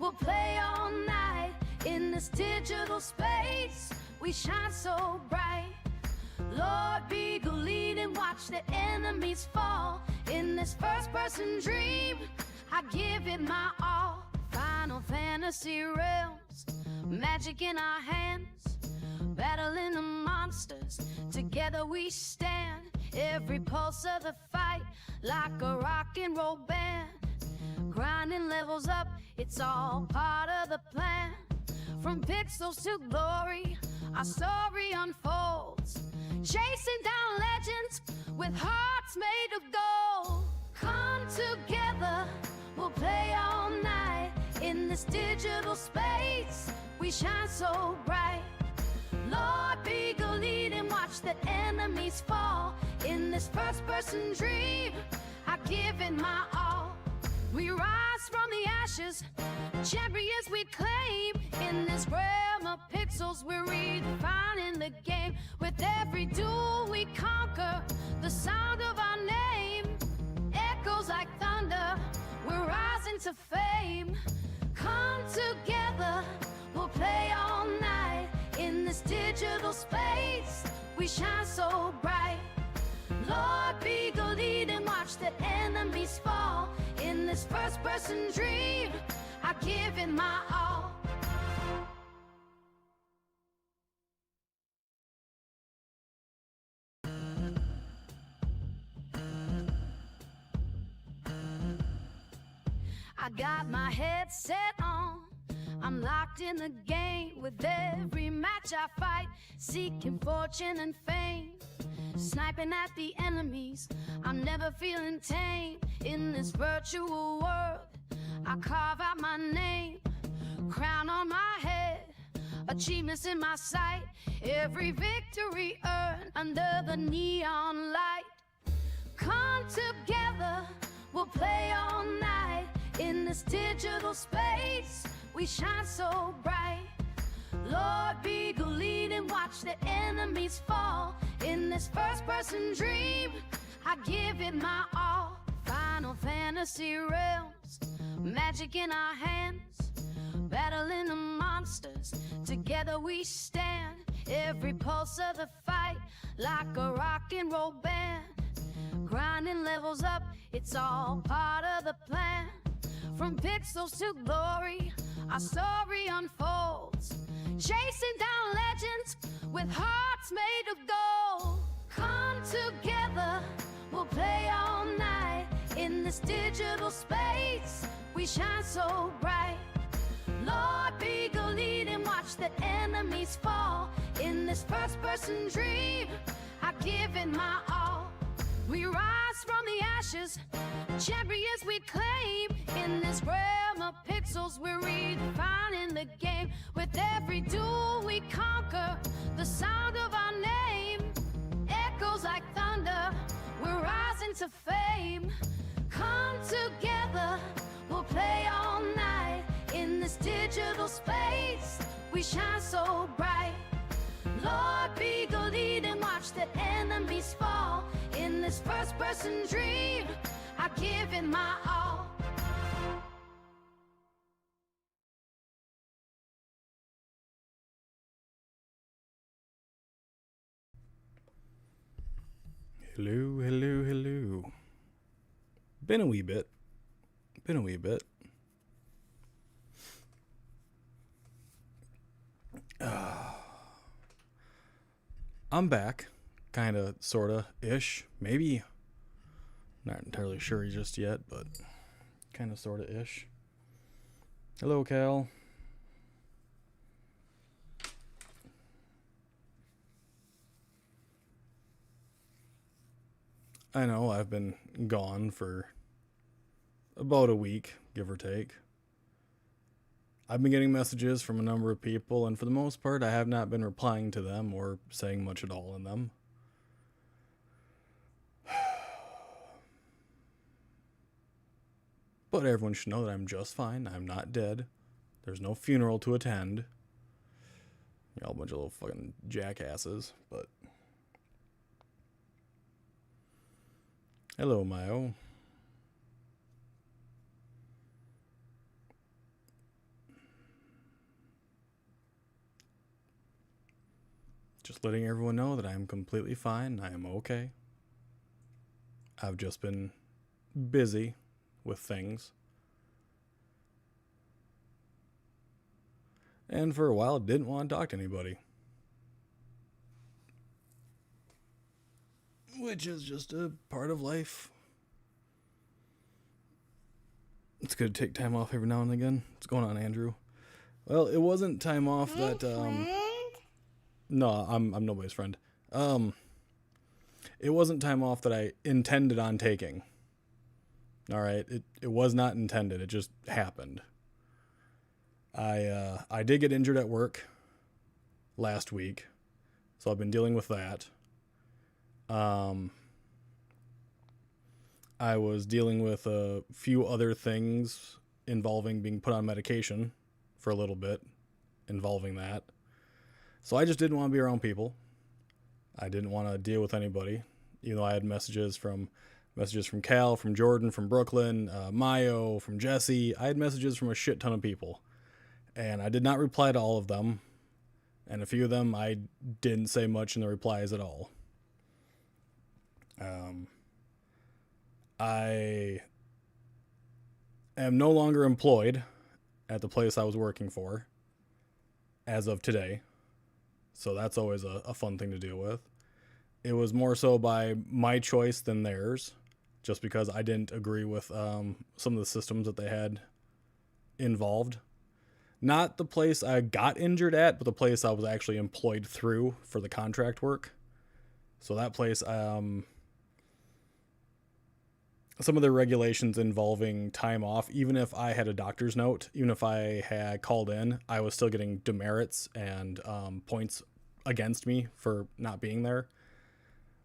we'll play all night. In this digital space, we shine so bright. Lord, be the lead and watch the enemies fall. In this first-person dream, I give it my all. Final Fantasy realms, magic in our hands, battling the monsters, together we stand. Every pulse of the fight, like a rock and roll band. Grinding levels up, it's all part of the plan. From pixels to glory, our story unfolds. Chasing down legends with hearts made of gold. Come together, we'll play all night. In this digital space, we shine so bright. Lord, be the lead and watch the enemies fall. In this first-person dream, I give it my all. We rise from the ashes, champions we claim. In this realm of pixels, we're redefining the game. With every duel we conquer, the sound of our name echoes like thunder, we're rising to fame. Come together, we'll play all night. In this digital space, we shine so bright. Lord, be the lead and watch the enemies fall. In this first-person dream, I give it my all. I got my headset on, I'm locked in the game. With every match I fight, seeking fortune and fame. Sniping at the enemies, I'm never feeling tame. In this virtual world, I carve out my name. Crown on my head, achievements in my sight. Every victory earned under the neon light. Come together, we'll play all night. In this digital space, we shine so bright. Lord, be the lead and watch the enemies fall. In this first-person dream, I give it my all. Final Fantasy realms, magic in our hands, battling the monsters, together we stand. Every pulse of the fight, like a rock and roll band. Grinding levels up, it's all part of the plan. From pixels to glory, our story unfolds. Chasing down legends with hearts made of gold. Come together, we'll play all night. In this digital space, we shine so bright. Lord, be the lead and watch the enemies fall. In this first-person dream, I give it my all. We rise from the ashes, champions we claim. In this realm of pixels, we're redefining the game. With every duel we conquer, the sound of our name echoes like thunder, we're rising to fame. Come together, we'll play all night. In this digital space, we shine so bright. Lord, be the lead and watch the enemies fall. In this first-person dream, I give it my all. Hello, hello, hello. Been a wee bit. I'm back. Kinda, sorta, ish. Maybe. Not entirely sure just yet, but kinda, sorta, ish. Hello, Cal. I know I've been gone for about a week, give or take. I've been getting messages from a number of people, and for the most part, I have not been replying to them or saying much at all in them. But everyone should know that I'm just fine. I'm not dead. There's no funeral to attend. You're all a bunch of little fucking jackasses, but... Hello, Mayo. Just letting everyone know that I am completely fine. I am okay. I've just been busy with things. And for a while, didn't want to talk to anybody. Which is just a part of life. It's good to take time off every now and again. What's going on, Andrew? Well, it wasn't time off that, No, I'm nobody's friend. It wasn't time off that I intended on taking. All right, it was not intended. It just happened. I did get injured at work last week, so I've been dealing with that. I was dealing with a few other things involving being put on medication for a little bit, involving that. So I just didn't want to be around people. I didn't want to deal with anybody. You know, I had messages from Cal, from Jordan, from Brooklyn, Mayo, from Jesse. I had messages from a shit ton of people. And I did not reply to all of them. And a few of them I didn't say much in the replies at all. I am no longer employed at the place I was working for as of today. So that's always a fun thing to deal with. It was more so by my choice than theirs, just because I didn't agree with some of the systems that they had involved. Not the place I got injured at, but the place I was actually employed through for the contract work. So that place, some of the regulations involving time off, even if I had a doctor's note, even if I had called in, I was still getting demerits and points against me for not being there.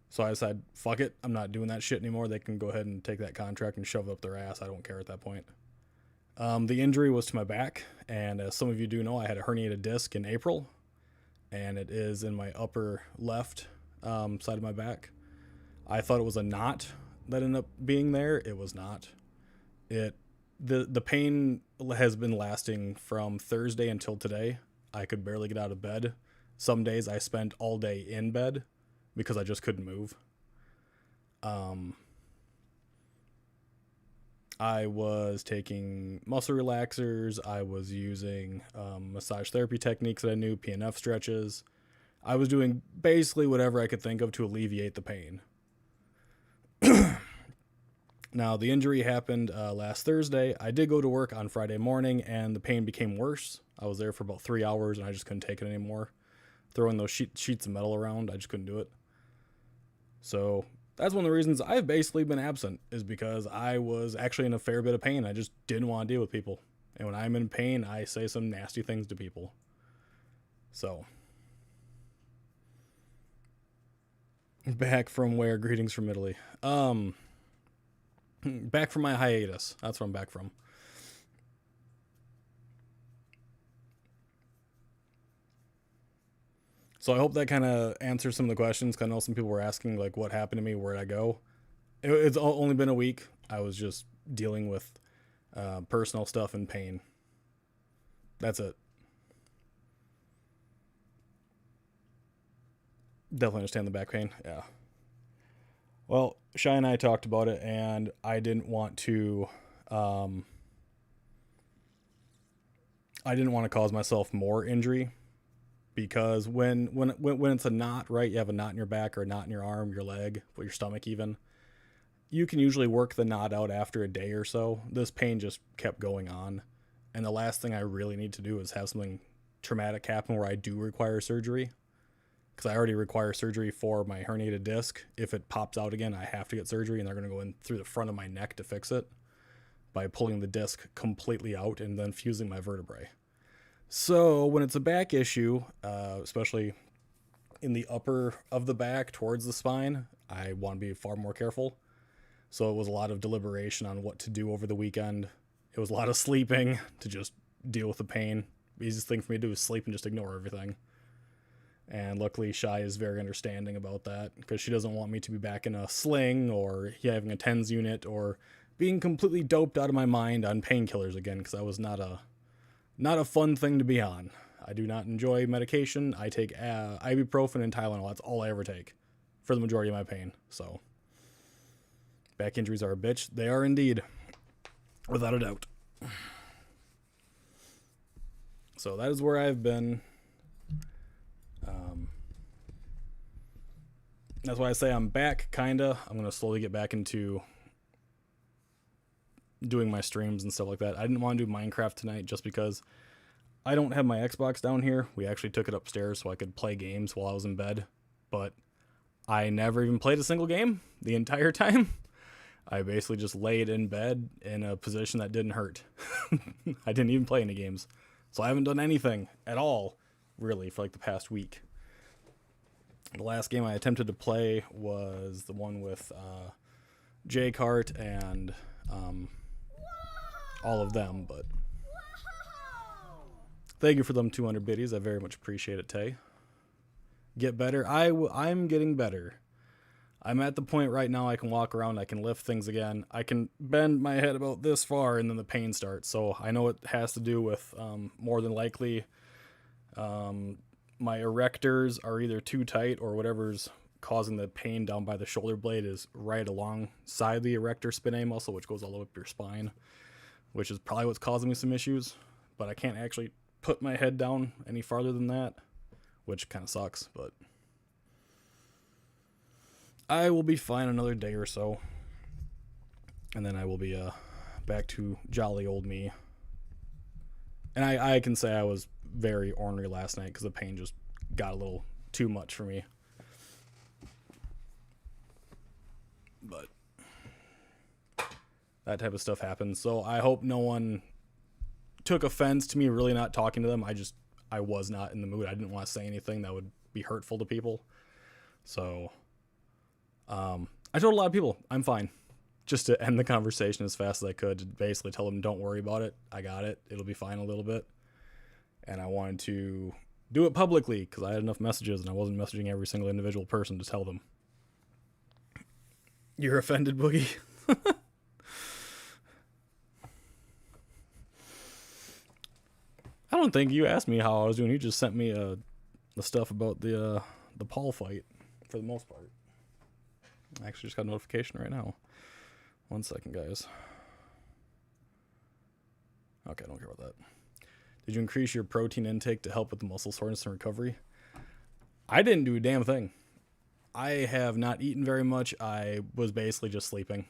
So I decided, fuck it, I'm not doing that shit anymore. They can go ahead and take that contract and shove it up their ass. I don't care at that point. The injury was to my back, and as some of you do know, I had a herniated disc in April, and it is in my upper left side of my back. I thought it was a knot that ended up being there. It was not. The pain has been lasting from Thursday until today. I could barely get out of bed. Some days I spent all day in bed because I just couldn't move. I was taking muscle relaxers. I was using massage therapy techniques that I knew, PNF stretches. I was doing basically whatever I could think of to alleviate the pain. Now, the injury happened last Thursday. I did go to work on Friday morning, and the pain became worse. I was there for about 3 hours, and I just couldn't take it anymore. Throwing those sheets of metal around, I just couldn't do it. So that's one of the reasons I've basically been absent, is because I was actually in a fair bit of pain. I just didn't want to deal with people. And when I'm in pain, I say some nasty things to people. So, back from where? Greetings from Italy. Back from my hiatus. That's where I'm back from. So I hope that kind of answers some of the questions, because I know some people were asking, like, what happened to me, where'd I go? It's only been a week. I was just dealing with personal stuff and pain. That's it. Definitely understand the back pain. Yeah. Well, Shy and I talked about it, and I didn't want to cause myself more injury, because when it's a knot, right? You have a knot in your back or a knot in your arm, your leg, or your stomach even. You can usually work the knot out after a day or so. This pain just kept going on, and the last thing I really need to do is have something traumatic happen where I do require surgery. Because I already require surgery for my herniated disc. If it pops out again, I have to get surgery, and they're going to go in through the front of my neck to fix it by pulling the disc completely out and then fusing my vertebrae. So when it's a back issue, especially in the upper of the back towards the spine, I want to be far more careful. So it was a lot of deliberation on what to do over the weekend. It was a lot of sleeping to just deal with the pain. The easiest thing for me to do is sleep and just ignore everything. And luckily, Shy is very understanding about that, because she doesn't want me to be back in a sling or having a TENS unit or being completely doped out of my mind on painkillers again, because that was not a fun thing to be on. I do not enjoy medication. I take ibuprofen and Tylenol. That's all I ever take for the majority of my pain. So back injuries are a bitch. They are indeed, without a doubt. So that is where I've been. That's why I say I'm back, kinda. I'm going to slowly get back into doing my streams and stuff like that. I didn't want to do Minecraft tonight just because I don't have my Xbox down here. We actually took it upstairs so I could play games while I was in bed. But I never even played a single game the entire time. I basically just laid in bed in a position that didn't hurt. I didn't even play any games. So I haven't done anything at all, really, for like the past week. The last game I attempted to play was the one with J-Cart and all of them, but thank you for them 200 biddies. I very much appreciate it, Tay. Get better. I'm getting better. I'm at the point right now I can walk around, I can lift things again. I can bend my head about this far and then the pain starts. So I know it has to do with more than likely my erectors are either too tight or whatever's causing the pain down by the shoulder blade is right alongside the erector spinae muscle, which goes all up your spine, which is probably what's causing me some issues. But I can't actually put my head down any farther than that, which kind of sucks, but I will be fine another day or so, and then I will be back to jolly old me. And I can say I was very ornery last night because the pain just got a little too much for me. But that type of stuff happens. So I hope no one took offense to me really not talking to them. I was not in the mood. I didn't want to say anything that would be hurtful to people. So I told a lot of people I'm fine, just to end the conversation as fast as I could, to basically tell them don't worry about it. I got it. It'll be fine a little bit. And I wanted to do it publicly because I had enough messages and I wasn't messaging every single individual person to tell them. You're offended, Boogie? I don't think you asked me how I was doing. You just sent me the stuff about the Paul fight for the most part. I actually just got a notification right now. 1 second, guys. Okay, I don't care about that. Did you increase your protein intake to help with the muscle soreness and recovery? I didn't do a damn thing. I have not eaten very much. I was basically just sleeping.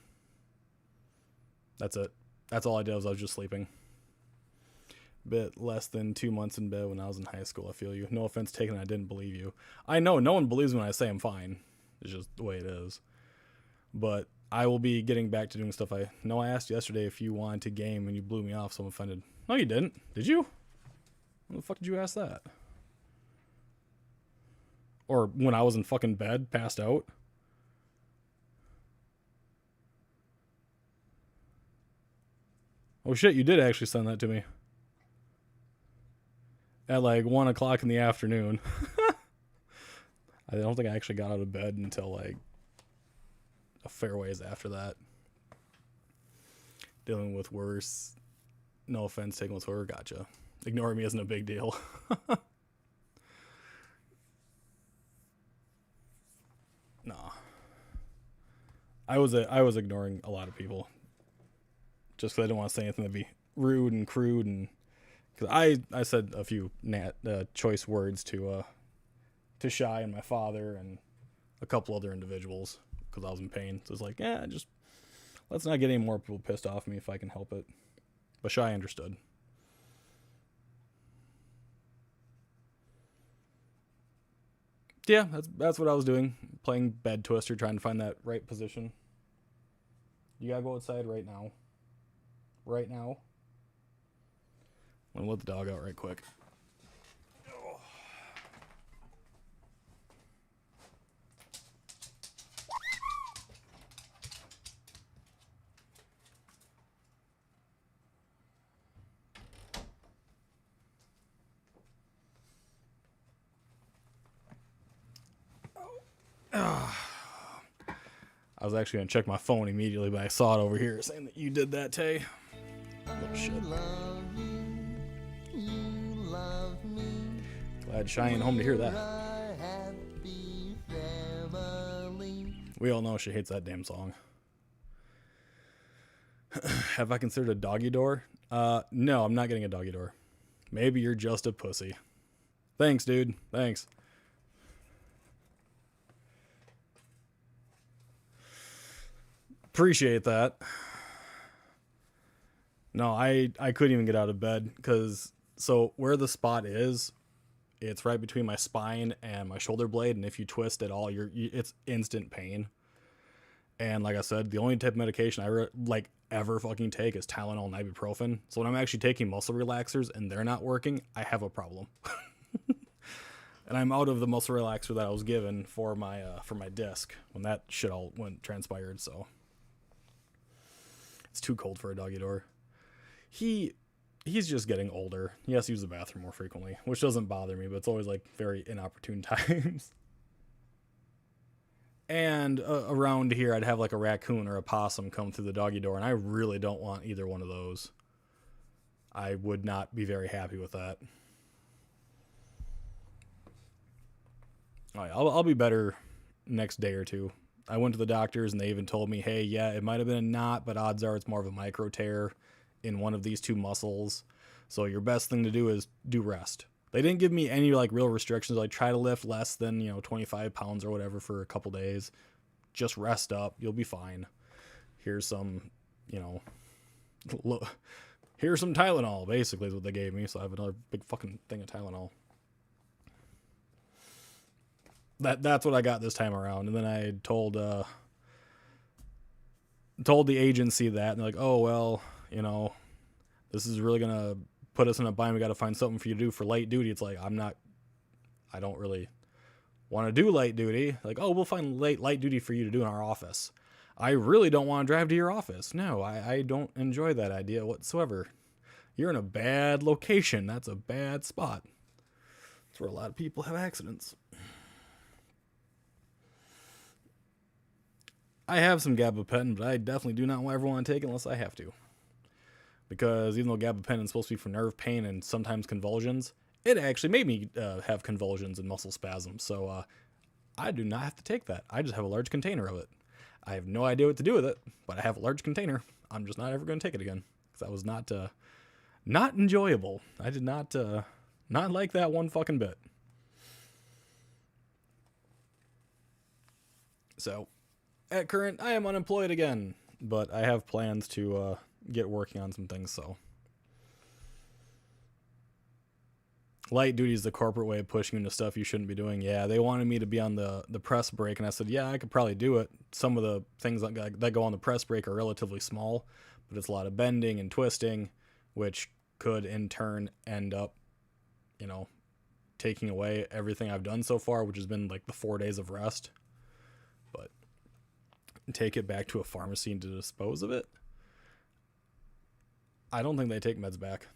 That's it. That's all I did was I was just sleeping. Bit less than 2 months in bed when I was in high school. I feel you. No offense taken. I didn't believe you. I know no one believes me when I say I'm fine. It's just the way it is. But I will be getting back to doing stuff. I know I asked yesterday if you wanted to game and you blew me off, so I'm offended. No, you didn't. Did you? When the fuck did you ask that? Or when I was in fucking bed, passed out? Oh shit, you did actually send that to me. At like 1 o'clock in the afternoon. I don't think I actually got out of bed until like a fair ways after that. Dealing with worse. No offense taken with her. Gotcha. Ignoring me isn't a big deal. Nah. I was ignoring a lot of people. Just because I didn't want to say anything that'd be rude and crude, and because I said a few choice words to Shy and my father and a couple other individuals because I was in pain. So it's like, yeah, just let's not get any more people pissed off at me if I can help it. But Shy understood. Yeah, that's what I was doing. Playing bed twister, trying to find that right position. You gotta go outside right now. Right now. I'm gonna let the dog out right quick. I was actually going to check my phone immediately, but I saw it over here saying that you did that, Tay. Little shit. You love me. Glad Shy ain't home to hear that. We all know she hates that damn song. Have I considered a doggy door? No, I'm not getting a doggy door. Maybe you're just a pussy. Thanks, dude. Thanks. Appreciate that. No, I couldn't even get out of bed because so where the spot is, it's right between my spine and my shoulder blade, and if you twist at all, it's instant pain. And like I said, the only type of medication I ever fucking take is Tylenol and ibuprofen. So when I'm actually taking muscle relaxers and they're not working, I have a problem. And I'm out of the muscle relaxer that I was given for my disc when that shit all transpired. So it's too cold for a doggy door. He's just getting older. He has to use the bathroom more frequently, which doesn't bother me, but it's always like very inopportune times. And around here, I'd have like a raccoon or a possum come through the doggy door, and I really don't want either one of those. I would not be very happy with that. All right, I'll be better next day or two. I went to the doctors, and they even told me, hey, yeah, it might have been a knot, but odds are it's more of a micro tear in one of these two muscles. So your best thing to do is do rest. They didn't give me any like real restrictions, like try to lift less than 25 pounds or whatever for a couple days. Just rest up, you'll be fine. Here's some here's some Tylenol, basically is what they gave me. So I have another big fucking thing of Tylenol. That's what I got this time around. And then I had told the agency that, and they're like, oh well, this is really gonna put us in a bind. We got to find something for you to do for light duty. It's like, I don't really want to do light duty. Like, oh, we'll find light duty for you to do in our office. I really don't want to drive to your office. No, I don't enjoy that idea whatsoever. You're in a bad location. That's a bad spot. That's where a lot of people have accidents. I have some gabapentin, but I definitely do not ever want to take it unless I have to. Because even though gabapentin is supposed to be for nerve pain and sometimes convulsions, it actually made me have convulsions and muscle spasms. So I do not have to take that. I just have a large container of it. I have no idea what to do with it, but I have a large container. I'm just not ever going to take it again. Because that was not enjoyable. I did not like that one fucking bit. So, at current, I am unemployed again. But I have plans to get working on some things, so. Light duty is the corporate way of pushing you into stuff you shouldn't be doing. Yeah, they wanted me to be on the press break, and I said, yeah, I could probably do it. Some of the things that go on the press break are relatively small, but it's a lot of bending and twisting, which could in turn end up, taking away everything I've done so far, which has been like the 4 days of rest. But take it back to a pharmacy to dispose of it. I don't think they take meds back.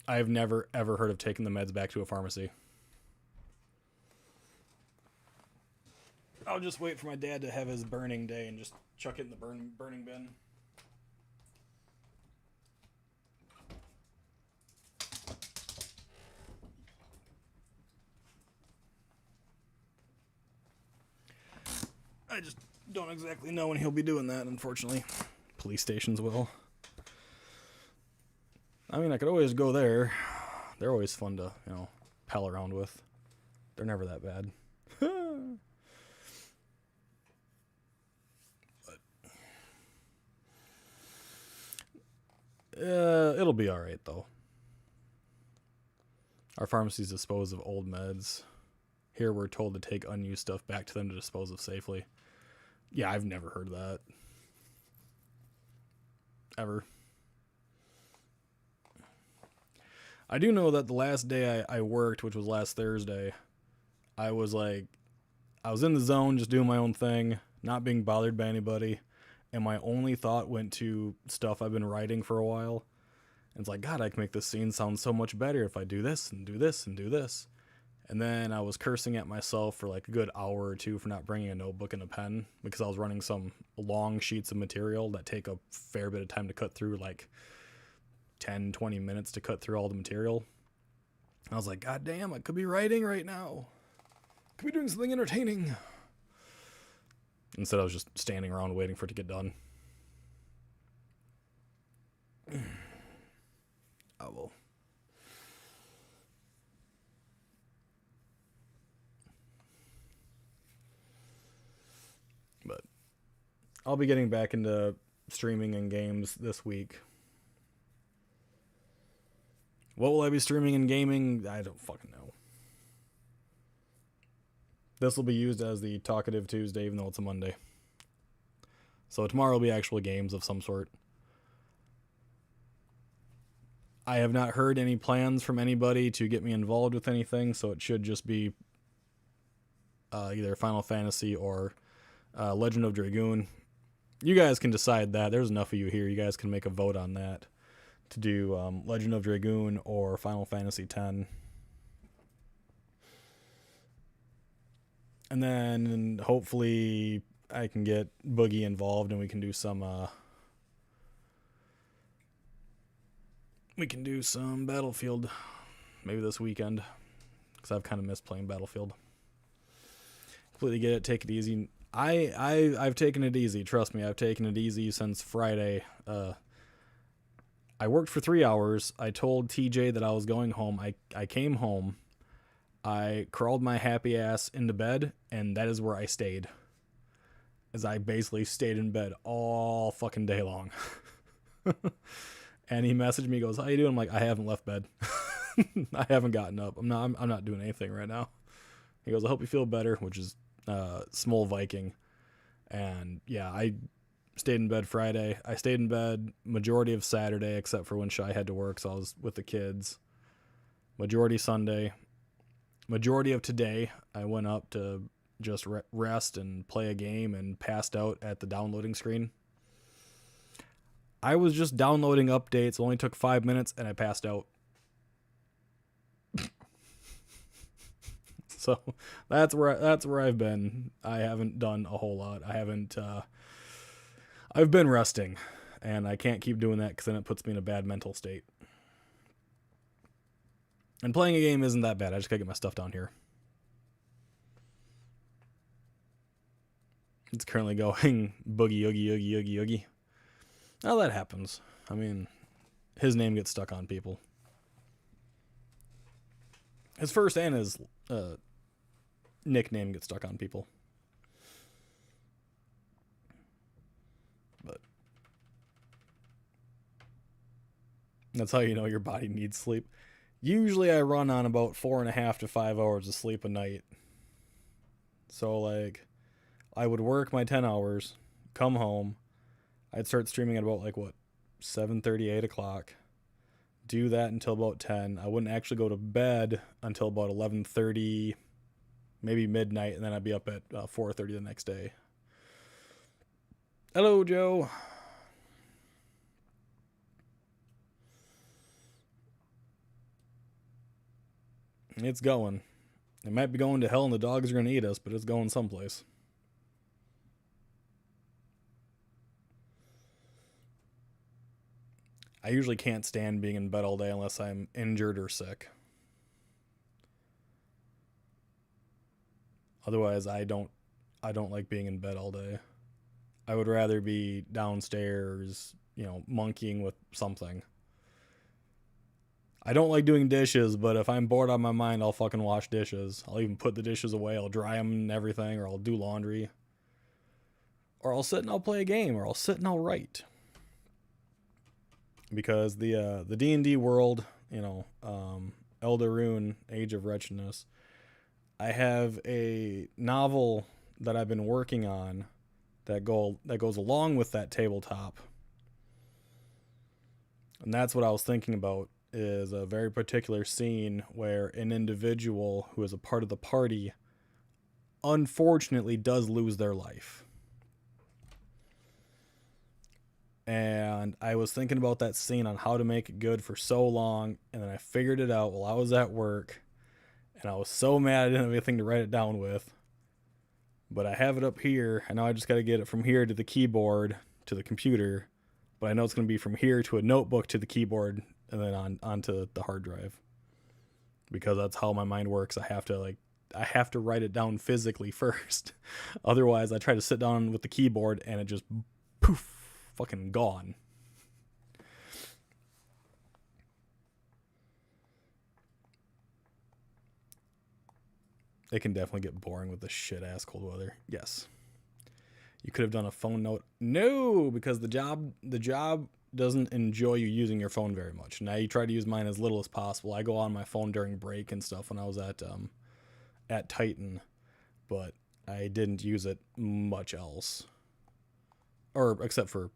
I've never, ever heard of taking the meds back to a pharmacy. I'll just wait for my dad to have his burning day and just chuck it in the burning bin. I just don't exactly know when he'll be doing that, unfortunately. Police stations will. I mean, I could always go there. They're always fun to, pal around with. They're never that bad. But, it'll be alright, though. Our pharmacies dispose of old meds. Here we're told to take unused stuff back to them to dispose of safely. Yeah, I've never heard of that. Ever. I do know that the last day I worked, which was last Thursday, I was in the zone, just doing my own thing, not being bothered by anybody, and my only thought went to stuff I've been writing for a while. And it's like, God, I can make this scene sound so much better if I do this and do this and do this. And then I was cursing at myself for like a good hour or two for not bringing a notebook and a pen because I was running some long sheets of material that take a fair bit of time to cut through, like 10, 20 minutes to cut through all the material. I was like, God damn, I could be writing right now. Could be doing something entertaining. Instead, I was just standing around waiting for it to get done. Oh, well. But I'll be getting back into streaming and games this week. What will I be streaming and gaming? I don't fucking know. This will be used as the Talkative Tuesday, even though it's a Monday. So tomorrow will be actual games of some sort. I have not heard any plans from anybody to get me involved with anything, so it should just be either Final Fantasy or Legend of Dragoon. You guys can decide that. There's enough of you here. You guys can make a vote on that to do Legend of Dragoon or Final Fantasy X. And then hopefully I can get Boogie involved and we can do some Battlefield maybe this weekend, because I've kind of missed playing Battlefield. Completely get it. Take it easy. I've taken it easy. Trust me, I've taken it easy since Friday. I worked for 3 hours. I told TJ that I was going home. I came home. I crawled my happy ass into bed, and that is where I stayed. As I basically stayed in bed all fucking day long. And he messaged me, goes, "How you doing?" I'm like, "I haven't left bed." I haven't gotten up. I'm not doing anything right now. He goes, "I hope you feel better," which is Small Viking. And yeah, I stayed in bed Friday. I stayed in bed majority of Saturday, except for when Shy had to work, so I was with the kids. Majority Sunday. Majority of today, I went up to just rest and play a game and passed out at the downloading screen. I was just downloading updates. It only took 5 minutes, and I passed out. So that's where I've been. I haven't done a whole lot. I've been resting, and I can't keep doing that because then it puts me in a bad mental state. And playing a game isn't that bad. I just gotta get my stuff down here. It's currently going boogie, oogie, oogie, oogie, oogie. Now that happens. I mean, his name gets stuck on people. His first and his nickname gets stuck on people. But that's how you know your body needs sleep. Usually I run on about 4.5 to 5 hours of sleep a night. So like, I would work my 10 hours, come home, I'd start streaming at about 7:30, 8 o'clock. Do that until about 10. I wouldn't actually go to bed until about 11:30, maybe midnight, and then I'd be up at 4:30 the next day. Hello, Joe. It's going. It might be going to hell and the dogs are going to eat us, but it's going someplace. I usually can't stand being in bed all day unless I'm injured or sick. Otherwise, I don't like being in bed all day. I would rather be downstairs, monkeying with something. I don't like doing dishes, but if I'm bored on my mind, I'll fucking wash dishes. I'll even put the dishes away. I'll dry them and everything, or I'll do laundry. Or I'll sit and I'll play a game, or I'll sit and I'll write. Because the D&D world, Eldaroon, Age of Wretchedness, I have a novel that I've been working on that goes along with that tabletop. And that's what I was thinking about, is a very particular scene where an individual who is a part of the party unfortunately does lose their life. And I was thinking about that scene on how to make it good for so long, and then I figured it out while I was at work, and I was so mad I didn't have anything to write it down with. But I have it up here, and now I just got to get it from here to the keyboard to the computer, but I know it's going to be from here to a notebook to the keyboard and then onto the hard drive, because that's how my mind works. I have to write it down physically first. Otherwise, I try to sit down with the keyboard and it just poof, fucking gone. It can definitely get boring with the shit ass cold weather. Yes. You could have done a phone note. No, because the job doesn't enjoy you using your phone very much. Now you try to use mine as little as possible. I go on my phone during break and stuff when I was at Titan, but I didn't use it much else, or except for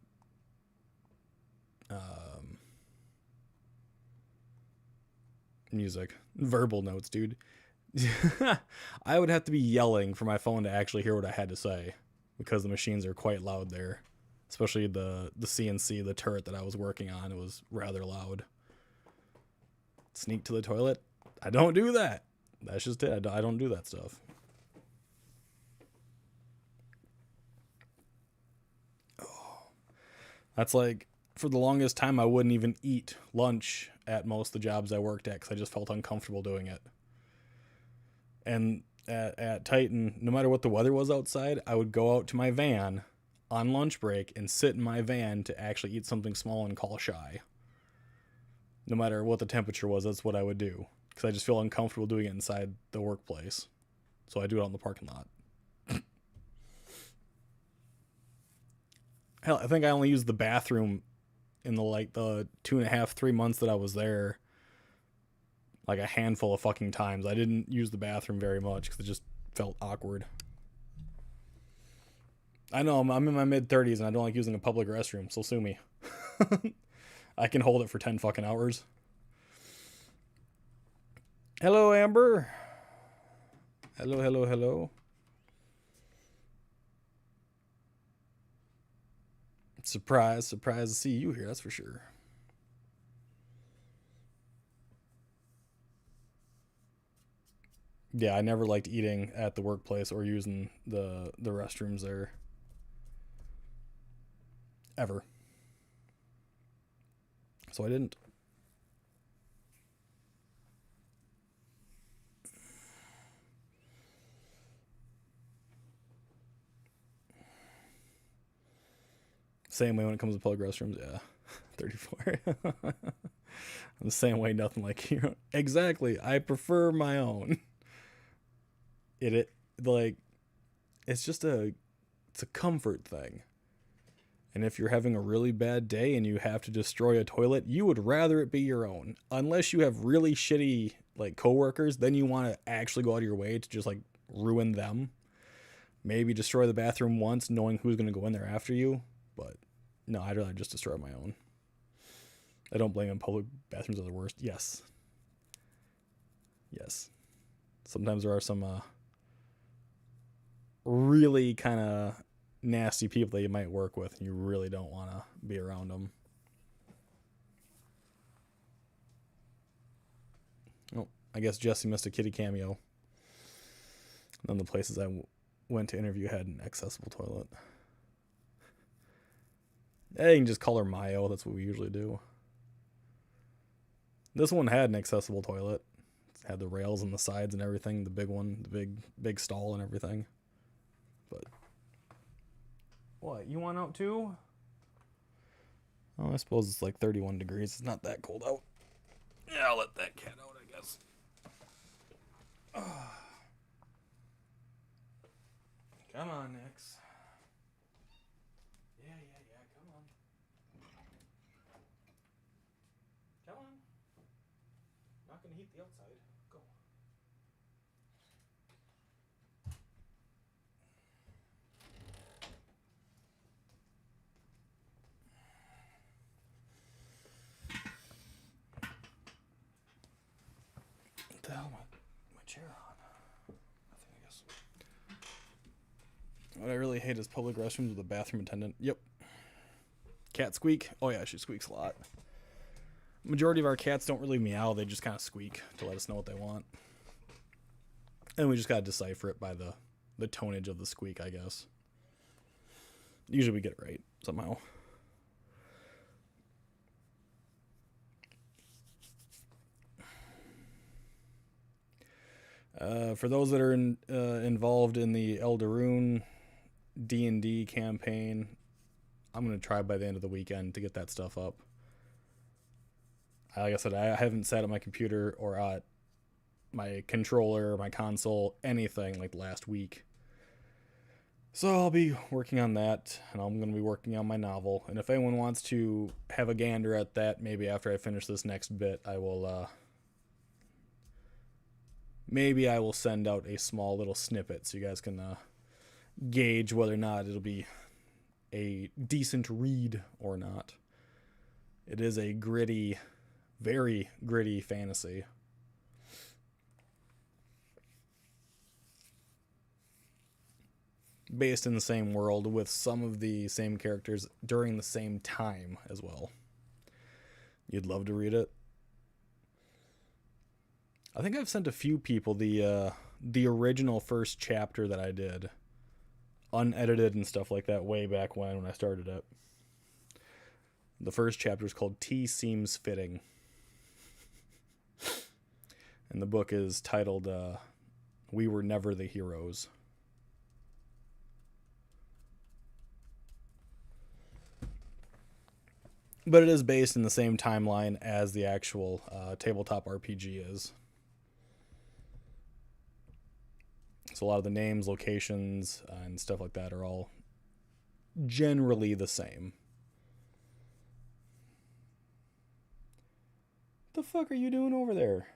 music, verbal notes, dude. I would have to be yelling for my phone to actually hear what I had to say, because the machines are quite loud there, especially the CNC, the turret that I was working on. It was rather loud. Sneak to the toilet? I don't do that. That's just it. I don't do that stuff. Oh. That's like, for the longest time, I wouldn't even eat lunch at most of the jobs I worked at because I just felt uncomfortable doing it. And at Titan, no matter what the weather was outside, I would go out to my van on lunch break and sit in my van to actually eat something small and call shy. No matter what the temperature was, that's what I would do, because I just feel uncomfortable doing it inside the workplace. So I do it out in the parking lot. Hell, I think I only used the bathroom in the 2.5, 3 months that I was there, like a handful of fucking times. I didn't use the bathroom very much because it just felt awkward. I know, I'm in my mid-30s and I don't like using a public restroom, so sue me. I can hold it for 10 fucking hours. Hello, Amber. Hello, hello, hello. Surprised to see you here, that's for sure. Yeah, I never liked eating at the workplace or using the restrooms there. Ever. So I didn't. Same way when it comes to public restrooms, yeah. 34. I'm the same way, nothing like you. Exactly. I prefer my own. It's just it's a comfort thing. And if you're having a really bad day and you have to destroy a toilet, you would rather it be your own. Unless you have really shitty coworkers, then you want to actually go out of your way to just ruin them. Maybe destroy the bathroom once, knowing who's going to go in there after you. But no, I'd rather just destroy my own. I don't blame them. Public bathrooms are the worst. Yes. Sometimes there are some really kind of nasty people that you might work with, and you really don't want to be around them. Oh, I guess Jesse missed a kitty cameo. And then the places I went to interview had an accessible toilet. Yeah, you can just call her Mayo. That's what we usually do. This one had an accessible toilet. It had the rails on the sides and everything. The big one, the big stall and everything. But what, you want out too? Oh, I suppose it's 31 degrees. It's not that cold out. Yeah, I'll let that cat out, I guess. Come on, Nix. Yeah, come on. Come on. Not gonna heat the outside. Go. What the hell? My chair on. Nothing, I guess. What I really hate is public restrooms with a bathroom attendant. Yep. Cat squeak. Oh yeah, she squeaks a lot. Majority of our cats don't really meow. They just kind of squeak to let us know what they want. And we just got to decipher it by the tonnage of the squeak, I guess. Usually we get it right, somehow. For those that are involved in the Eldaroon D&D campaign, I'm going to try by the end of the weekend to get that stuff up. Like I said, I haven't sat at my computer or at my controller, my console, anything like last week. So I'll be working on that, and I'm going to be working on my novel. And if anyone wants to have a gander at that, maybe after I finish this next bit, I will, maybe I will send out a small little snippet so you guys can gauge whether or not it'll be a decent read or not. It is a gritty, very gritty fantasy. Based in the same world with some of the same characters during the same time as well. You'd love to read it. I think I've sent a few people the original first chapter that I did, unedited and stuff like that, way back when I started it. The first chapter is called Tea Seems Fitting. And the book is titled We Were Never the Heroes. But it is based in the same timeline as the actual tabletop RPG is. So a lot of the names, locations, and stuff like that are all generally the same. What the fuck are you doing over there?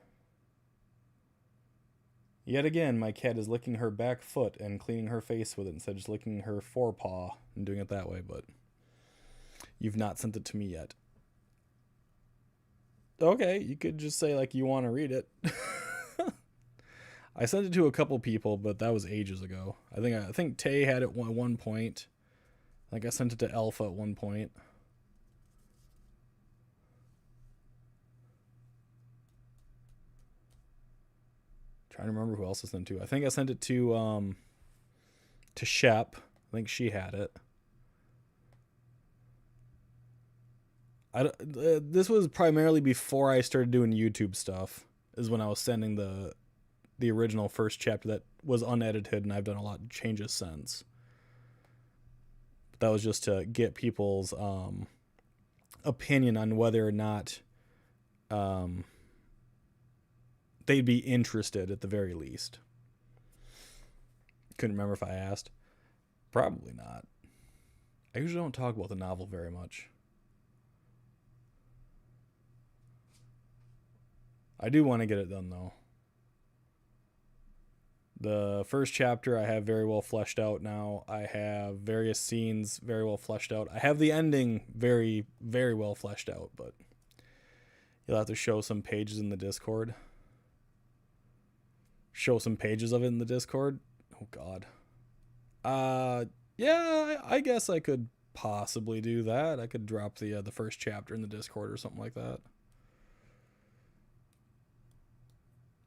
Yet again, my cat is licking her back foot and cleaning her face with it instead of just licking her forepaw and doing it that way, but you've not sent it to me yet. Okay, you could just say, like, you want to read it. I sent it to a couple people, but that was ages ago. I think Tay had it at one point. I think I sent it to Alpha at one point. Trying to remember who else I sent it to. I think I sent it to Shep. I think she had it. This was primarily before I started doing YouTube stuff, is when I was sending the original first chapter that was unedited, and I've done a lot of changes since. But that was just to get people's opinion on whether or not they'd be interested at the very least. Couldn't remember if I asked. Probably not. I usually don't talk about the novel very much. I do want to get it done, though. The first chapter I have very well fleshed out now. I have various scenes very well fleshed out. I have the ending very, very well fleshed out, but you'll have to show some pages in the Discord. Show some pages of it in the Discord? Oh, God. Yeah, I guess I could possibly do that. I could drop the first chapter in the Discord or something like that.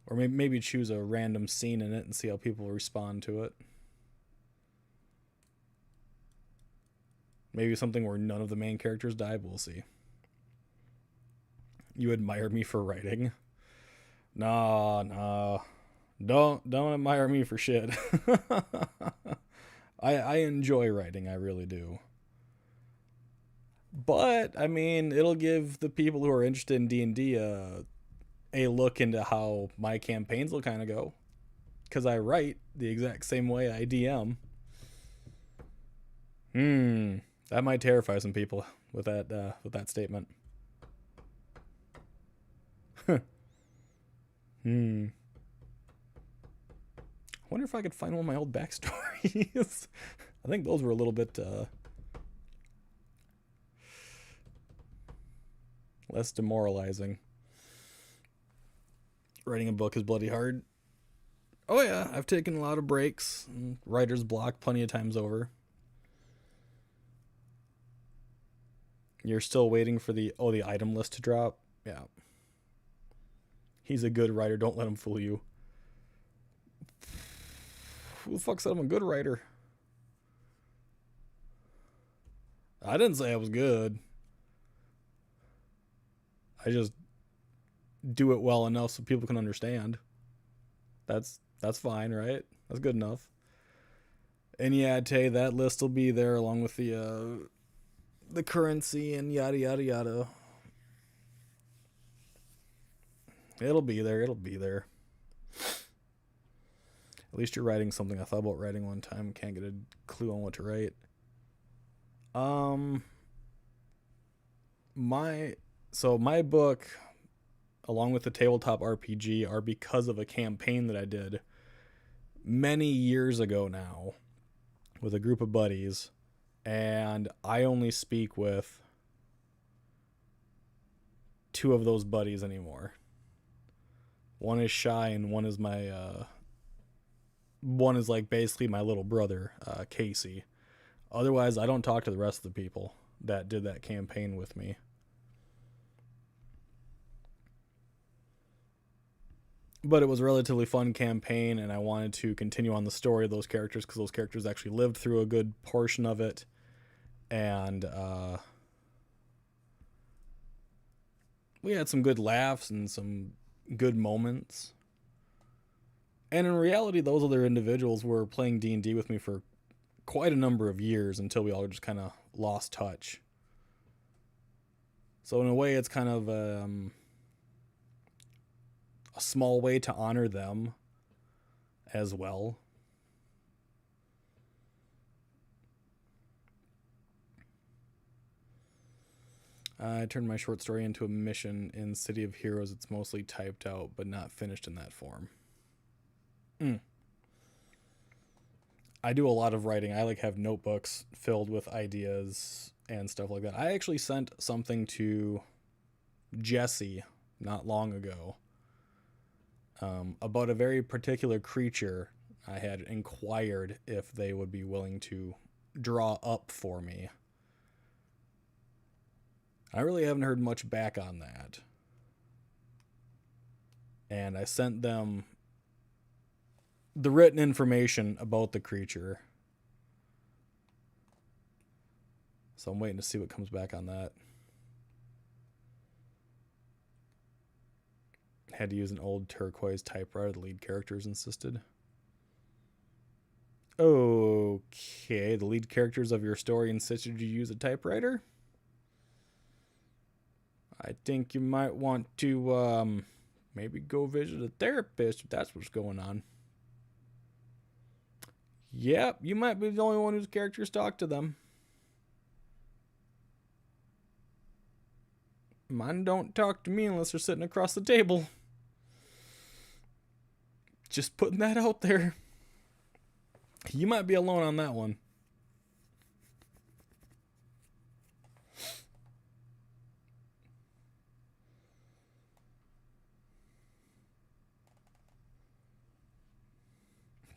Or maybe choose a random scene in it and see how people respond to it. Maybe something where none of the main characters die, but we'll see. You admire me for writing? Nah. Don't admire me for shit. I enjoy writing, I really do. But, I mean, it'll give the people who are interested in D&D a look into how my campaigns will kind of go, because I write the exact same way I DM. That might terrify some people with that statement. I wonder if I could find one of my old backstories. I think those were a little bit less demoralizing. Writing a book is bloody hard. Oh yeah, I've taken a lot of breaks. Writer's block plenty of times over. You're still waiting for the item list to drop? Yeah. He's a good writer, don't let him fool you. Who the fuck said I'm a good writer? I didn't say I was good. I just do it well enough so people can understand. That's That's fine, right? That's good enough. And yeah, Tay, that list will be there along with the currency and yada yada yada. It'll be there. It'll be there. At least you're writing something. I thought about writing one time. Can't get a clue on what to write. My book, along with the tabletop RPG, are because of a campaign that I did many years ago now with a group of buddies, and I only speak with 2 of those buddies anymore. One is Shy, and one is one is like basically my little brother, Casey. Otherwise, I don't talk to the rest of the people that did that campaign with me. But it was a relatively fun campaign, and I wanted to continue on the story of those characters because those characters actually lived through a good portion of it. And we had some good laughs and some good moments. And in reality, those other individuals were playing D&D with me for quite a number of years until we all just kind of lost touch. So in a way, it's kind of a small way to honor them as well. I turned my short story into a mission in City of Heroes. It's mostly typed out, but not finished in that form. I do a lot of writing. I have notebooks filled with ideas and stuff like that. I actually sent something to Jesse not long ago about a very particular creature. I had inquired if they would be willing to draw up for me. I really haven't heard much back on that. And I sent them the written information about the creature. So I'm waiting to see what comes back on that. Had to use an old turquoise typewriter, the lead characters insisted. Okay, the lead characters of your story insisted you use a typewriter? I think you might want to maybe go visit a therapist if that's what's going on. Yep, you might be the only one whose characters talk to them. Mine don't talk to me unless they're sitting across the table. Just putting that out there. You might be alone on that one.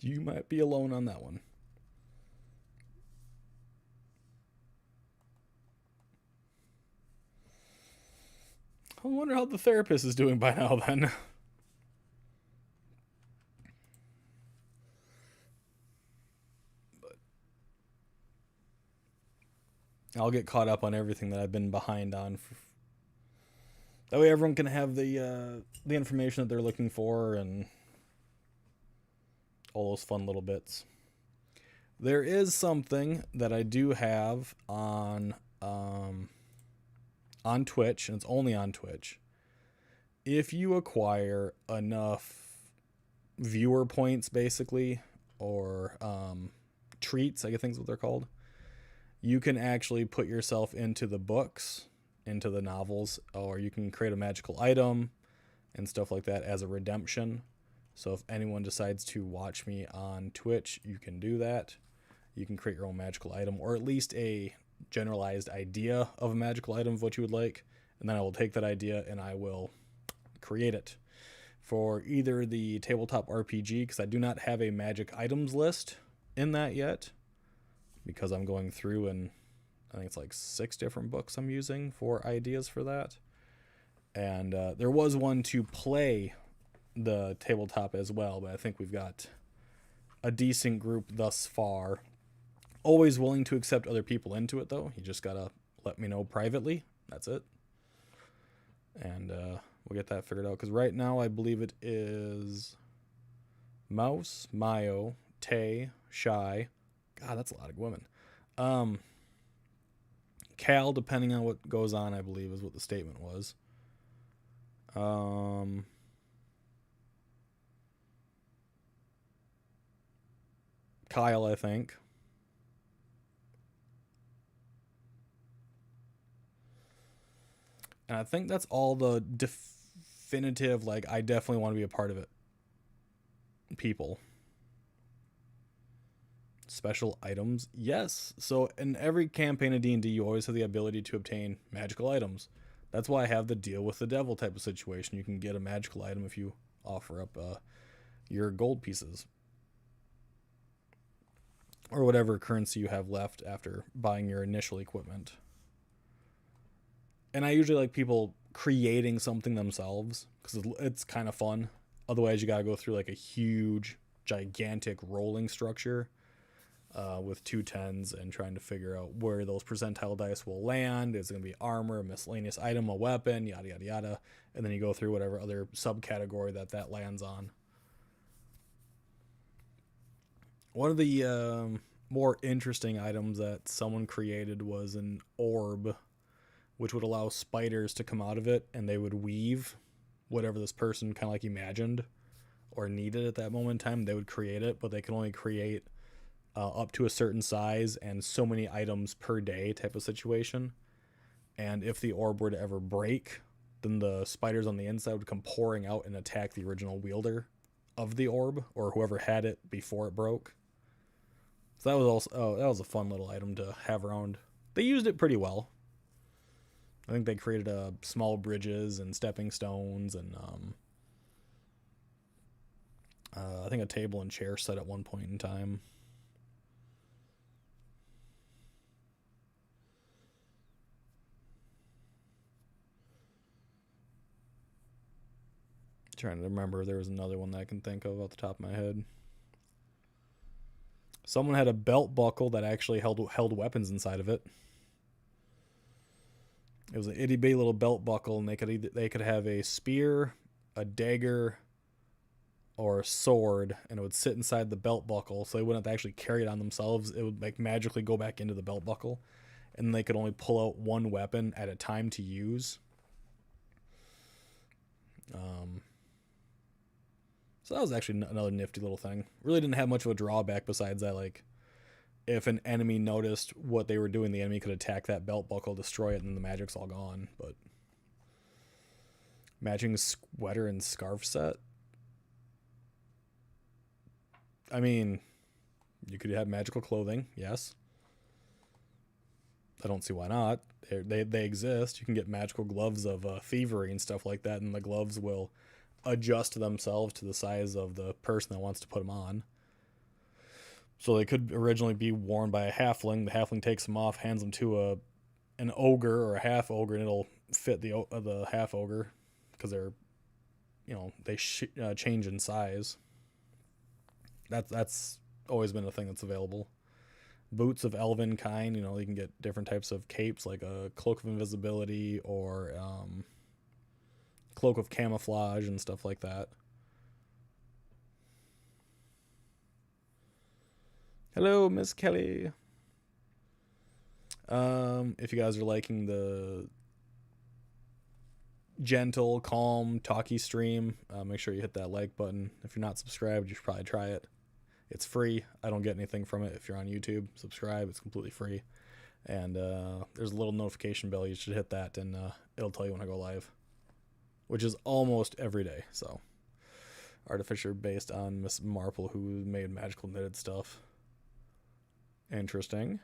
You might be alone on that one. I wonder how the therapist is doing by now then. But I'll get caught up on everything that I've been behind on. That way everyone can have the information that they're looking for and all those fun little bits. There is something that I do have on Twitch, and it's only on Twitch. If you acquire enough viewer points, basically, or treats, I think is what they're called, you can actually put yourself into the books, into the novels, or you can create a magical item and stuff like that as a redemption. So if anyone decides to watch me on Twitch, you can do that. You can create your own magical item, or at least a generalized idea of a magical item of what you would like. And then I will take that idea and I will create it for either the tabletop RPG, because I do not have a magic items list in that yet, because I'm going through and I think it's 6 different books I'm using for ideas for that. And there was one to play the tabletop as well, but I think we've got a decent group thus far. Always willing to accept other people into it, though. You just gotta let me know privately. That's it. And we'll get that figured out, because right now I believe it is Mouse, Mayo, Tay, Shy. God, that's a lot of women. Cal, depending on what goes on, I believe is what the statement was. Kyle, I think. And I think that's all the definitive, like, I definitely want to be a part of it people. Special items, yes. So in every campaign of D&D, you always have the ability to obtain magical items. That's why I have the deal with the devil type of situation. You can get a magical item if you offer up your gold pieces or whatever currency you have left after buying your initial equipment. And I usually like people creating something themselves because it's kind of fun. Otherwise, you got to go through like a huge, gigantic rolling structure with 2 10s and trying to figure out where those percentile dice will land. Is it going to be armor, a miscellaneous item, a weapon, yada, yada, yada. And then you go through whatever other subcategory that lands on. One of the more interesting items that someone created was an orb, which would allow spiders to come out of it, and they would weave whatever this person kind of like imagined or needed at that moment in time. They would create it, but they can only create up to a certain size and so many items per day type of situation. And if the orb were to ever break, then the spiders on the inside would come pouring out and attack the original wielder of the orb or whoever had it before it broke. So that was also that was a fun little item to have around. They used it pretty well. I think they created small bridges and stepping stones and I think a table and chair set at one point in time. Trying to remember if there was another one that I can think of off the top of my head. Someone had a belt buckle that actually held weapons inside of it. It was an itty bitty little belt buckle, and they could have a spear, a dagger, or a sword, and it would sit inside the belt buckle, so they wouldn't have to actually carry it on themselves. It would like magically go back into the belt buckle, and they could only pull out one weapon at a time to use. So that was actually another nifty little thing. Really didn't have much of a drawback besides that, like, if an enemy noticed what they were doing, the enemy could attack that belt buckle, destroy it, and then the magic's all gone. But matching sweater and scarf set. I mean, you could have magical clothing, yes. I don't see why not. They exist. You can get magical gloves of thievery and stuff like that, and the gloves will adjust themselves to the size of the person that wants to put them on. So they could originally be worn by a halfling. The halfling takes them off, hands them to an ogre or a half ogre, and it'll fit the half ogre because they're, they change in size. That's always been a thing that's available. Boots of elven kind, you can get different types of capes, like a cloak of invisibility or cloak of camouflage and stuff like that. Hello, Miss Kelly. If you guys are liking the gentle, calm, talky stream, make sure you hit that like button. If you're not subscribed, you should probably try it. It's free. I don't get anything from it. If you're on YouTube, subscribe. It's completely free. And there's a little notification bell. You should hit that, and it'll tell you when I go live, which is almost every day. So, Artificer based on Miss Marple, who made magical knitted stuff. Interesting.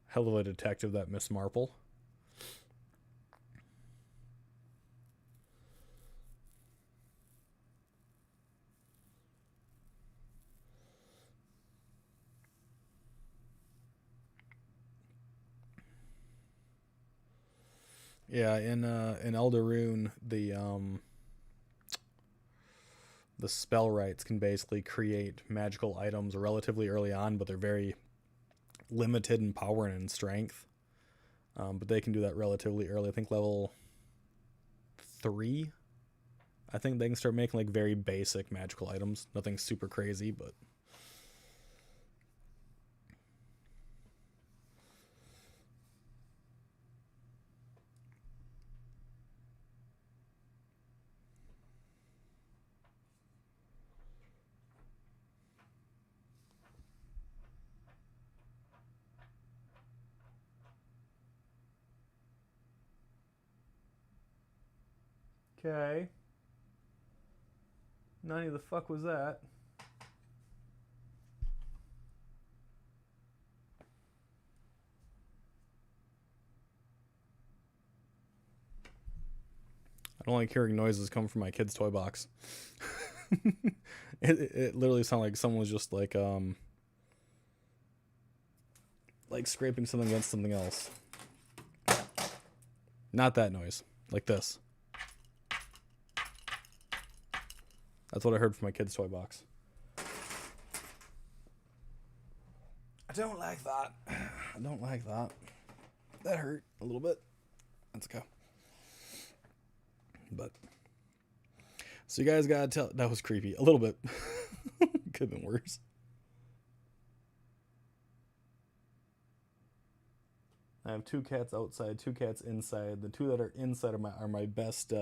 Hell of a detective, that Miss Marple. Yeah, in Eldaroon, the spell rights can basically create magical items relatively early on, but they're very limited in power and in strength. But they can do that relatively early. I think level 3, I think they can start making like very basic magical items. Nothing super crazy, but okay. Nani, the fuck was that? I don't like hearing noises come from my kid's toy box. It literally sounded like someone was just like scraping something against something else. Not that noise. Like this. That's what I heard from my kid's toy box. I don't like that. I don't like that. That hurt a little bit. That's okay. But so you guys gotta tell, that was creepy. A little bit. Could have been worse. I have 2 cats outside, 2 cats inside. The 2 that are inside are my best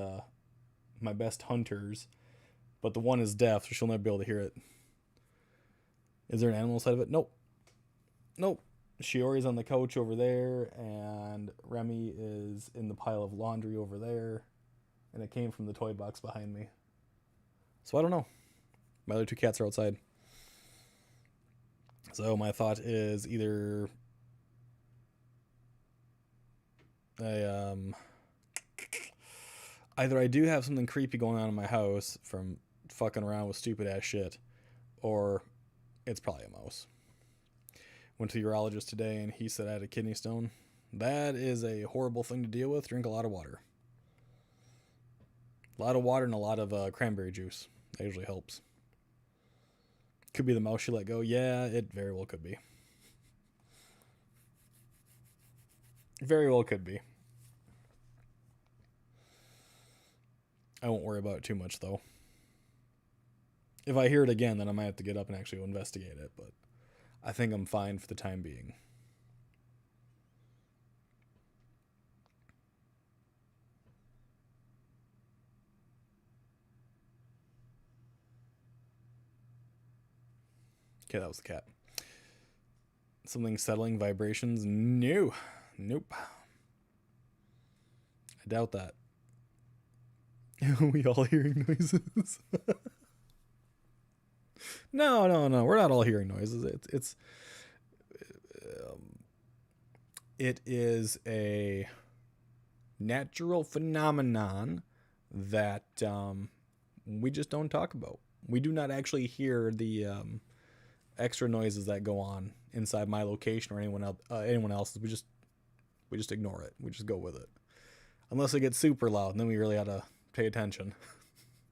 hunters. But the one is deaf, so she'll never be able to hear it. Is there an animal inside of it? Nope. Nope. Shiori's on the couch over there, and Remy is in the pile of laundry over there. And it came from the toy box behind me. So I don't know. My other 2 cats are outside. So my thought is either either I do have something creepy going on in my house from fucking around with stupid ass shit, or it's probably a mouse. Went to the urologist today and he said I had a kidney stone. That is a horrible thing to deal with. Drink a lot of water. A lot of water and a lot of cranberry juice. That usually helps. Could be the mouse you let go. Yeah, it very well could be. Very well could be. I won't worry about it too much, though. If I hear it again, then I might have to get up and actually go investigate it, but I think I'm fine for the time being. Okay, that was the cat. Something settling, vibrations? No. Nope. I doubt that. We all hearing noises? No. We're not all hearing noises. It is a natural phenomenon that we just don't talk about. We do not actually hear the extra noises that go on inside my location or anyone else's. We just ignore it. We just go with it, unless it gets super loud, and then we really have to pay attention.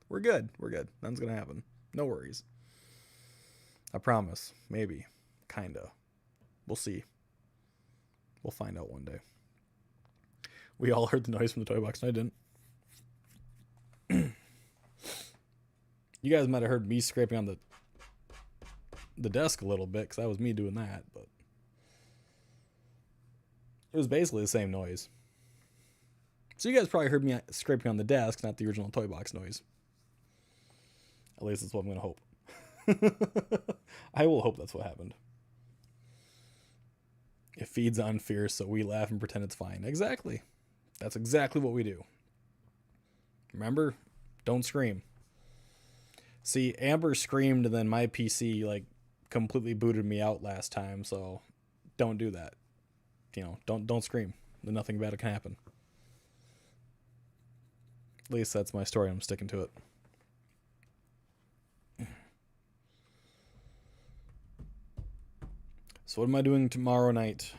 We're good. Nothing's gonna happen. No worries. I promise. Maybe. Kinda. We'll see. We'll find out one day. We all heard the noise from the toy box, and I didn't. You guys might have heard me scraping on the desk a little bit, because that was me doing that, but it was basically the same noise. So you guys probably heard me scraping on the desk, not the original toy box noise. At least that's what I'm going to hope. I will hope that's what happened. It feeds on fear, so we laugh and pretend it's fine. Exactly. That's exactly what we do. Remember? Don't scream. See, Amber screamed and then my PC completely booted me out last time, so don't do that. Don't scream. Then nothing bad can happen. At least that's my story. I'm sticking to it. So what am I doing tomorrow night?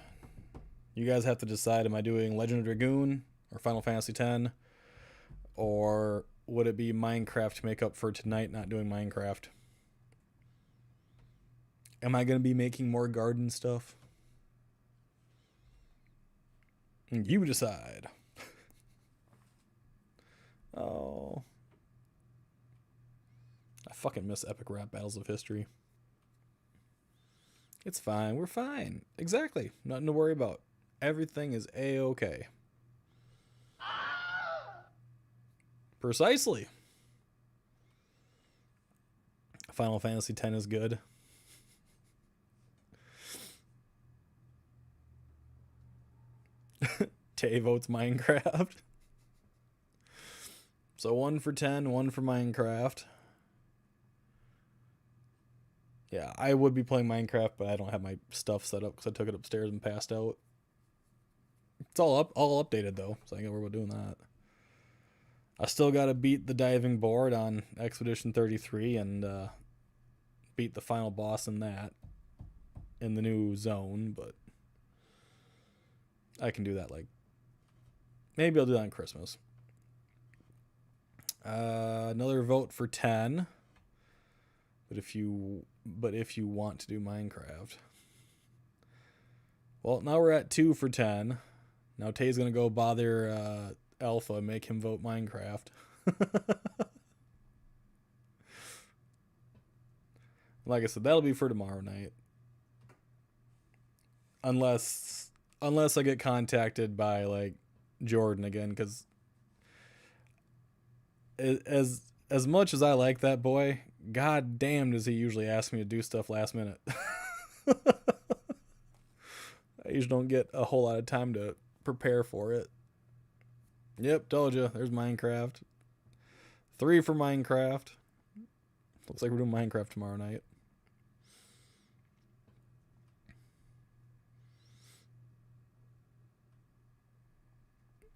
You guys have to decide. Am I doing Legend of Dragoon or Final Fantasy X? Or would it be Minecraft to make up for tonight not doing Minecraft? Am I going to be making more garden stuff? You decide. Oh. Fucking miss epic rap battles of history. It's fine. We're fine. Exactly. Nothing to worry about. Everything is A-okay. Precisely. Final Fantasy X is good. Tay votes Minecraft. So 1 for 10, 1 for Minecraft. Yeah, I would be playing Minecraft, but I don't have my stuff set up because I took it upstairs and passed out. It's all updated though, so I ain't got to worry about doing that. I still got to beat the diving board on Expedition 33 and beat the final boss in that in the new zone, but I can do that like maybe I'll do that on Christmas. Another vote for 10. But if you want to do Minecraft. Well, now we're at 2 for 10. Now Tay's gonna go bother Alpha and make him vote Minecraft. Like I said, that'll be for tomorrow night. Unless I get contacted by like Jordan again, because as much as I like that boy, god damn does he usually ask me to do stuff last minute. I usually don't get a whole lot of time to prepare for it. Yep, told you. There's Minecraft. 3 for Minecraft. Looks like we're doing Minecraft tomorrow night.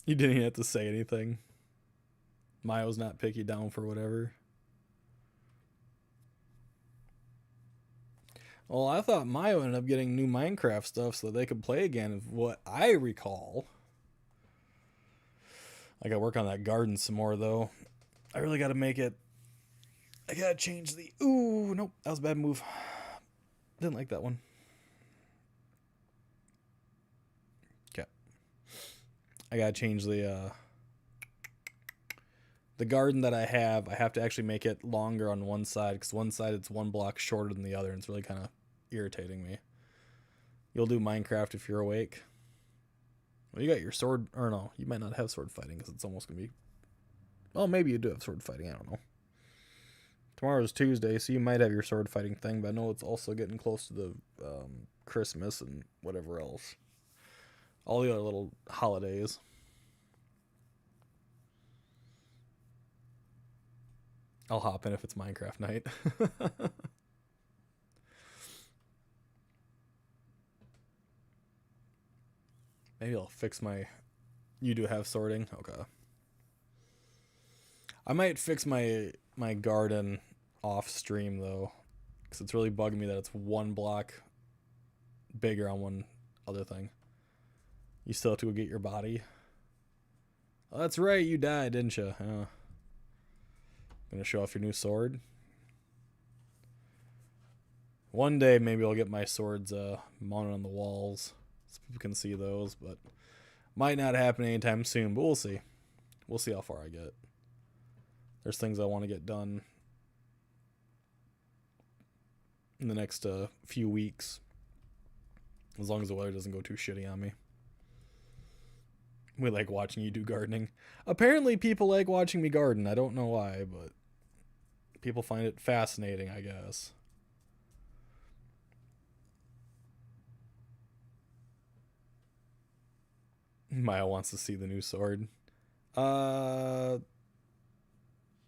You didn't even have to say anything. Mayo's not picky down for whatever. Well, I thought Mayo ended up getting new Minecraft stuff so that they could play again, of what I recall. I gotta work on that garden some more, though. I really gotta make it... I gotta change the... Ooh, nope, that was a bad move. Didn't like that one. Okay. I gotta change the garden that I have to actually make it longer on one side, because one side it's 1 block shorter than the other, and it's really kind of irritating me. You'll do Minecraft if you're awake. Well, you got your sword, or no, you might not have sword fighting, because it's almost going to be... Well, maybe you do have sword fighting, I don't know. Tomorrow's Tuesday, so you might have your sword fighting thing, but I know it's also getting close to the Christmas and whatever else. All the other little holidays. I'll hop in if it's Minecraft night. Maybe I'll fix my... You do have sorting? Okay. I might fix my garden off stream, though. Because it's really bugging me that it's 1 block bigger on one other thing. You still have to go get your body. Oh, that's right, you died, didn't you? Gonna show off your new sword. One day maybe I'll get my swords mounted on the walls so people can see those, but might not happen anytime soon, but we'll see. We'll see how far I get. There's things I want to get done in the next few weeks, as long as the weather doesn't go too shitty on me. We like watching you do gardening. Apparently people like watching me garden. I don't know why, but people find it fascinating, I guess. Maya wants to see the new sword.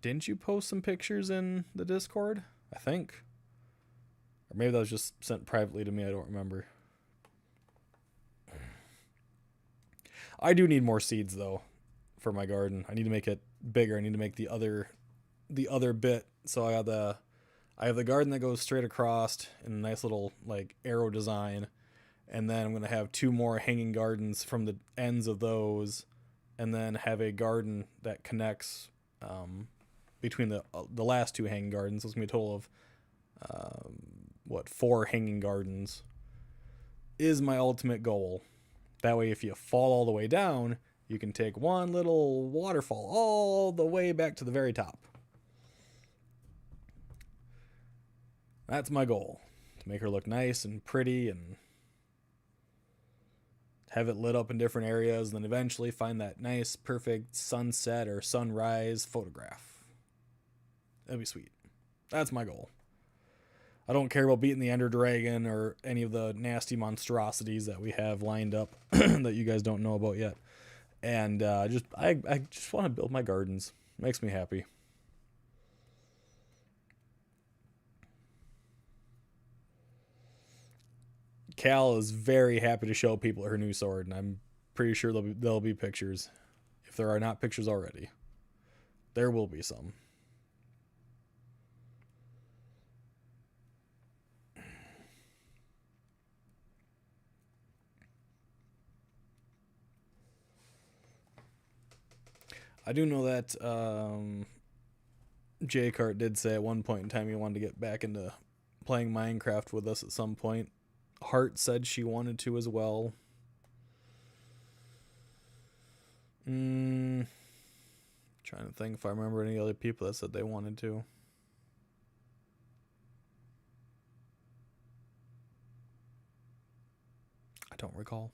Didn't you post some pictures in the Discord? I think. Or maybe that was just sent privately to me, I don't remember. I do need more seeds though for my garden. I need to make it bigger. I need to make the other bit. So I have the garden that goes straight across in a nice little like arrow design, and then I'm going to have 2 more hanging gardens from the ends of those, and then have a garden that connects between the last 2 hanging gardens. So it's going to be a total of 4 hanging gardens is my ultimate goal. That way, if you fall all the way down, you can take one little waterfall all the way back to the very top. That's my goal. To make her look nice and pretty and have it lit up in different areas, and then eventually find that nice, perfect sunset or sunrise photograph. That'd be sweet. That's my goal. I don't care about beating the Ender Dragon or any of the nasty monstrosities that we have lined up that you guys don't know about yet. And I just want to build my gardens. Makes me happy. Cal is very happy to show people her new sword, and I'm pretty sure there'll be pictures. If there are not pictures already, there will be some. I do know that J-Cart did say at one point in time he wanted to get back into playing Minecraft with us at some point. Heart said she wanted to as well. Trying to think if I remember any other people that said they wanted to. I don't recall.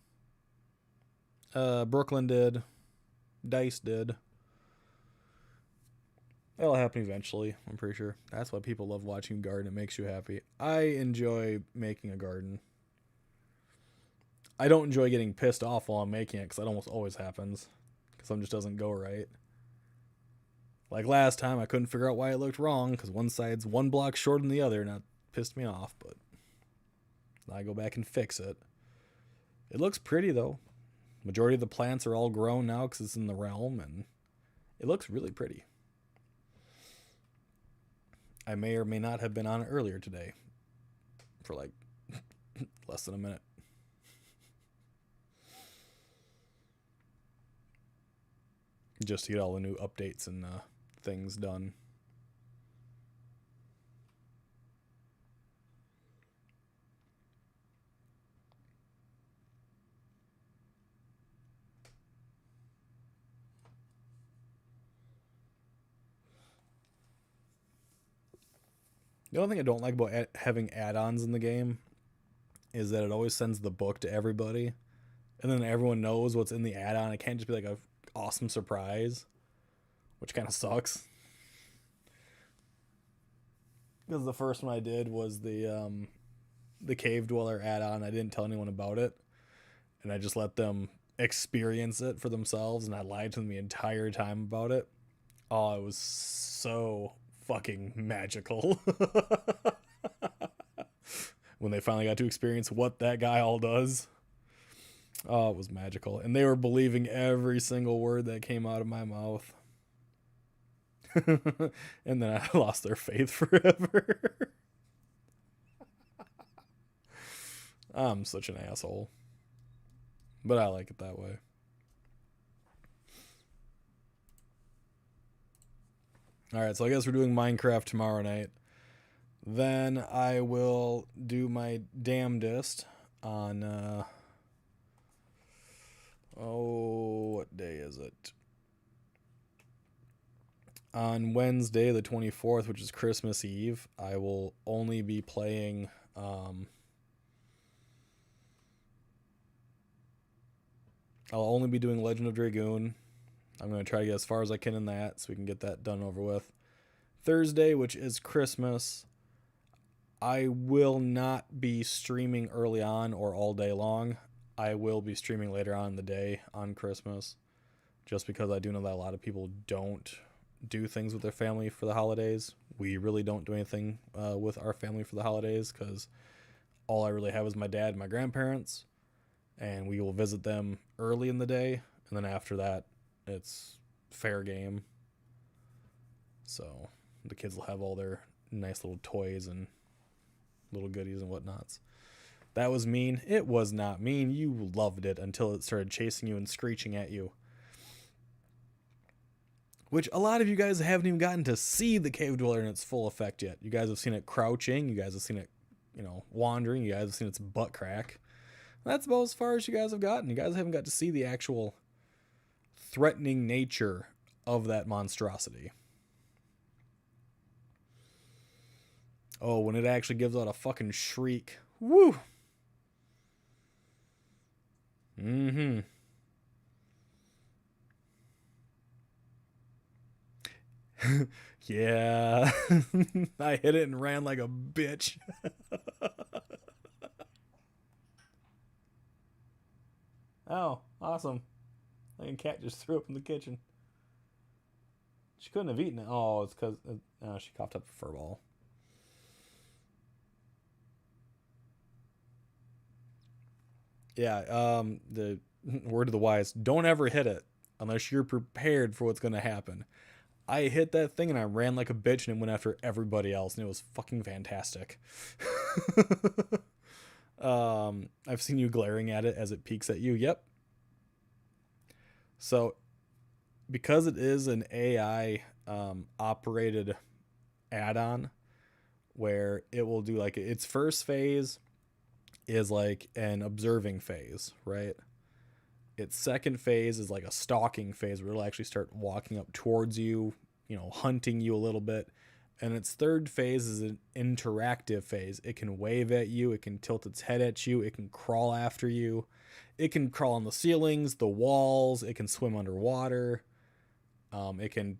Brooklyn did. Dice did. It'll happen eventually, I'm pretty sure. That's why people love watching garden. It makes you happy. I enjoy making a garden. I don't enjoy getting pissed off while I'm making it, because that almost always happens. Because something just doesn't go right. Like last time, I couldn't figure out why it looked wrong, because one side's one block shorter than the other, and that pissed me off, but I go back and fix it. It looks pretty, though. Majority of the plants are all grown now, because it's in the realm, and it looks really pretty. I may or may not have been on it earlier today for like less than a minute. Just to get all the new updates and things done. The only thing I don't like about having add-ons in the game is that it always sends the book to everybody, and then everyone knows what's in the add-on. It can't just be like a awesome surprise, which kind of sucks. Because the first one I did was the Cave Dweller add-on. I didn't tell anyone about it, and I just let them experience it for themselves, and I lied to them the entire time about it. Oh, it was so fucking magical. When they finally got to experience what that guy all does. Oh, it was magical. And they were believing every single word that came out of my mouth. And then I lost their faith forever. I'm such an asshole. But I like it that way. Alright, so I guess we're doing Minecraft tomorrow night. Then I will do my damnedest on, what day is it? On Wednesday, the 24th, which is Christmas Eve, I will only be playing, I'll only be doing Legend of Dragoon. I'm going to try to get as far as I can in that, so we can get that done over with. Thursday, which is Christmas, I will not be streaming early on or all day long. I will be streaming later on in the day on Christmas, just because I do know that a lot of people don't do things with their family for the holidays. We really don't do anything with our family for the holidays, because all I really have is my dad and my grandparents, and we will visit them early in the day, and then after that, it's fair game. So the kids will have all their nice little toys and little goodies and whatnots. That was mean. It was not mean. You loved it until it started chasing you and screeching at you. Which a lot of you guys haven't even gotten to see the Cave Dweller in its full effect yet. You guys have seen it crouching. You guys have seen it, wandering. You guys have seen its butt crack. That's about as far as you guys have gotten. You guys haven't got to see the actual threatening nature of that monstrosity. Oh, when it actually gives out a fucking shriek. Woo! Mm-hmm. Yeah. I hit it and ran like a bitch. Oh, awesome. Like a cat just threw up in the kitchen. She couldn't have eaten it. Oh, it's because she coughed up a fur ball. Yeah, the word of the wise, don't ever hit it unless you're prepared for what's going to happen. I hit that thing and I ran like a bitch and it went after everybody else, and it was fucking fantastic. I've seen you glaring at it as it peeks at you. Yep. So, because it is an AI operated add on where it will do like its first phase is like an observing phase, right? Its second phase is like a stalking phase where it'll actually start walking up towards you, hunting you a little bit. And its third phase is an interactive phase. It can wave at you, it can tilt its head at you, it can crawl after you, it can crawl on the ceilings, the walls, it can swim underwater, it can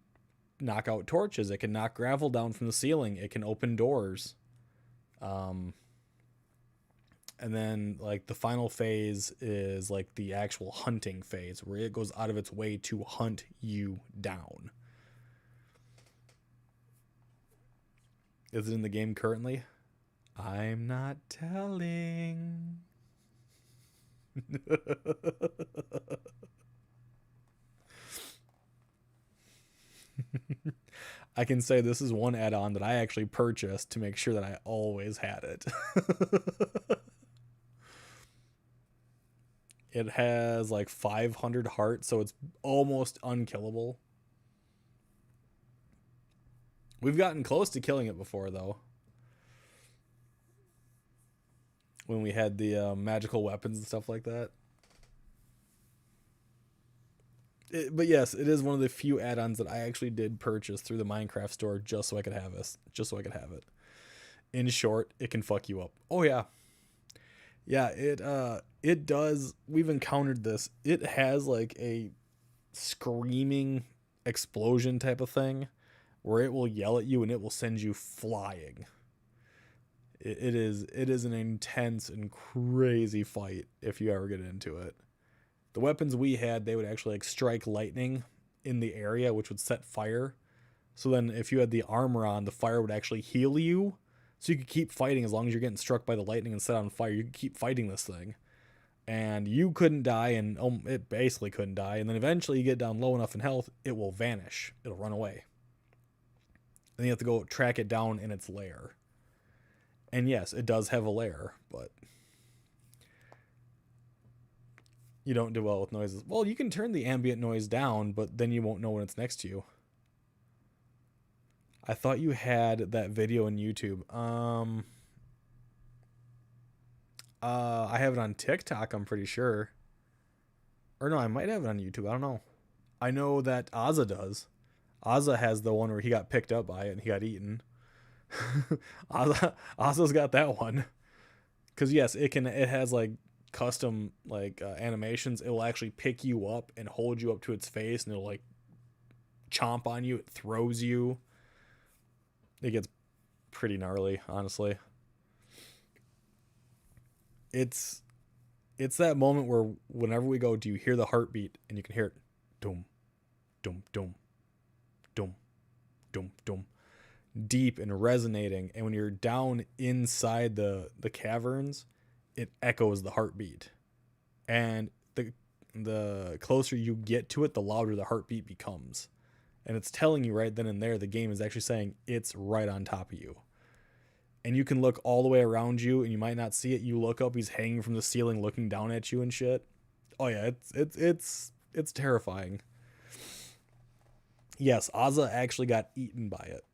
knock out torches, it can knock gravel down from the ceiling, it can open doors. And then like the final phase is like the actual hunting phase where it goes out of its way to hunt you down. Is it in the game currently? I'm not telling. I can say this is one add-on that I actually purchased to make sure that I always had it. It has like 500 hearts, so it's almost unkillable. We've gotten close to killing it before, though. When we had the magical weapons and stuff like that. But yes, it is one of the few add-ons that I actually did purchase through the Minecraft store just so I could have this. Just so I could have it. In short, it can fuck you up. Oh yeah. Yeah, it does. We've encountered this. It has like a screaming explosion type of thing where it will yell at you and it will send you flying. It is an intense and crazy fight if you ever get into it. The weapons we had, they would actually like strike lightning in the area, which would set fire. So then if you had the armor on, the fire would actually heal you. So you could keep fighting as long as you're getting struck by the lightning and set on fire. You could keep fighting this thing. And you couldn't die, and it basically couldn't die. And then eventually you get down low enough in health, it will vanish. It'll run away. And you have to go track it down in its lair. And yes, it does have a lair, but you don't do well with noises. Well, you can turn the ambient noise down, but then you won't know when it's next to you. I thought you had that video on YouTube. I have it on TikTok, I'm pretty sure. Or no, I might have it on YouTube. I don't know. I know that Ozza does. Ozza has the one where he got picked up by it and he got eaten. Ozza's got that one. Because yes, it has like custom like animations. It will actually pick you up and hold you up to its face, and it'll like chomp on you. It throws you. It gets pretty gnarly, honestly. It's that moment where whenever we go, do you hear the heartbeat? And you can hear it, dum, dum, dum, dum, dum, dum, deep and resonating. And when you're down inside the caverns, it echoes the heartbeat. And the closer you get to it, the louder the heartbeat becomes. And it's telling you right then and there, the game is actually saying it's right on top of you. And you can look all the way around you and you might not see it. You look up, he's hanging from the ceiling looking down at you and shit. Oh yeah, it's terrifying. Yes, Ozza actually got eaten by it.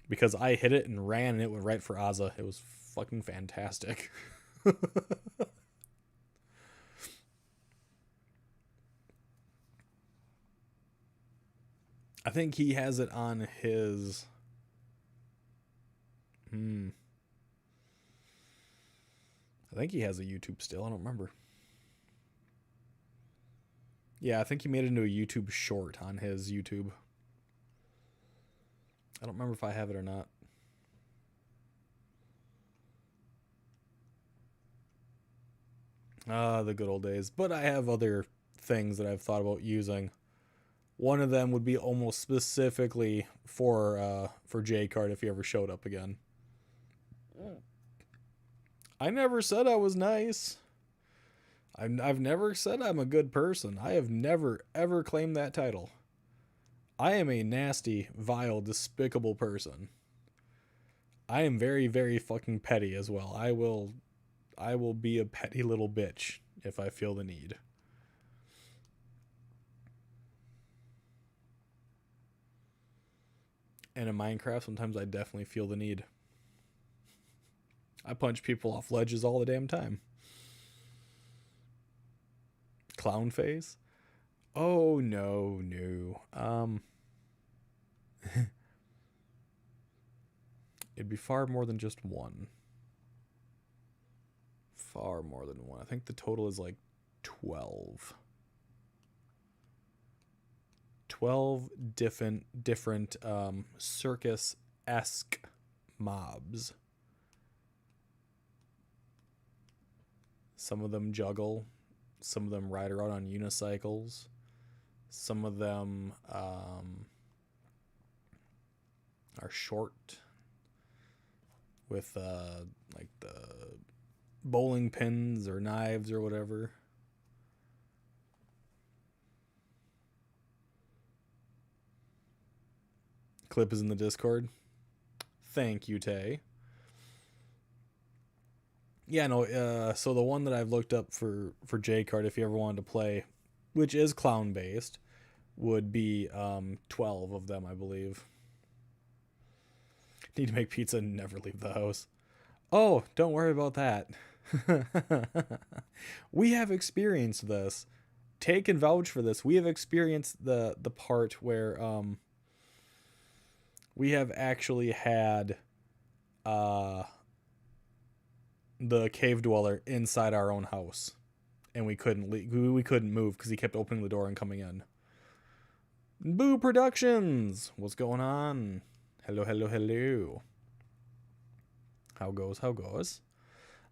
Because I hit it and ran and it went right for Ozza. It was fucking fantastic. I think he has it on his... I think he has a YouTube still. I don't remember. Yeah, I think he made it into a YouTube short on his YouTube. I don't remember if I have it or not. The good old days. But I have other things that I've thought about using. One of them would be almost specifically for J-Card if he ever showed up again. I never said I was nice. I've never said I'm a good person. I have never, ever claimed that title. I am a nasty, vile, despicable person. I am very, very fucking petty as well. I will be a petty little bitch if I feel the need. And in Minecraft, sometimes I definitely feel the need. I punch people off ledges all the damn time. Clown face? Oh, no. It'd be far more than just one. Far more than one. I think the total is like 12. 12 different circus-esque mobs. Some of them juggle. Some of them ride around on unicycles. Some of them are short with like the bowling pins or knives or whatever. Clip is in the Discord. Thank you, Tay. Yeah, no, so the one that I've looked up for J-Card, if you ever wanted to play, which is clown-based, would be 12 of them, I believe. Need to make pizza and never leave the house. Oh, don't worry about that. We have experienced this. Take and vouch for this. We have experienced the part where we have actually had the cave dweller inside our own house, and we couldn't move because he kept opening the door and coming in. Boo Productions, what's going on? Hello. How goes?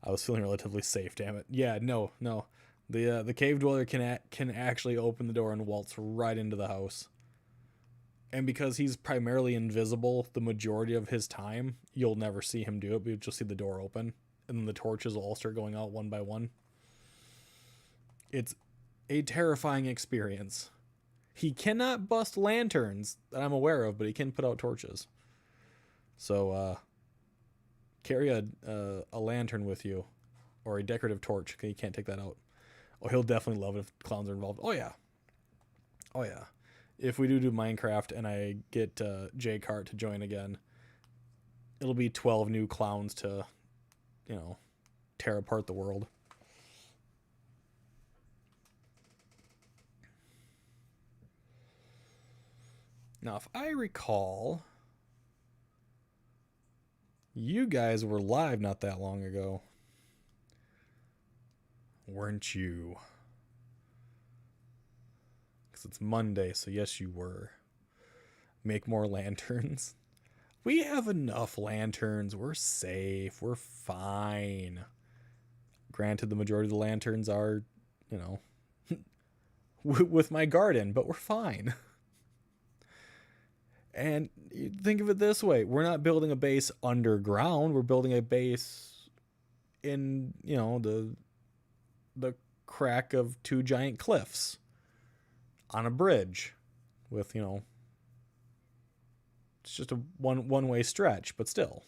I was feeling relatively safe, damn it. Yeah, no. The cave dweller can actually open the door and waltz right into the house. And because he's primarily invisible the majority of his time, you'll never see him do it, but you'll just see the door open. And then the torches will all start going out one by one. It's a terrifying experience. He cannot bust lanterns that I'm aware of, but he can put out torches. So, carry a lantern with you, or a decorative torch. You can't take that out. Oh, he'll definitely love it if clowns are involved. Oh yeah. If we do Minecraft and I get J-Cart to join again, it'll be 12 new clowns to, tear apart the world. Now, if I recall, you guys were live not that long ago. Weren't you? Because it's Monday, so yes, you were. Make more lanterns. We have enough lanterns. We're safe. We're fine. Granted, the majority of the lanterns are, with my garden, but we're fine. And you think of it this way. We're not building a base underground. We're building a base in, the crack of two giant cliffs on a bridge with, it's just a one-way stretch, but still.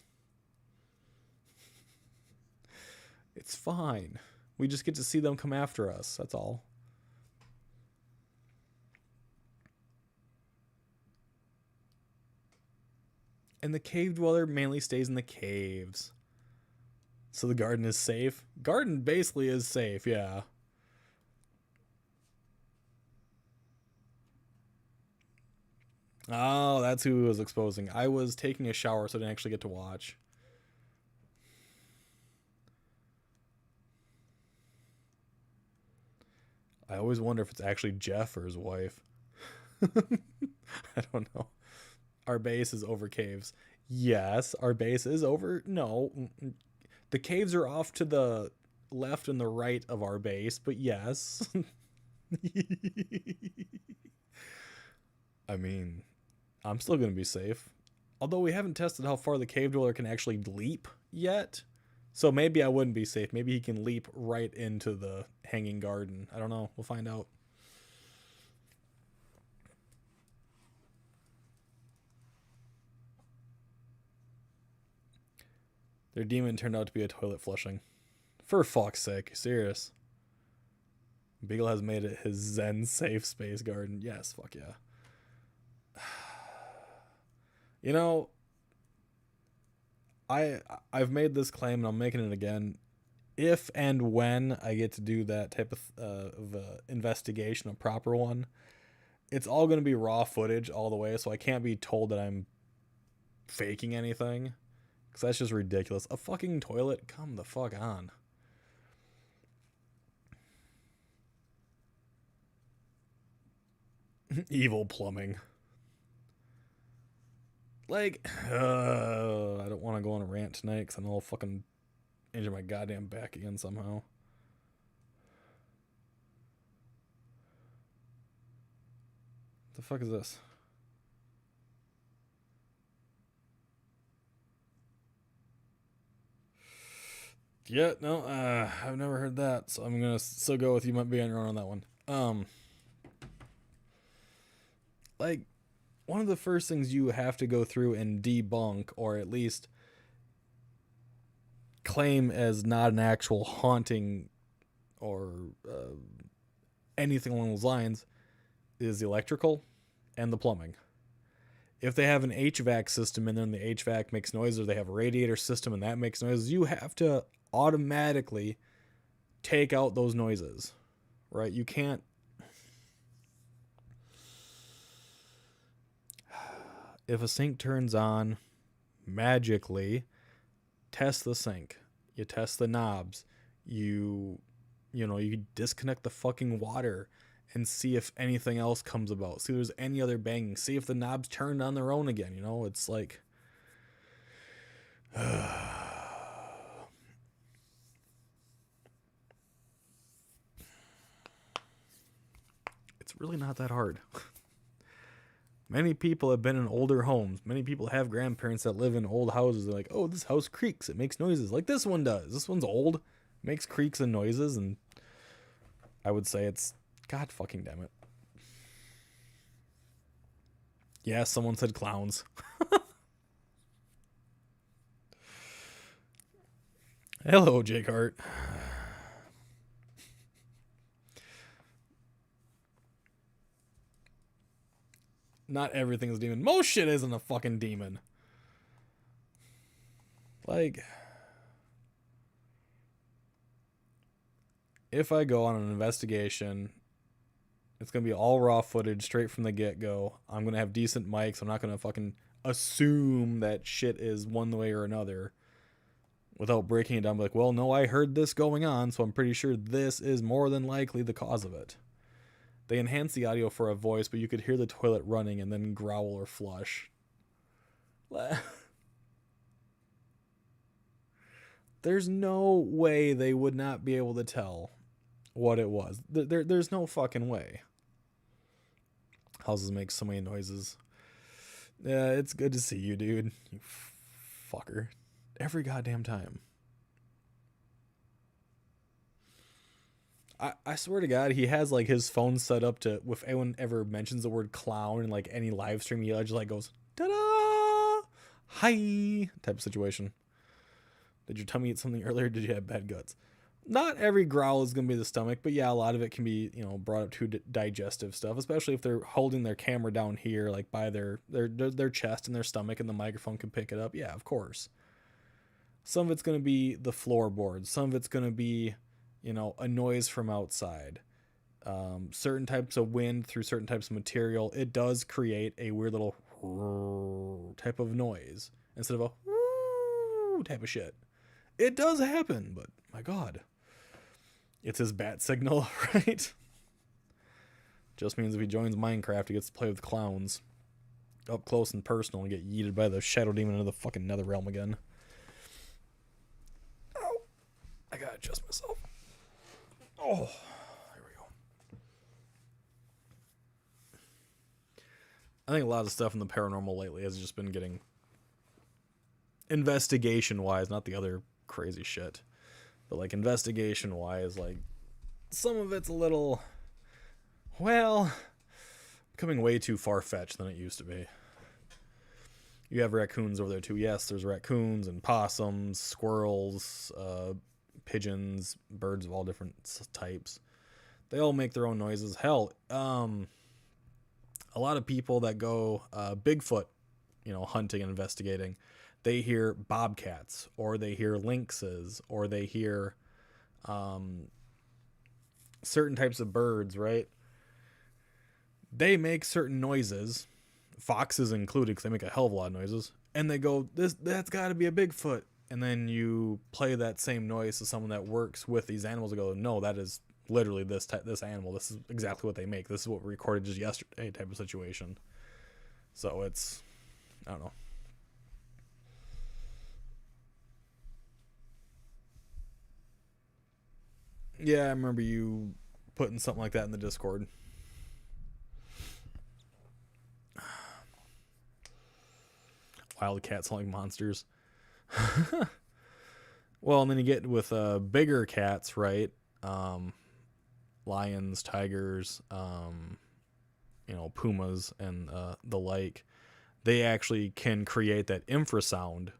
It's fine. We just get to see them come after us. That's all. And the cave dweller mainly stays in the caves. So the garden is safe. Garden basically is safe, yeah. Oh, that's who he was exposing. I was taking a shower, so I didn't actually get to watch. I always wonder if it's actually Jeff or his wife. I don't know. Our base is over caves. Yes, our base is over. No, the caves are off to the left and the right of our base, but yes. I mean, I'm still going to be safe. Although we haven't tested how far the cave dweller can actually leap yet. So maybe I wouldn't be safe. Maybe he can leap right into the hanging garden. I don't know. We'll find out. Their demon turned out to be a toilet flushing. For fuck's sake. Serious. Beagle has made it his Zen safe space garden. Yes, fuck yeah. You know, I've made this claim and I'm making it again. If and when I get to do that type of investigation, a proper one, it's all going to be raw footage all the way, so I can't be told that I'm faking anything, because that's just ridiculous. A fucking toilet? Come the fuck on. Evil plumbing. Like, I don't want to go on a rant tonight because I know I'll fucking injure my goddamn back again somehow. The fuck is this? Yeah, no, I've never heard that, so I'm gonna still go with you. Might be on your own on that one. Like, one of the first things you have to go through and debunk, or at least claim as not an actual haunting or anything along those lines, is the electrical and the plumbing. If they have an HVAC system and then the HVAC makes noise, or they have a radiator system and that makes noises, you have to automatically take out those noises, right? You can't. If a sink turns on, magically test the sink. You test the knobs. You disconnect the fucking water and see if anything else comes about. See if there's any other banging. See if the knobs turned on their own again. It's like it's really not that hard. Many people have been in older homes. Many people have grandparents that live in old houses. They're like, oh, this house creaks. It makes noises like this one does. This one's old. Makes creaks and noises. And I would say it's, God fucking damn it. Yeah, someone said clowns. Hello, Jake Hart. Not everything is a demon. Most shit isn't a fucking demon. Like, if I go on an investigation, it's going to be all raw footage straight from the get-go. I'm going to have decent mics. I'm not going to fucking assume that shit is one way or another without breaking it down. Like, well, no, I heard this going on, so I'm pretty sure this is more than likely the cause of it. They enhance the audio for a voice, but you could hear the toilet running and then growl or flush. There's no way they would not be able to tell what it was. There's no fucking way. Houses make so many noises. Yeah, it's good to see you, dude. You fucker. Every goddamn time. I swear to God, he has like his phone set up to, if anyone ever mentions the word clown in like any live stream, he just like goes, ta-da, hi, type of situation. Did your tummy eat something earlier? Did you have bad guts? Not every growl is going to be the stomach, but yeah, a lot of it can be, brought up to digestive stuff, especially if they're holding their camera down here, like by their chest and their stomach, and the microphone can pick it up. Yeah, of course. Some of it's going to be the floorboards. Some of it's going to be, a noise from outside. certain types of wind through certain types of material, it does create a weird little type of noise instead of a type of shit. It does happen, but my God, it's his bat signal, right? Just means if he joins Minecraft, he gets to play with clowns up close and personal and get yeeted by the shadow demon into the fucking nether realm again. Ow! I gotta adjust myself. Oh, here we go. I think a lot of stuff in the paranormal lately has just been getting investigation-wise, not the other crazy shit, but like investigation-wise, like some of it's a little, well, becoming way too far-fetched than it used to be. You have raccoons over there too. Yes, there's raccoons and possums, squirrels, pigeons, birds of all different types. They all make their own noises. Hell, a lot of people that go Bigfoot, hunting and investigating, they hear bobcats, or they hear lynxes, or they hear certain types of birds, right? They make certain noises, foxes included, because they make a hell of a lot of noises, and they go, that's got to be a Bigfoot. And then you play that same noise to someone that works with these animals and go, no, that is literally this animal. This is exactly what they make. This is what we recorded just yesterday type of situation. So it's, I don't know. Yeah, I remember you putting something like that in the Discord. Wildcats like monsters. Well, and then you get with bigger cats, right? Lions, tigers, pumas, and the like. They actually can create that infrasound,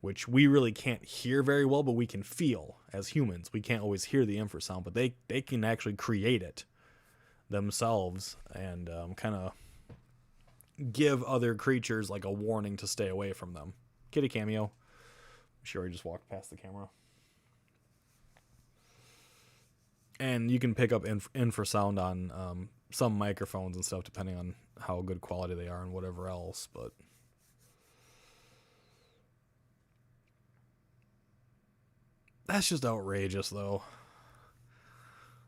which we really can't hear very well, but we can feel as humans. We can't always hear the infrasound, but they can actually create it themselves and kind of give other creatures like a warning to stay away from them. Kitty cameo. Sure, I just walked past the camera. And you can pick up infrasound on some microphones and stuff, depending on how good quality they are and whatever else. But that's just outrageous, though.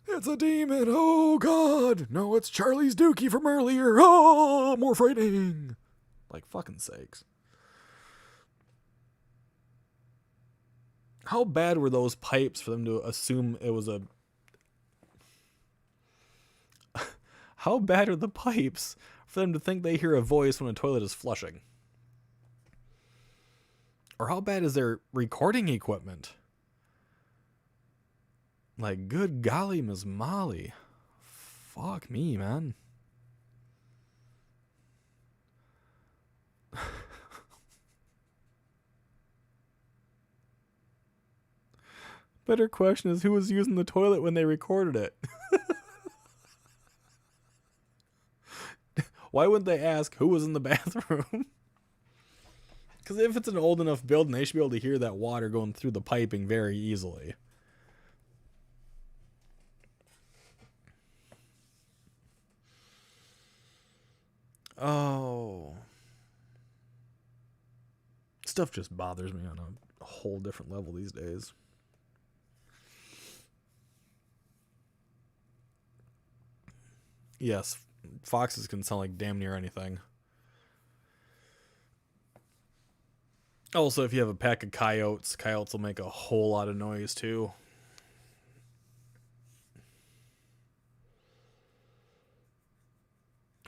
It's a demon. Oh, God. No, it's Charlie's Dookie from earlier. Oh, more frightening. Like, fucking sakes. How bad were those pipes for them to assume it was a... How bad are the pipes for them to think they hear a voice when a toilet is flushing? Or how bad is their recording equipment? Like, good golly, Miss Molly. Fuck me, man. Better question is, who was using the toilet when they recorded it? Why wouldn't they ask who was in the bathroom? Because if it's an old enough building, they should be able to hear that water going through the piping very easily. Oh. Stuff just bothers me on a whole different level these days. Yes, foxes can sound like damn near anything. Also, if you have a pack of coyotes will make a whole lot of noise too.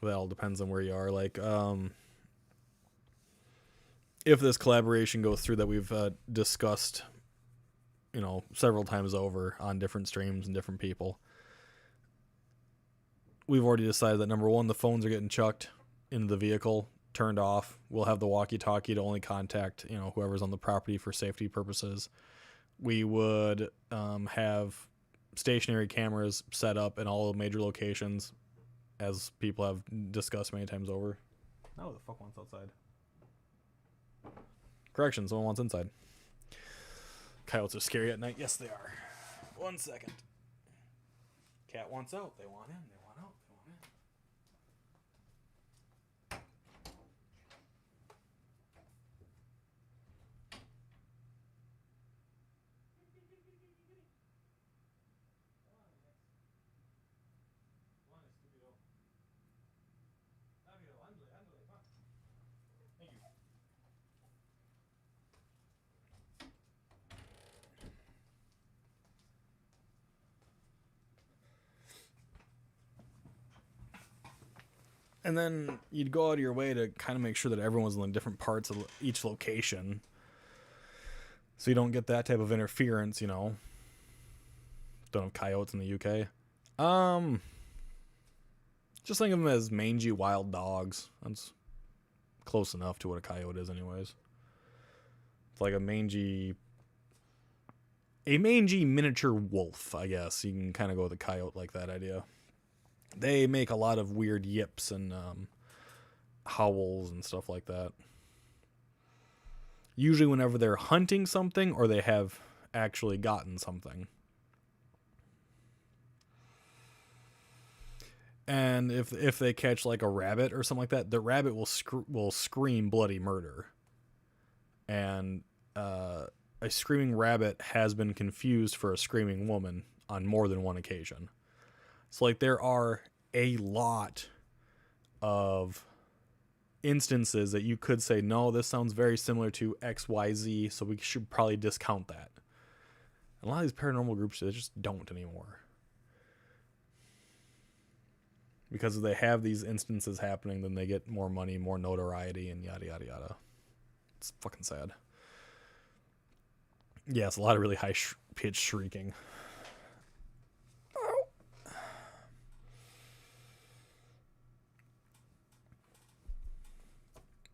Well, depends on where you are. Like, if this collaboration goes through that we've discussed, several times over on different streams and different people, we've already decided that number one, the phones are getting chucked into the vehicle, turned off. We'll have the walkie-talkie to only contact, whoever's on the property for safety purposes. We would have stationary cameras set up in all the major locations, as people have discussed many times over. Now the fuck wants outside? Correction, someone wants inside. Coyotes are scary at night. Yes, they are. 1 second. cat wants out. They want in. They want out. They want in. And then you'd go out of your way to kind of make sure that everyone's in different parts of each location. So you don't get that type of interference, you know. Don't have coyotes in the UK. Just think of them as mangy wild dogs. That's close enough to what a coyote is anyways. It's like a mangy miniature wolf, I guess. You can kind of go with a coyote like that idea. They make a lot of weird yips and howls and stuff like that. Usually whenever they're hunting something or they have actually gotten something. And if they catch like a rabbit or something like that, the rabbit will scream bloody murder. And a screaming rabbit has been confused for a screaming woman on more than one occasion. So, like, there are a lot of instances that you could say, no, this sounds very similar to XYZ, so we should probably discount that. And a lot of these paranormal groups, they just don't anymore. Because if they have these instances happening, then they get more money, more notoriety, and yada, yada, yada. It's fucking sad. Yeah, it's a lot of really high-pitched shrieking.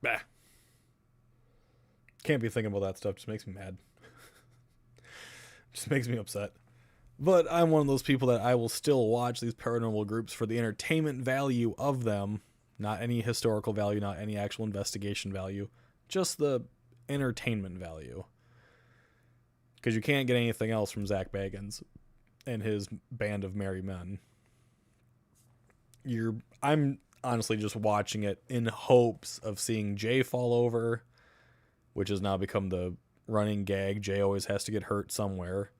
Bah. Can't be thinking about that stuff. Just makes me mad. Just makes me upset. But I'm one of those people that I will still watch these paranormal groups for the entertainment value of them. Not any historical value, not any actual investigation value. Just the entertainment value. Because you can't get anything else from Zach Bagans and his band of merry men. I'm honestly just watching it in hopes of seeing Jay fall over, which has now become the running gag. Jay always has to get hurt somewhere.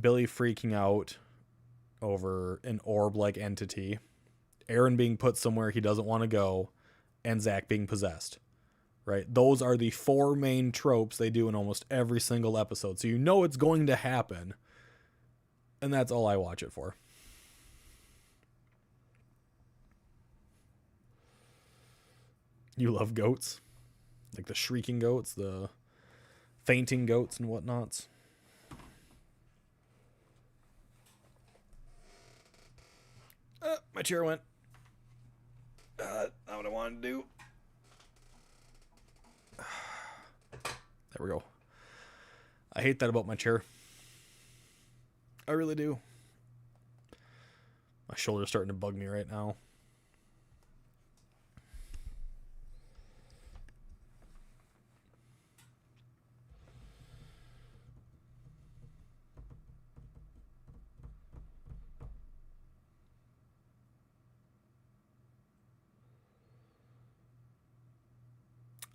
Billy freaking out over an orb-like entity. Aaron being put somewhere he doesn't want to go. And Zach being possessed. Right? Those are the 4 main tropes they do in almost every single episode. So you know it's going to happen. And that's all I watch it for. You love goats? Like the shrieking goats, the fainting goats and whatnots. My chair went. Not what I wanted to do. There we go. I hate that about my chair. I really do. My shoulder's starting to bug me right now.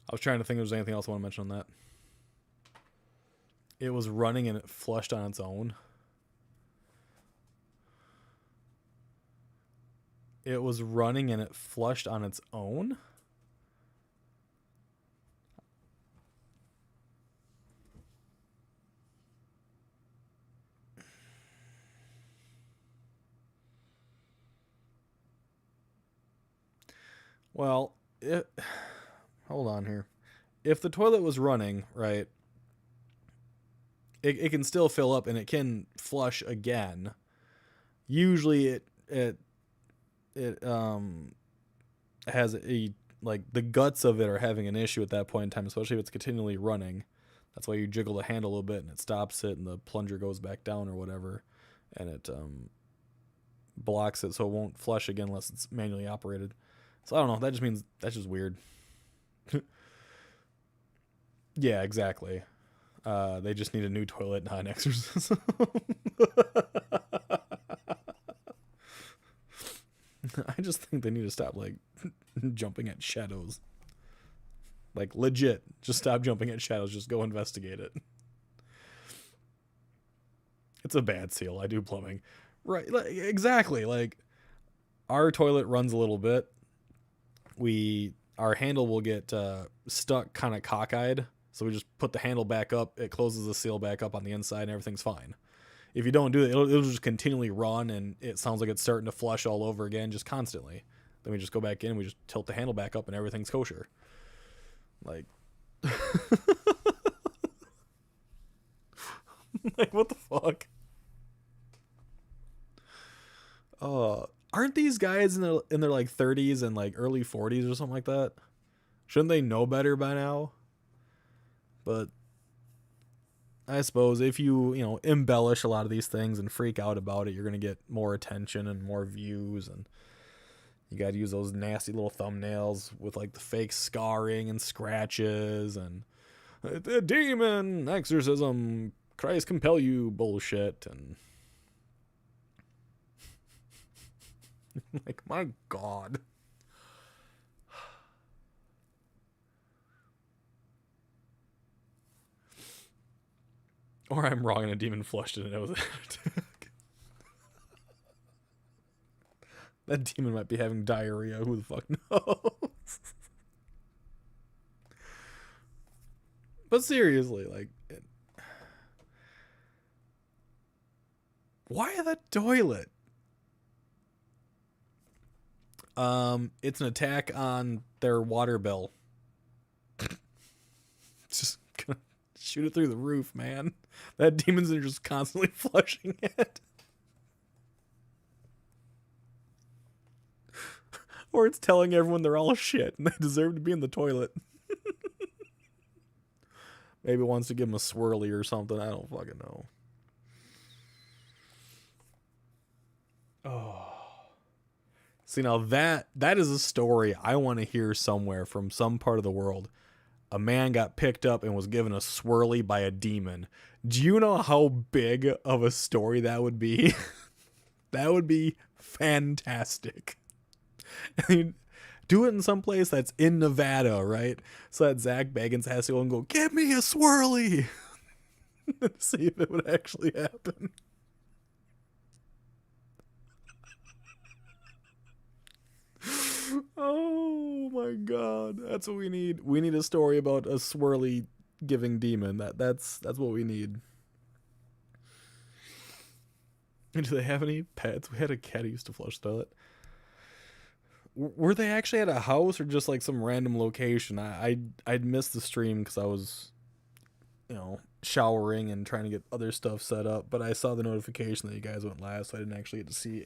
I was trying to think if there's anything else I want to mention on that. It was running and it flushed on its own. It was running and it flushed on its own? Well, hold on here. If the toilet was running, right, it can still fill up and it can flush again. Usually it has like the guts of it are having an issue at that point in time, especially if it's continually running. That's why you jiggle the handle a little bit and it stops it and the plunger goes back down or whatever, and it blocks it so it won't flush again unless it's manually operated. So I don't know. That just means that's just weird. Yeah, exactly. They just need a new toilet, not an exorcism. just think they need to stop like jumping at shadows. Like legit, just stop jumping at shadows. Just go investigate it. It's a bad seal. I do plumbing. Right, like, exactly. Like our toilet runs a little bit. Our handle will get stuck kind of cockeyed. So we just put the handle back up. It closes the seal back up on the inside and everything's fine. If you don't do it, it'll just continually run and it sounds like it's starting to flush all over again just constantly. Then we just go back in and we just tilt the handle back up and everything's kosher. Like, like what the fuck? Aren't these guys in their like 30s and like early 40s or something like that? Shouldn't they know better by now? But I suppose if you embellish a lot of these things and freak out about it, you're going to get more attention and more views, and you got to use those nasty little thumbnails with like the fake scarring and scratches and the demon exorcism, Christ compel you bullshit, and like, my God. Or I'm wrong and a demon flushed it and it was an attack. That demon might be having diarrhea. Who the fuck knows? But seriously, like, why the toilet? It's an attack on their water bill. Just gonna shoot it through the roof, man. That demon's are just constantly flushing it. Or it's telling everyone they're all shit and they deserve to be in the toilet. Maybe it wants to give them a swirly or something. I don't fucking know. Oh. See, now that is a story I want to hear somewhere from some part of the world. A man got picked up and was given a swirly by a demon. Do you know how big of a story that would be? That would be fantastic. I mean, do it in some place that's in Nevada, right? So that Zach Bagans has to go and go, "Give me a swirly." See if it would actually happen. Oh my God, that's what we need. We need a story about a swirly giving demon. That's what we need. And do they have any pets? We had a cat who used to flush the toilet. Were they actually at a house or just like some random location? I'd missed the stream because I was, showering and trying to get other stuff set up. But I saw the notification that you guys went live, so I didn't actually get to see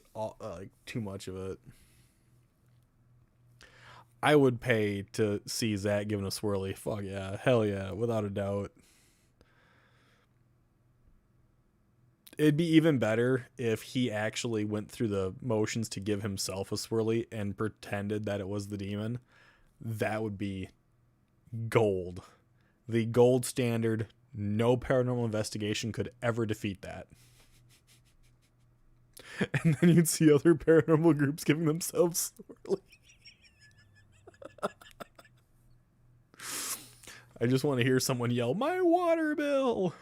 too much of it. I would pay to see Zach giving a swirly. Fuck yeah. Hell yeah. Without a doubt. It'd be even better if he actually went through the motions to give himself a swirly and pretended that it was the demon. That would be gold. The gold standard. No paranormal investigation could ever defeat that. And then you'd see other paranormal groups giving themselves swirly. I just want to hear someone yell, "My water bill!"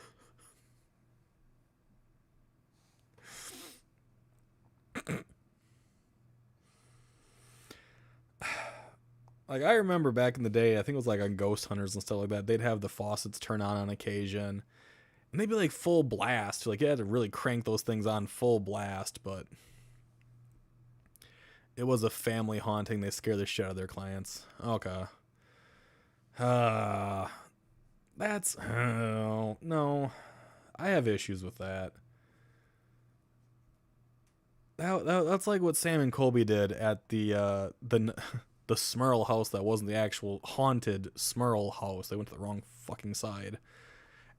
Like, I remember back in the day, I think it was like on Ghost Hunters and stuff like that, they'd have the faucets turn on occasion. And they'd be like full blast. Like, you had to really crank those things on full blast, but it was a family haunting. They scare the shit out of their clients. Okay. That's... no. I have issues with that. That's like what Sam and Colby did at the Smurl house that wasn't the actual haunted Smurl house. They went to the wrong fucking side.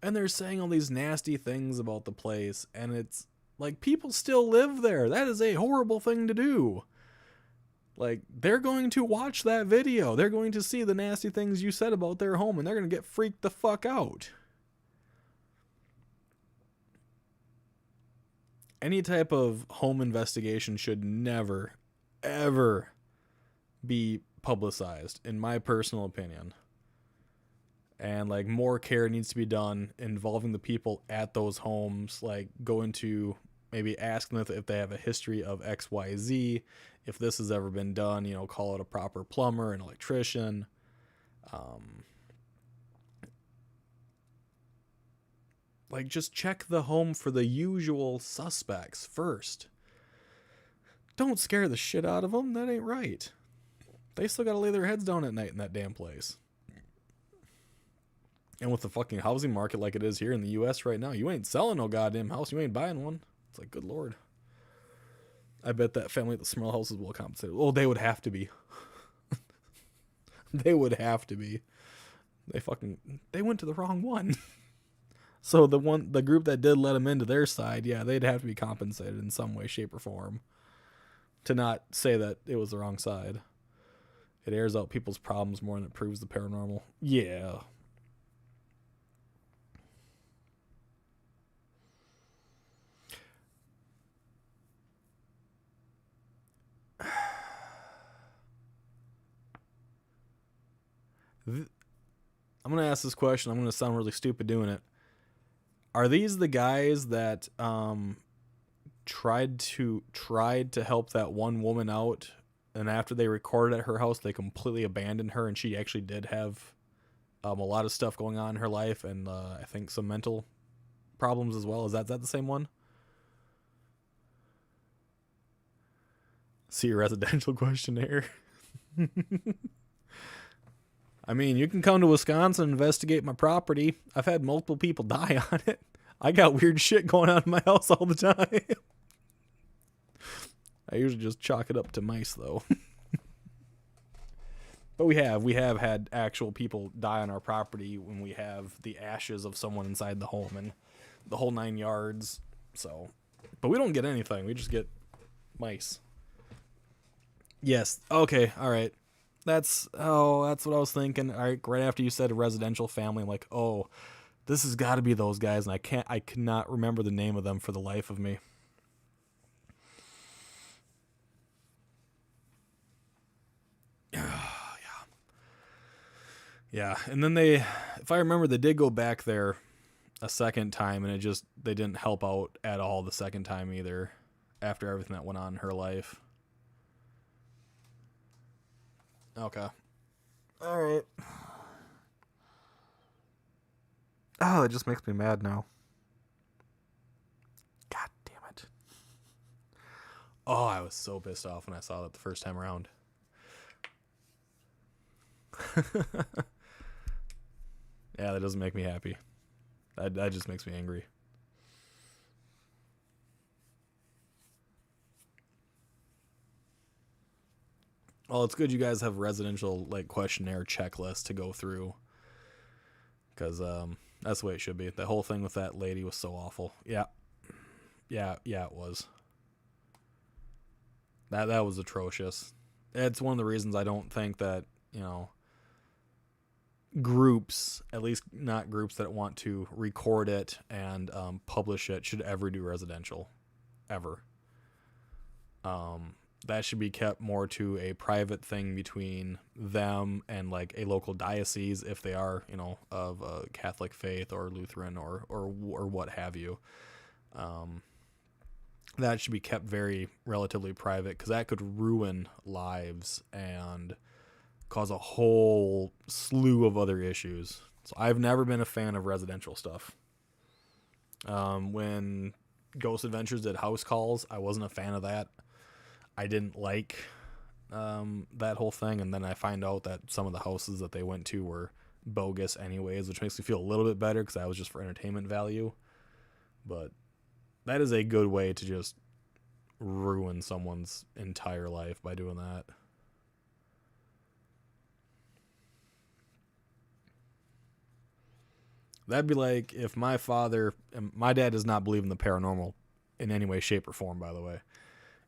And they're saying all these nasty things about the place, and it's like, people still live there. That is a horrible thing to do. Like, they're going to watch that video. They're going to see the nasty things you said about their home, and they're going to get freaked the fuck out. Any type of home investigation should never, ever be publicized, in my personal opinion. And like more care needs to be done involving the people at those homes, like going to maybe ask them if they have a history of XYZ, if this has ever been done, you know, call it a proper plumber, an electrician. Like just check the home for the usual suspects first. Don't scare the shit out of them. That ain't right. They still gotta lay their heads down at night in that damn place. And with the fucking housing market like it is here in the U.S. right now, you ain't selling no goddamn house. You ain't buying one. It's like, good Lord. I bet that family at the small houses will compensate. Well, they would have to be. They would have to be. They went to the wrong one. So the group that did let them into their side, yeah, they'd have to be compensated in some way, shape, or form to not say that it was the wrong side. It airs out people's problems more than it proves the paranormal. Yeah. I'm going to ask this question. I'm going to sound really stupid doing it. Are these the guys that tried to help that one woman out, and after they recorded at her house, they completely abandoned her, and she actually did have a lot of stuff going on in her life, and I think some mental problems as well? Is that the same one? See your residential questionnaire. I mean, you can come to Wisconsin and investigate my property. I've had multiple people die on it. I got weird shit going on in my house all the time. I usually just chalk it up to mice, though. But we have had actual people die on our property when we have the ashes of someone inside the home and the whole 9 yards. So, but we don't get anything. We just get mice. Yes. Okay. All right. That's what I was thinking. All right after you said a residential family, I'm like, oh, this has got to be those guys, and I cannot remember the name of them for the life of me. Yeah, and then if I remember, they did go back there a second time, and they didn't help out at all the second time either, after everything that went on in her life. Okay. All right. Oh, it just makes me mad now. God damn it. Oh, I was so pissed off when I saw that the first time around. Yeah, that doesn't make me happy. That just makes me angry. Well, it's good you guys have a residential like questionnaire checklist to go through, because that's the way it should be. The whole thing with that lady was so awful. Yeah, it was. That was atrocious. It's one of the reasons I don't think that, you know, groups, at least not groups that want to record it and publish it, should ever do residential, ever. That should be kept more to a private thing between them and like a local diocese, if they are, you know, of a Catholic faith or Lutheran or what have you. That should be kept very relatively private, because that could ruin lives and cause a whole slew of other issues. So I've never been a fan of residential stuff. When Ghost Adventures did house calls, I wasn't a fan of that. I didn't like that whole thing, and then I find out that some of the houses that they went to were bogus anyways, which makes me feel a little bit better, because that was just for entertainment value. But that is a good way to just ruin someone's entire life by doing that. That'd be like if my dad does not believe in the paranormal in any way, shape, or form, by the way.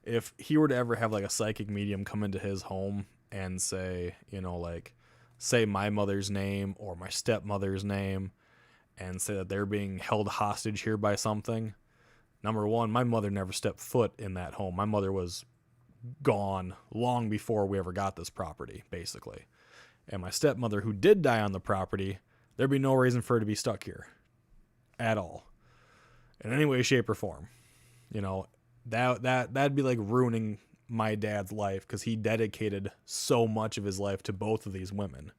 If he were to ever have like a psychic medium come into his home and say, you know, like say my mother's name or my stepmother's name, and say that they're being held hostage here by something, number one, my mother never stepped foot in that home. My mother was gone long before we ever got this property, basically. And my stepmother, who did die on the property, there'd be no reason for her to be stuck here at all, in any way, shape, or form. You know, that'd be like ruining my dad's life, because he dedicated so much of his life to both of these women.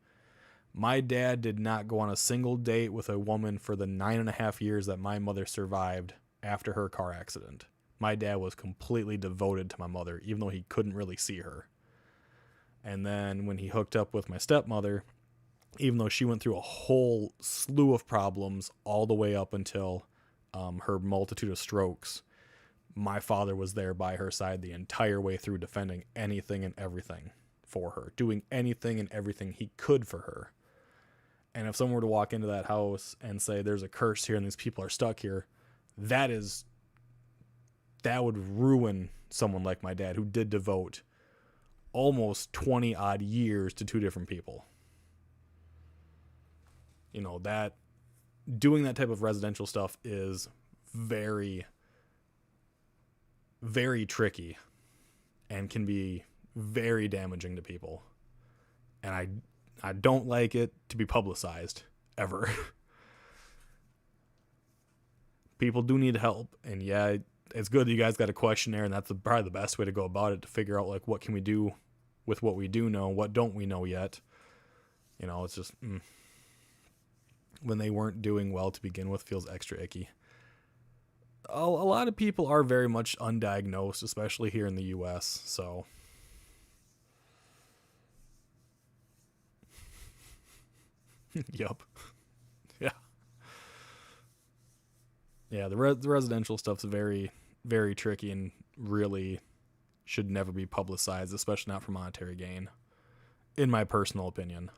My dad did not go on a single date with a woman for the 9.5 years that my mother survived after her car accident. My dad was completely devoted to my mother, even though he couldn't really see her. And then when he hooked up with my stepmother, even though she went through a whole slew of problems all the way up until her multitude of strokes, my father was there by her side the entire way through, defending anything and everything for her, doing anything and everything he could for her. And if someone were to walk into that house and say there's a curse here and these people are stuck here, that would ruin someone like my dad, who did devote almost 20 odd years to two different people. You know, that doing that type of residential stuff is very, very tricky and can be very damaging to people. And I don't like it to be publicized ever. People do need help, and yeah, it's good that you guys got a questionnaire, and that's probably the best way to go about it, to figure out like what can we do with what we do know, what don't we know yet. You know, it's just when they weren't doing well to begin with, feels extra icky. A lot of people are very much undiagnosed, especially here in the US, so yep. Yeah, the residential stuff's very, very tricky and really should never be publicized, especially not for monetary gain, in my personal opinion.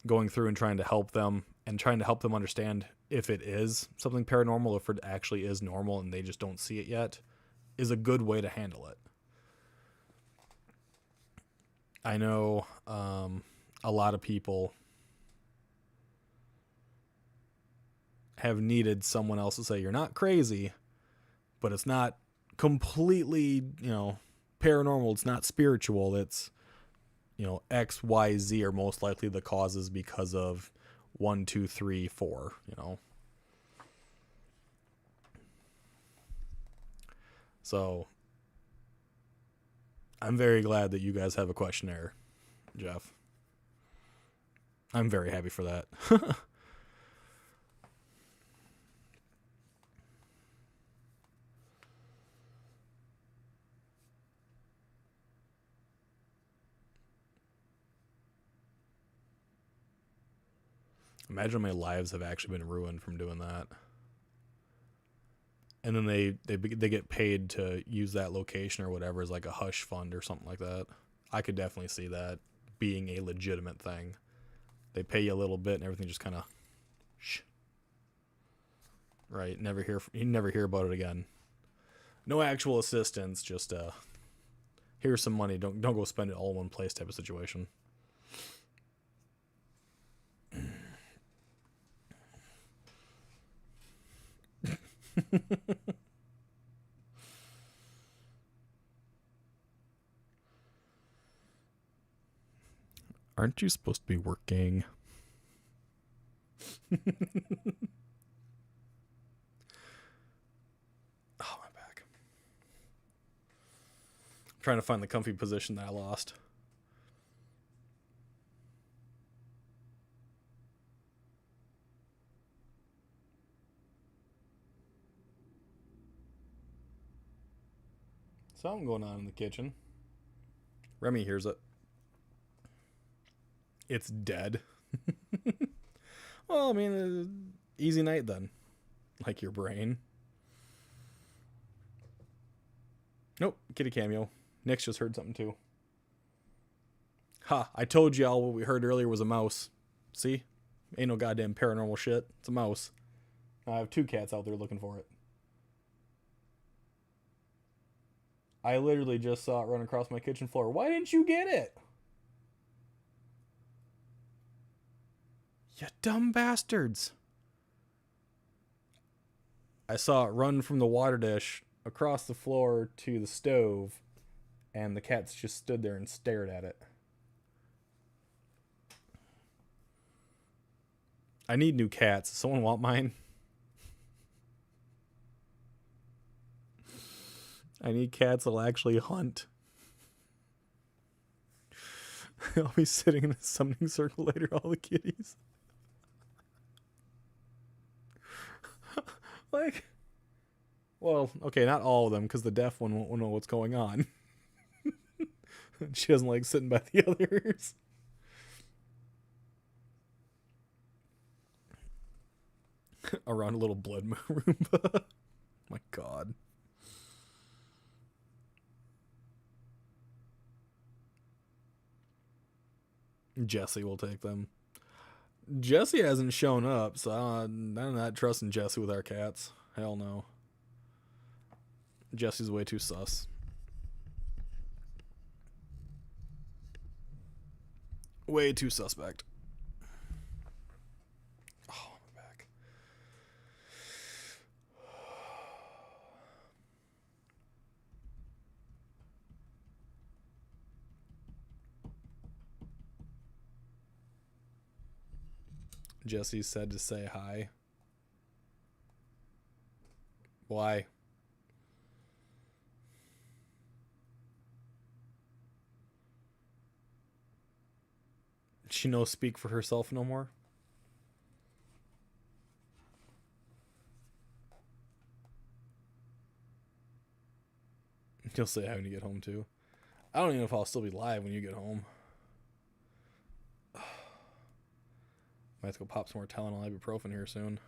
Going through and trying to help them understand if it is something paranormal, if it actually is normal and they just don't see it yet, is a good way to handle it. I know a lot of people have needed someone else to say, you're not crazy, but it's not completely, paranormal. It's not spiritual. It's, X, Y, Z are most likely the causes because of 1, 2, 3, 4, So I'm very glad that you guys have a questionnaire, Jeff. I'm very happy for that. Imagine how many lives have actually been ruined from doing that. And then they get paid to use that location or whatever as like a hush fund or something like that. I could definitely see that being a legitimate thing. They pay you a little bit and everything just kind of shh. Right, you never hear about it again. No actual assistance, just here's some money, don't go spend it all in one place type of situation. Aren't you supposed to be working? Oh, my back. I'm trying to find the comfy position that I lost. Something going on in the kitchen. Remy hears it. It's dead. Well, I mean, easy night then. Like your brain. Nope, kitty cameo. Nick's just heard something too. Ha, I told y'all what we heard earlier was a mouse. See? Ain't no goddamn paranormal shit. It's a mouse. I have 2 cats out there looking for it. I literally just saw it run across my kitchen floor. Why didn't you get it? You dumb bastards. I saw it run from the water dish across the floor to the stove, and the cats just stood there and stared at it. I need new cats. Does someone want mine? I need cats that'll actually hunt. I'll be sitting in a summoning circle later, all the kitties. Like, well, okay, not all of them, because the deaf one won't know what's going on. She doesn't like sitting by the others. Around a little blood Roomba. My God. Jesse will take them. Jesse hasn't shown up, so I'm not trusting Jesse with our cats. Hell no. Jesse's way too sus. Way too suspect. Oh, my back. Jesse said to say hi. Why? She no speak for herself no more? You'll say hi when you get home too. I don't even know if I'll still be live when you get home. Might have to go pop some more Tylenol ibuprofen here soon.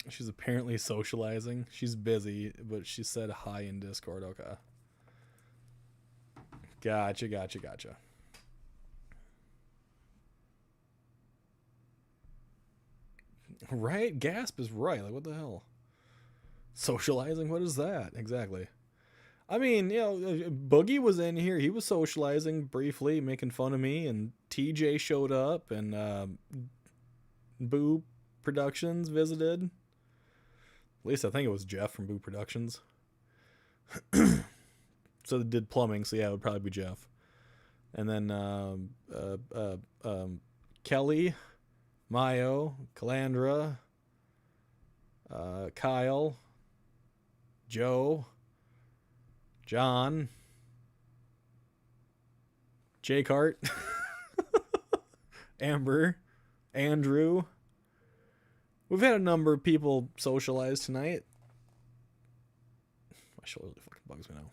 She's apparently socializing. She's busy, but she said hi in Discord. Okay. Gotcha. Right? Gasp is right. Like, what the hell? Socializing? What is that? Exactly. I mean, you know, Boogie was in here. He was socializing briefly, making fun of me, and TJ showed up, and Boo Productions visited. At least I think it was Jeff from Boo Productions. So they did plumbing, so yeah, it would probably be Jeff. And then Kelly, Mayo, Calandra, Kyle, Joe, John, J-Cart, Amber, Andrew. We've had a number of people socialize tonight. My shoulder really fucking bugs me now.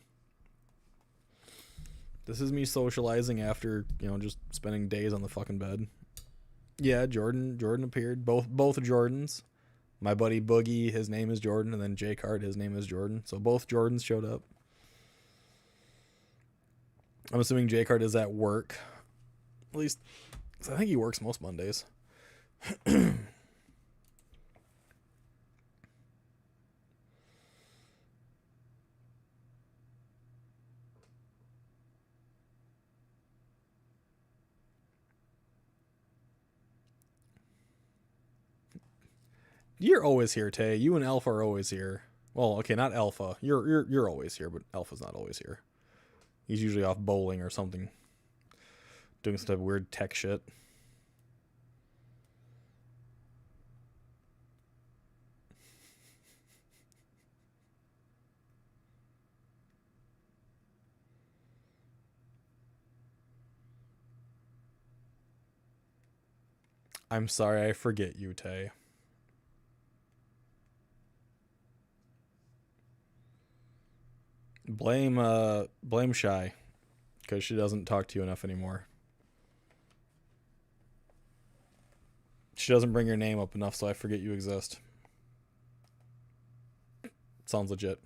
This is me socializing after, you know, just spending days on the fucking bed. Yeah, Jordan appeared. Both Jordans. My buddy Boogie, his name is Jordan, and then J-Cart, his name is Jordan. So both Jordans showed up. I'm assuming J-Cart is at work. At least, I think he works most Mondays. You're always here, Tay. You and Alpha are always here. Well, okay, not Alpha. You're always here, but Alpha's not always here. He's usually off bowling or something. Doing some type of weird tech shit. I'm sorry, I forget you, Tay. Blame Shy, because she doesn't talk to you enough anymore. She doesn't bring your name up enough, so I forget you exist. Sounds legit.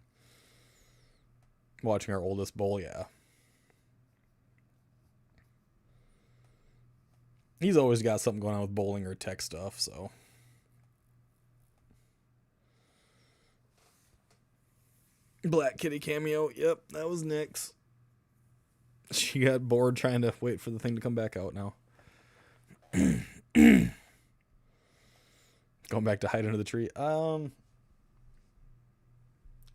Watching our oldest bowl, yeah. He's always got something going on with bowling or tech stuff, so. Black Kitty cameo. Yep, that was Nyx. She got bored trying to wait for the thing to come back out now. Going back to hide under the tree.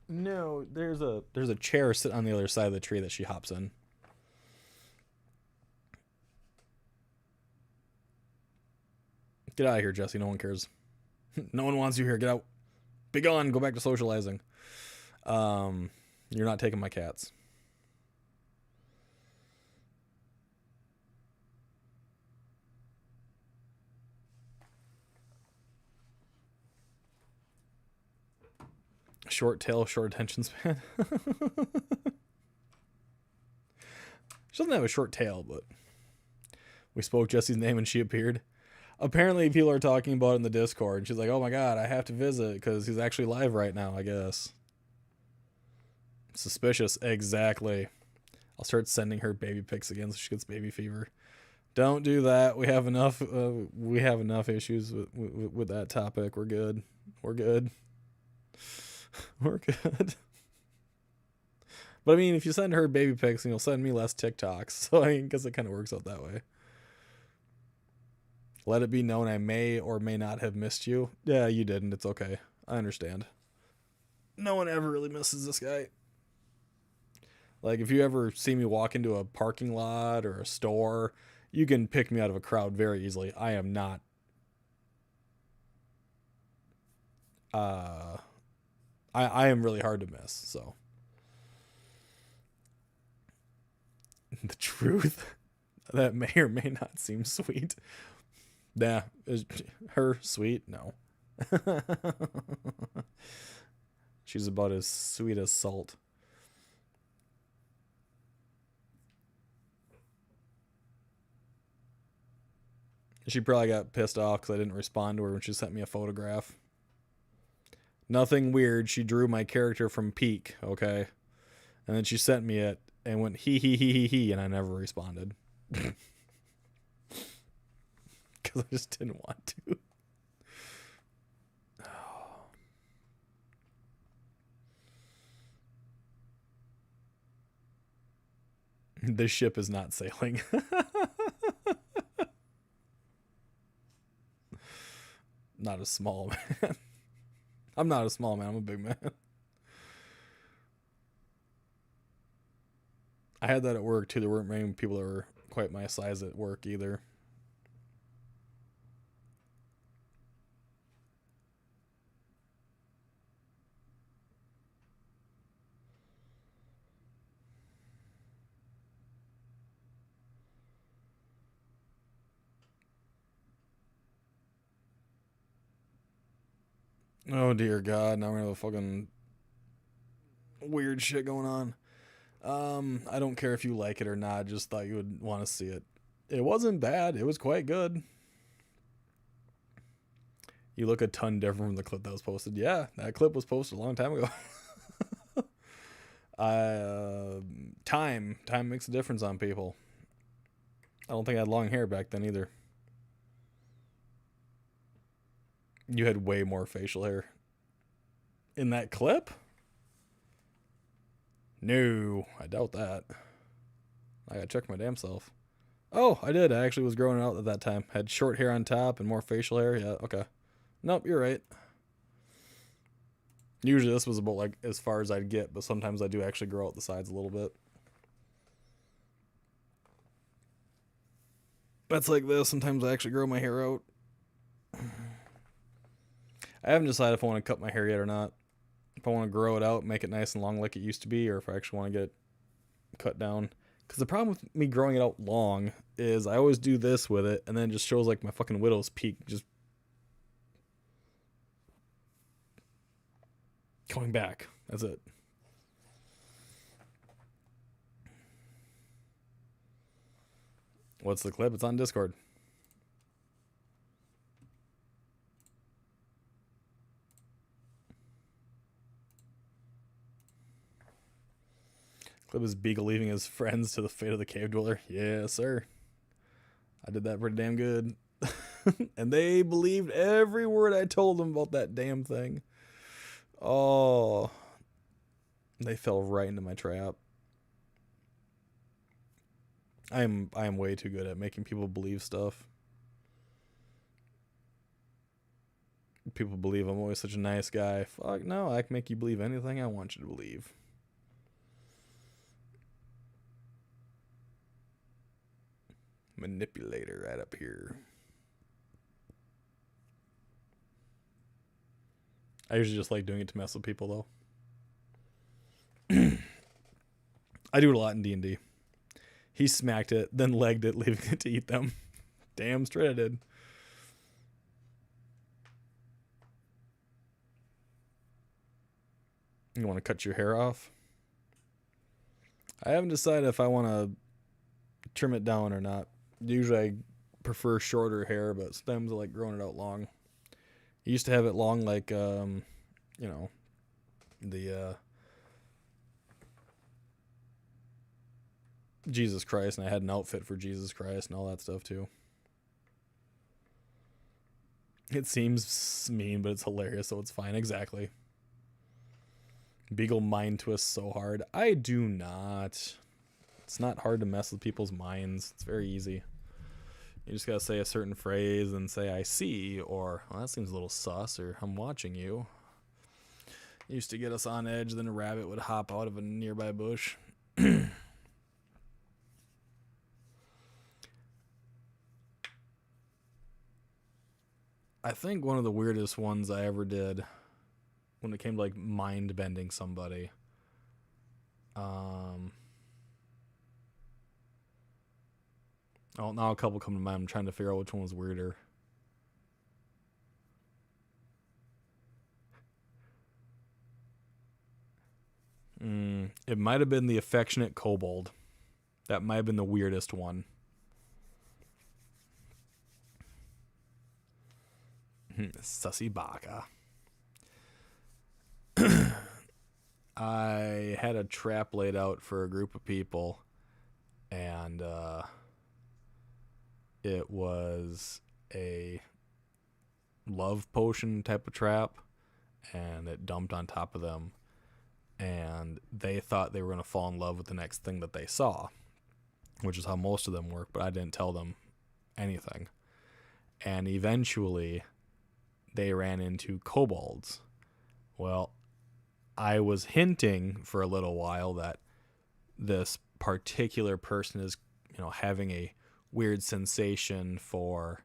No, there's a chair sitting on the other side of the tree that she hops in. Get out of here, Jesse. No one cares. No one wants you here. Get out. Be gone. Go back to socializing. You're not taking my cats. Short tail, short attention span. She doesn't have a short tail, but we spoke Jesse's name and she appeared. Apparently people are talking about it in the Discord, and she's like, oh my god, I have to visit because he's actually live right now, I guess. Suspicious. Exactly. I'll start sending her baby pics again so she gets baby fever. Don't do that. We have enough issues with that topic. We're good. We're good. We're good. But I mean, if you send her baby pics, you'll send me less TikToks. So I guess it kind of works out that way. Let it be known I may or may not have missed you. Yeah, you didn't. It's okay. I understand. No one ever really misses this guy. Like, if you ever see me walk into a parking lot or a store, you can pick me out of a crowd very easily. I am not... I am really hard to miss, so... The truth? That may or may not seem sweet. Nah, is her sweet? No. She's about as sweet as salt. She probably got pissed off because I didn't respond to her when she sent me a photograph. Nothing weird. She drew my character from Peak, okay? And then she sent me it and went he, and I never responded. Because I just didn't want to. This ship is not sailing. Not a small man. I'm not a small man. I'm a big man. I had that at work too. There weren't many people that were quite my size at work either. Oh dear God, now we're gonna have a fucking weird shit going on. I don't care if you like it or not, just thought you would want to see it. It wasn't bad, it was quite good. You look a ton different from the clip that was posted. Yeah, that clip was posted a long time ago. Time makes a difference on people. I don't think I had long hair back then either. You had way more facial hair. In that clip? No, I doubt that. I gotta check my damn self. Oh, I did. I actually was growing it out at that time. Had short hair on top and more facial hair. Yeah, okay. Nope, you're right. Usually this was about like as far as I'd get, but sometimes I do actually grow out the sides a little bit. That's like this. Sometimes I actually grow my hair out. I haven't decided if I want to cut my hair yet or not. If I want to grow it out, make it nice and long like it used to be, or if I actually want to get it cut down. Because the problem with me growing it out long is I always do this with it, and then it just shows like my fucking widow's peak just going back. That's it. What's the clip? It's on Discord. Clip is Beagle leaving his friends to the fate of the cave dweller. Yeah, sir. I did that pretty damn good. And they believed every word I told them about that damn thing. Oh. They fell right into my trap. I am way too good at making people believe stuff. People believe I'm always such a nice guy. Fuck no, I can make you believe anything I want you to believe. Manipulator right up here. I usually just like doing it to mess with people, though. I do it a lot in D&D. He smacked it, then legged it, leaving it to eat them. Damn straight I did. You want to cut your hair off? I haven't decided if I want to trim it down or not. Usually I prefer shorter hair, but sometimes I like growing it out long. I used to have it long like, the Jesus Christ, and I had an outfit for Jesus Christ and all that stuff too. It seems mean, but it's hilarious, so it's fine. Exactly. Beagle mind twists so hard. I do not. It's not hard to mess with people's minds. It's very easy. You just gotta say a certain phrase and say, I see, or, well, that seems a little sus, or I'm watching you. It used to get us on edge, then a rabbit would hop out of a nearby bush. I think one of the weirdest ones I ever did when it came to like mind bending somebody. Oh, now a couple come to mind. I'm trying to figure out which one was weirder. It might have been the affectionate kobold. That might have been the weirdest one. Sussy baka. I had a trap laid out for a group of people, and it was a love potion type of trap, and it dumped on top of them, and they thought they were going to fall in love with the next thing that they saw, which is how most of them work, but I didn't tell them anything. And eventually they ran into kobolds. Well, I was hinting for a little while that this particular person is, having a weird sensation for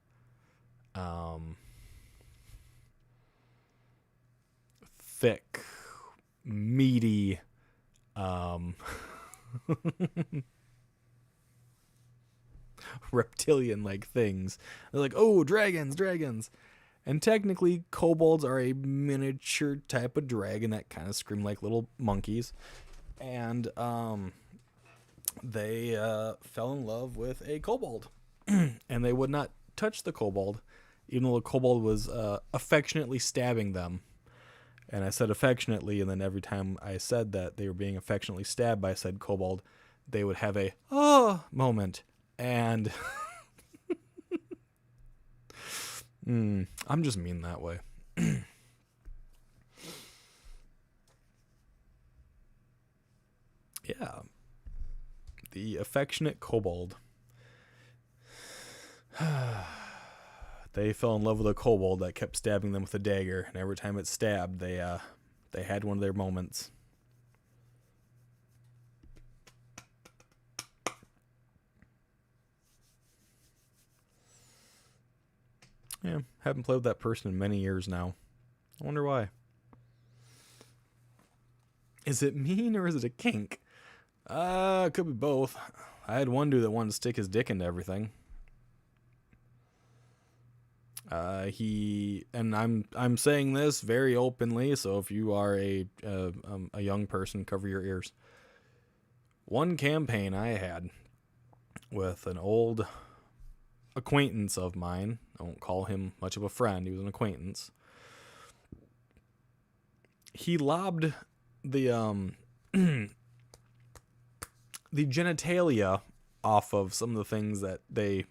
thick, meaty reptilian-like things. They're like, oh, dragons. And technically, kobolds are a miniature type of dragon that kind of scream like little monkeys. And they fell in love with a kobold. And they would not touch the kobold, even though the kobold was affectionately stabbing them. And I said affectionately, and then every time I said that they were being affectionately stabbed by said kobold, they would have a moment. And I'm just mean that way. Yeah. The affectionate kobold. They fell in love with a kobold that kept stabbing them with a dagger, and every time it stabbed, they had one of their moments. Yeah, haven't played with that person in many years now. I wonder why. Is it mean or is it a kink? It could be both. I had one dude that wanted to stick his dick into everything. I'm saying this very openly, so if you are a young person, cover your ears. One campaign I had with an old acquaintance of mine. I won't call him much of a friend. He was an acquaintance. He lobbed the the genitalia off of some of the things that they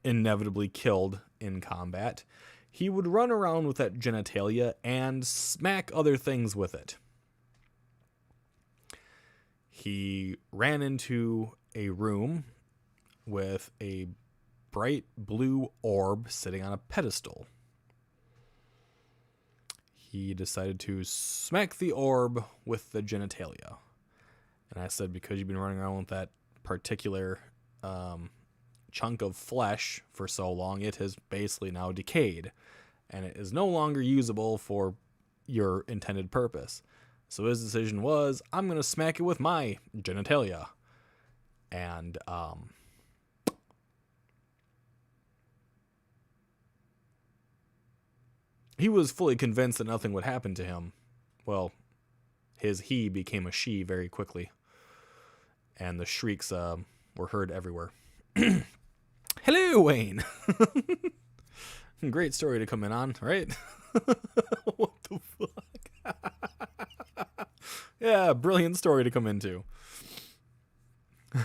inevitably killed in combat. He would run around with that genitalia and smack other things with it. he ran into a room with a bright blue orb sitting on a pedestal. He decided to smack the orb with the genitalia. And I said, because you've been running around with that particular chunk of flesh for so long, it has basically now decayed. And it is no longer usable for your intended purpose. So his decision was, I'm going to smack it with my genitalia. And he was fully convinced that nothing would happen to him. Well, his he became a she very quickly. And the shrieks were heard everywhere. Hello, Wayne. Great story to come in on, right? What the fuck? Yeah, brilliant story to come into. I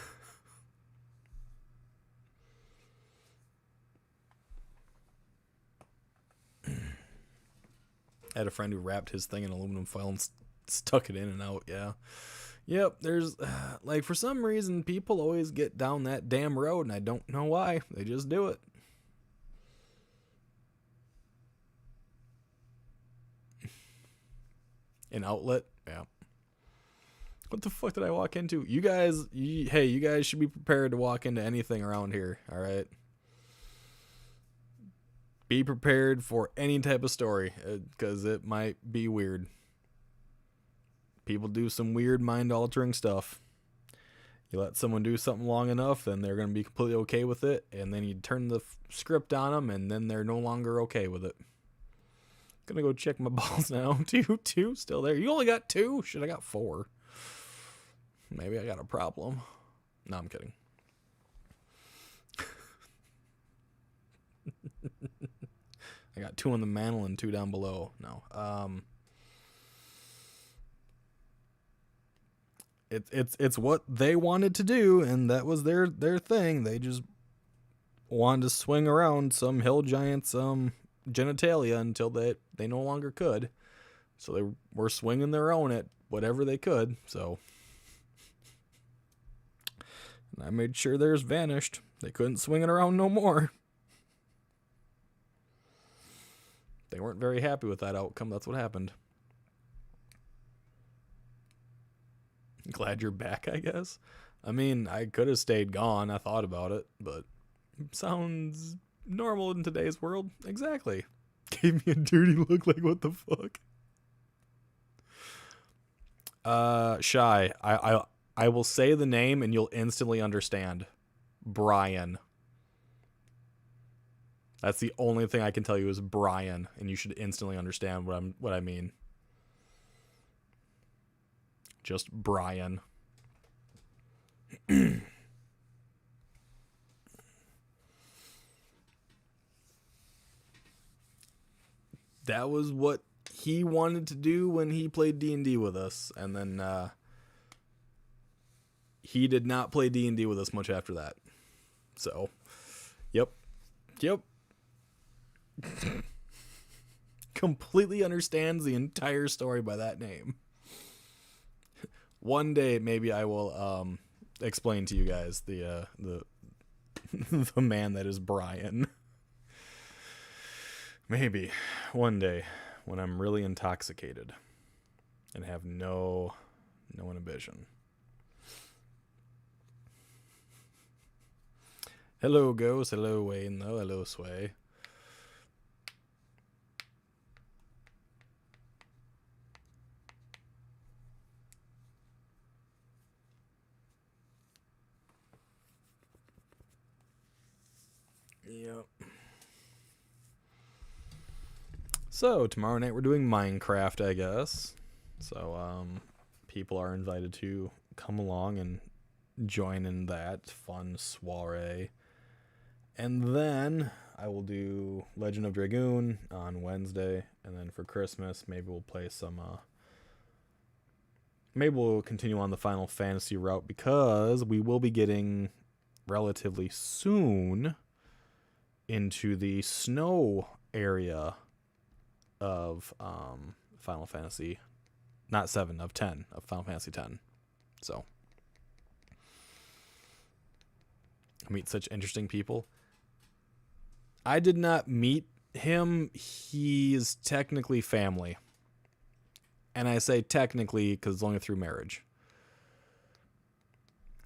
had a friend who wrapped his thing in aluminum foil and stuck it in and out, yeah. Yep, there's, like, for some reason, people always get down that damn road, and I don't know why. They just do it. An outlet? Yeah. What the fuck did I walk into? You guys, hey, you guys should be prepared to walk into anything around here, alright? Be prepared for any type of story, because it might be weird. People do some weird mind-altering stuff. You let someone do something long enough, then they're going to be completely okay with it, and then you turn the script on them, and then they're no longer okay with it. Gonna go check my balls now. Two, still there. You only got 2? Shit, I got 4. Maybe I got a problem. No, I'm kidding. I got 2 on the mantle and 2 down below. No. It's what they wanted to do, and that was their thing. They just wanted to swing around some hill giant's genitalia until they no longer could. So they were swinging their own at whatever they could. So and I made sure theirs vanished. They couldn't swing it around no more. They weren't very happy with that outcome. That's what happened. Glad you're back, I guess. I mean, I could have stayed gone. I thought about it, but sounds normal in today's world. Exactly. Gave me a dirty look like, what the fuck? Shy. I will say the name and you'll instantly understand. Brian. That's the only thing I can tell you is Brian, and you should instantly understand what I mean. Just Brian. That was what he wanted to do when he played D&D with us, and then he did not play D&D with us much after that. So, yep. Completely understands the entire story by that name. One day, maybe I will explain to you guys the the man that is Brian. Maybe one day when I'm really intoxicated and have no inhibition. Hello, Ghost. Hello, Wayne. Though. Hello, Sway. Yep. So, tomorrow night we're doing Minecraft, I guess. So, people are invited to come along and join in that fun soiree. And then I will do Legend of Dragoon on Wednesday. And then for Christmas, maybe we'll play some, maybe we'll continue on the Final Fantasy route, because we will be getting relatively soon into the snow area of Final Fantasy, not 7, of 10, of Final Fantasy 10. So I meet such interesting people. I did not meet him. He is technically family. And I say technically because it's only through marriage.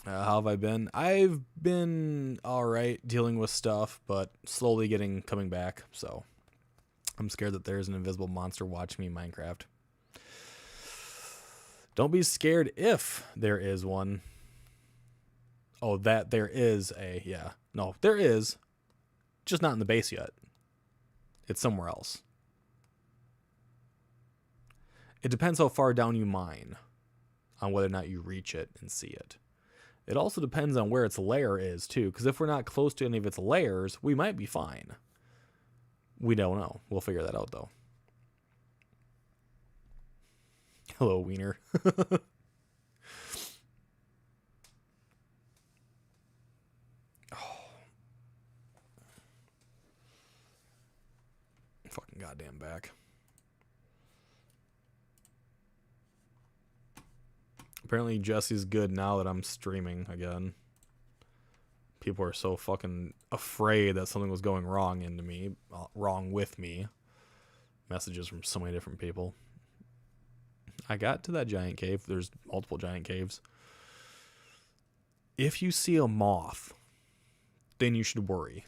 How have I been? I've been alright dealing with stuff, but slowly coming back. So I'm scared that there's an invisible monster watching me in Minecraft. Don't be scared if there is one. Oh, that there is yeah. No, there is. Just not in the base yet. It's somewhere else. It depends how far down you mine on whether or not you reach it and see it. It also depends on where its lair is, too, because if we're not close to any of its layers, we might be fine. We don't know. We'll figure that out, though. Hello, Wiener. Fucking goddamn back. Apparently Jesse's good now that I'm streaming again. People are so fucking afraid that something was going wrong wrong with me. Messages from so many different people. I got to that giant cave. There's multiple giant caves. If you see a moth, then you should worry.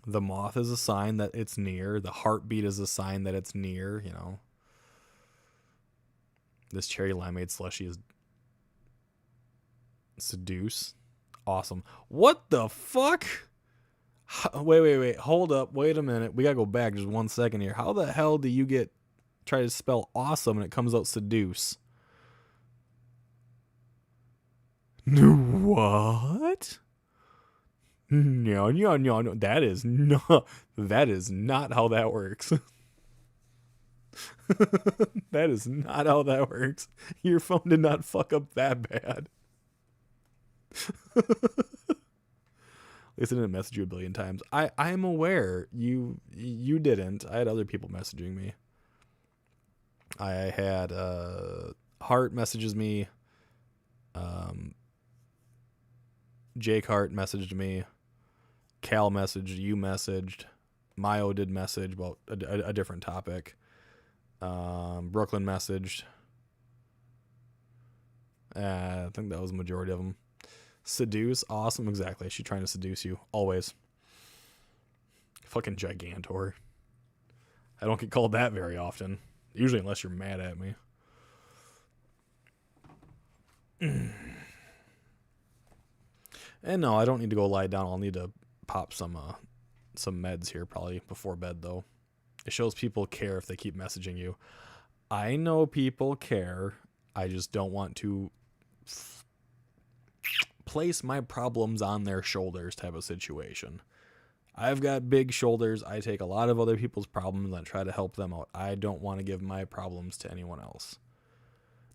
The moth is a sign that it's near. The heartbeat is a sign that it's near, you know. This cherry limeade slushy is seduce. Awesome. What the fuck? Wait. Hold up. Wait a minute. We gotta go back just 1 second here. How the hell do you try to spell awesome and it comes out seduce? What? No. That is not how that works. That is not how that works. Your phone did not fuck up that bad. At least I didn't message you a billion times. I am aware you didn't. I had other people messaging me. I had Hart messages me. Jake Hart messaged me. Cal messaged. You messaged. Mayo did message about a different topic. Brooklyn messaged. I think that was the majority of them. Seduce, awesome, exactly. She's trying to seduce you, always. Fucking Gigantor. I don't get called that very often. Usually unless you're mad at me. And no, I don't need to go lie down. I'll need to pop some meds here probably before bed, though. It shows people care if they keep messaging you. I know people care. I just don't want to place my problems on their shoulders type of situation. I've got big shoulders. I take a lot of other people's problems and try to help them out. I don't want to give my problems to anyone else.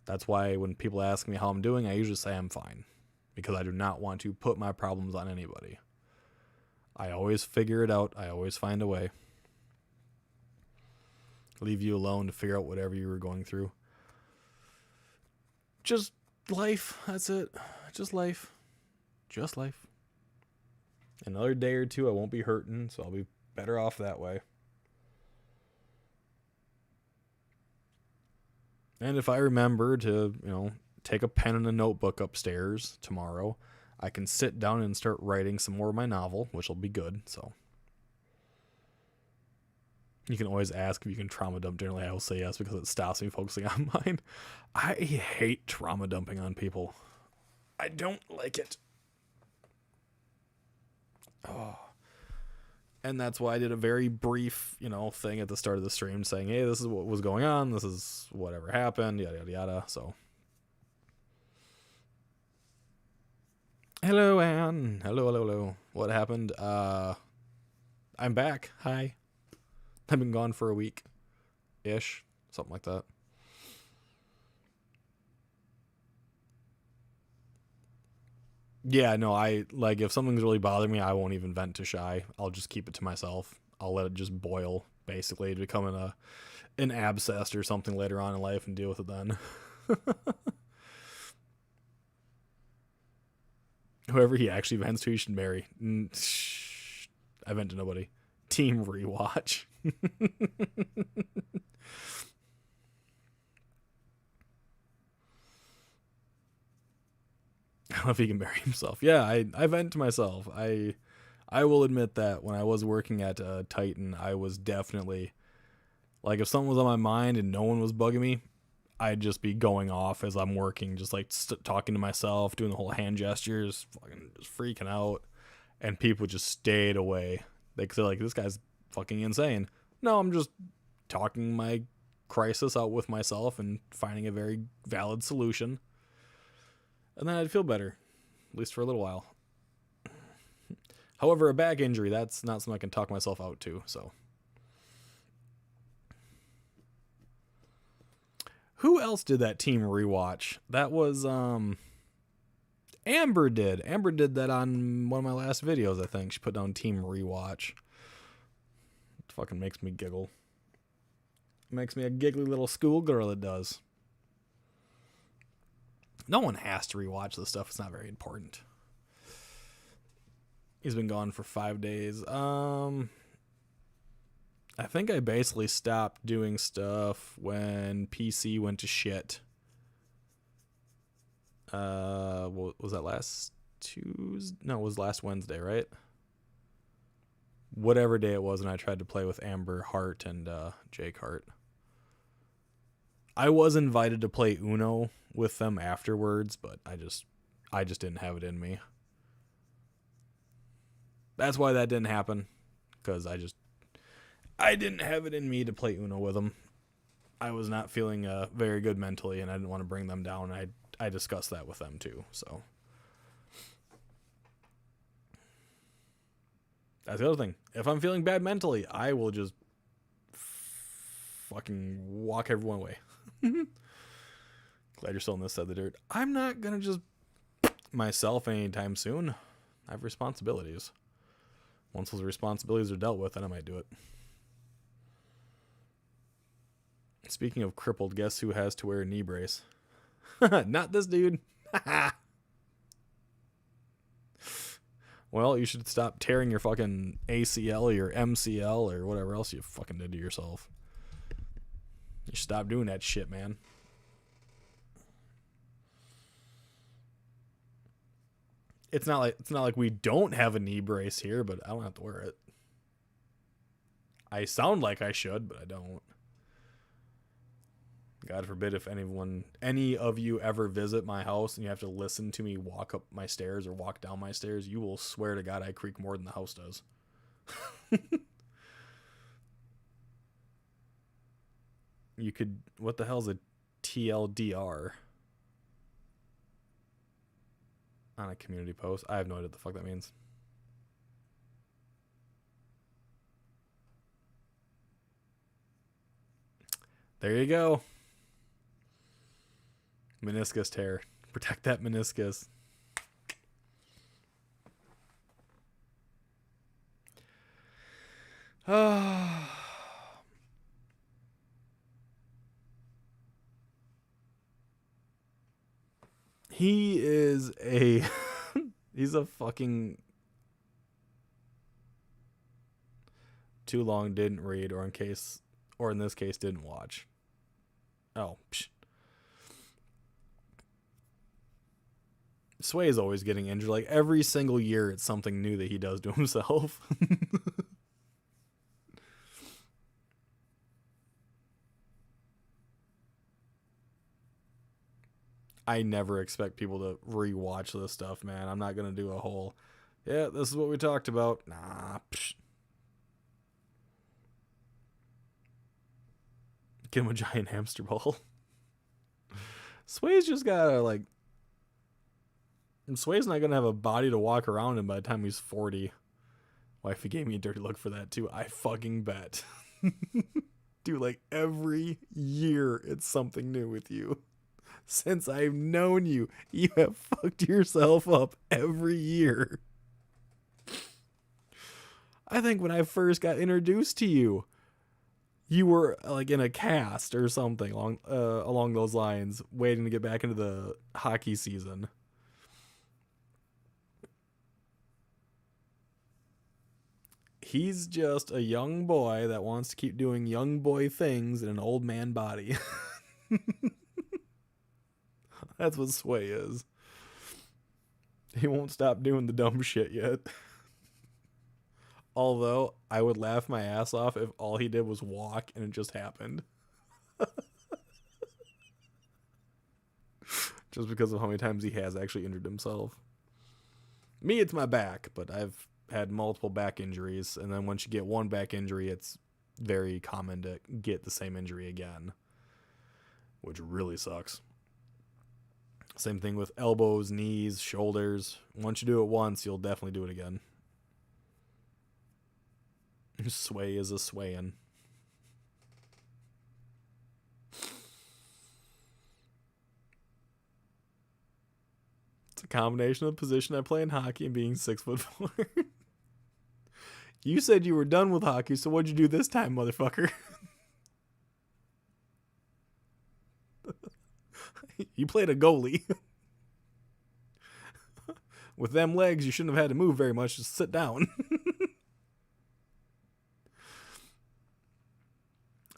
That's why when people ask me how I'm doing, I usually say I'm fine. Because I do not want to put my problems on anybody. I always figure it out. I always find a way. Leave you alone to figure out whatever you were going through. Just life. That's it. Just life. Just life. Another day or two, I won't be hurting, so I'll be better off that way. And if I remember to, take a pen and a notebook upstairs tomorrow, I can sit down and start writing some more of my novel, which will be good, so. You can always ask if you can trauma dump. Generally, I will say yes because it stops me focusing on mine. I hate trauma dumping on people. I don't like it. Oh. And that's why I did a very brief, thing at the start of the stream saying, hey, this is what was going on. This is whatever happened, yada, yada, yada. So. Hello, Anne. Hello. What happened? I'm back. Hi. I've been gone for a week-ish. Something like that. Yeah, no, if something's really bothering me, I won't even vent to Shy. I'll just keep it to myself. I'll let it just boil, basically, to become an abscess or something later on in life and deal with it then. Whoever he actually vents to, he should marry. I vent to nobody. Team Rewatch. I don't know if he can marry himself. Yeah, I vent to myself. I will admit that when I was working at Titan, I was definitely, like, if something was on my mind and no one was bugging me, I'd just be going off as I'm working, just like talking to myself, doing the whole hand gestures, fucking just freaking out, and people just stayed away. They're like, this guy's fucking insane. No, I'm just talking my crisis out with myself and finding a very valid solution. And then I'd feel better, at least for a little while. However, a back injury, that's not something I can talk myself out to, so. Who else did that Team Rewatch? That was, Amber did. Amber did that on one of my last videos, I think. She put down Team Rewatch. It fucking makes me giggle. It makes me a giggly little schoolgirl, it does. No one has to rewatch this stuff. It's not very important. He's been gone for 5 days. I think I basically stopped doing stuff when PC went to shit. What was that, last Tuesday? No, it was last Wednesday, right? Whatever day it was, and I tried to play with Amber Hart and Jake Hart. I was invited to play Uno with them afterwards, but I just didn't have it in me. That's why that didn't happen, because I didn't have it in me to play Uno with them. I was not feeling very good mentally, and I didn't want to bring them down. I discussed that with them too, so. That's the other thing. If I'm feeling bad mentally, I will just fucking walk everyone away. Glad you're still on this side of the dirt. I'm not gonna just myself anytime soon. I have responsibilities. Once those responsibilities are dealt with, then I might do it. Speaking of crippled, guess who has to wear a knee brace? Not this dude. Well, you should stop tearing your fucking ACL or your MCL or whatever else you fucking did to yourself. You should stop doing that shit, man. It's not like we don't have a knee brace here, but I don't have to wear it. I sound like I should, but I don't. God forbid if any of you ever visit my house and you have to listen to me walk up my stairs or walk down my stairs, you will swear to God I creak more than the house does. You could, what the hell's a TLDR on a community post? I have no idea what the fuck that means. There you go. Meniscus tear. Protect that meniscus. He is he's a fucking too long didn't read, or in this case didn't watch. Oh, psh. Sway is always getting injured. Like every single year, it's something new that he does to himself. I never expect people to rewatch this stuff, man. I'm not gonna do a whole, yeah, this is what we talked about. Nah, psh. Get him a giant hamster ball. Sway's just gotta, like, Sway's not gonna have a body to walk around in by the time he's 40. Wifey gave me a dirty look for that too. I fucking bet. Dude, like every year it's something new with you. Since I've known you, you have fucked yourself up every year. I think when I first got introduced to you, you were like in a cast or something along those lines, waiting to get back into the hockey season. He's just a young boy that wants to keep doing young boy things in an old man body. That's what Sway is. He won't stop doing the dumb shit yet. Although, I would laugh my ass off if all he did was walk and it just happened. Just because of how many times he has actually injured himself. Me, it's my back, but I've had multiple back injuries, and then once you get one back injury, it's very common to get the same injury again, which really sucks. Same thing with elbows, knees, shoulders. Once you do it once, you'll definitely do it again. Sway is a swayin'. It's a combination of the position I play in hockey and being 6'4". You said you were done with hockey, so what'd you do this time, motherfucker? You played a goalie. With them legs, you shouldn't have had to move very much. Just sit down.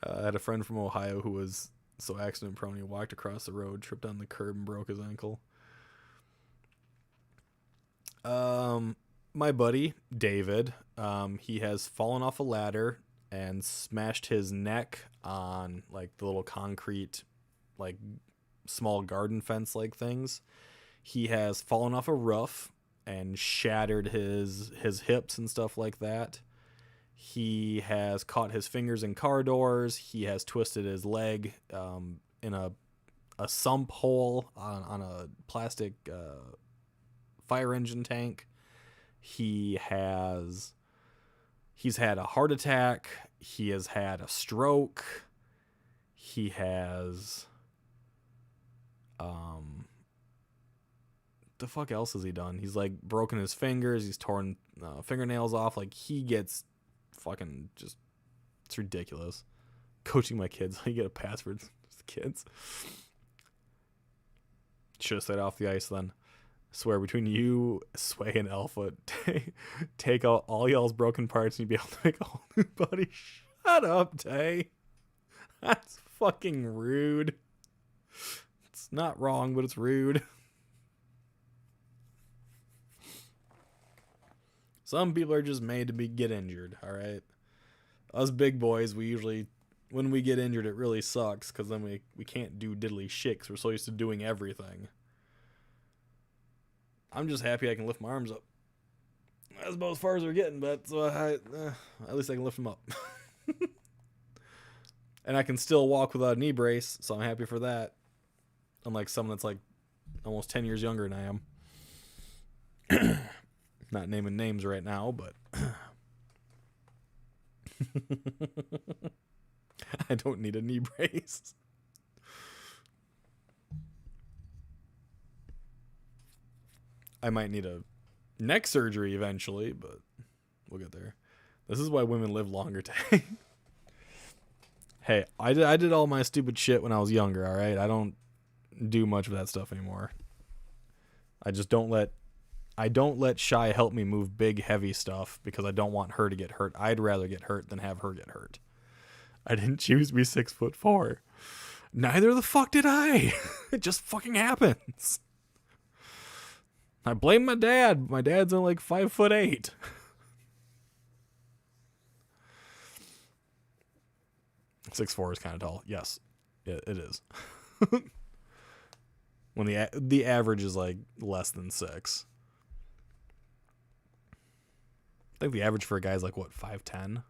I had a friend from Ohio who was so accident prone, he walked across the road, tripped on the curb, and broke his ankle. My buddy, David, he has fallen off a ladder and smashed his neck on, like, the little concrete, like, small garden fence like things. He has fallen off a roof and shattered his hips and stuff like that. He has caught his fingers in car doors. He has twisted his leg in a sump hole on a plastic fire engine tank. He's had a heart attack. He has had a stroke. He has the fuck else has he done? He's like broken his fingers. He's torn fingernails off. Like, he gets fucking just, it's ridiculous. Coaching my kids, I get a pass for the kids. Should have stayed off the ice then. I swear, between you, Sway, and Alpha, take out all y'all's broken parts and you'd be able to make a whole new body. Shut up, Tay. That's fucking rude. It's not wrong, but it's rude. Some people are just made to get injured, alright? Us big boys, we usually, when we get injured, it really sucks, because then we can't do diddly shit, 'cause we're so used to doing everything. I'm just happy I can lift my arms up. That's about as far as we're getting, but so at least I can lift them up. And I can still walk without a knee brace, so I'm happy for that. Unlike someone that's like almost 10 years younger than I am. Not naming names right now, but I don't need a knee brace. I might need a neck surgery eventually, but we'll get there. This is why women live longer today. Hey, I did all my stupid shit when I was younger, all right? I don't do much of that stuff anymore. I don't let Shy help me move big, heavy stuff because I don't want her to get hurt. I'd rather get hurt than have her get hurt. I didn't choose to be 6'4". Neither the fuck did I. It just fucking happens. I blame my dad. My dad's only like 5'8". Six 6'4" is kind of tall. Yes, it is. When the average is like less than 6. I think the average for a guy is like, what, 5'10"?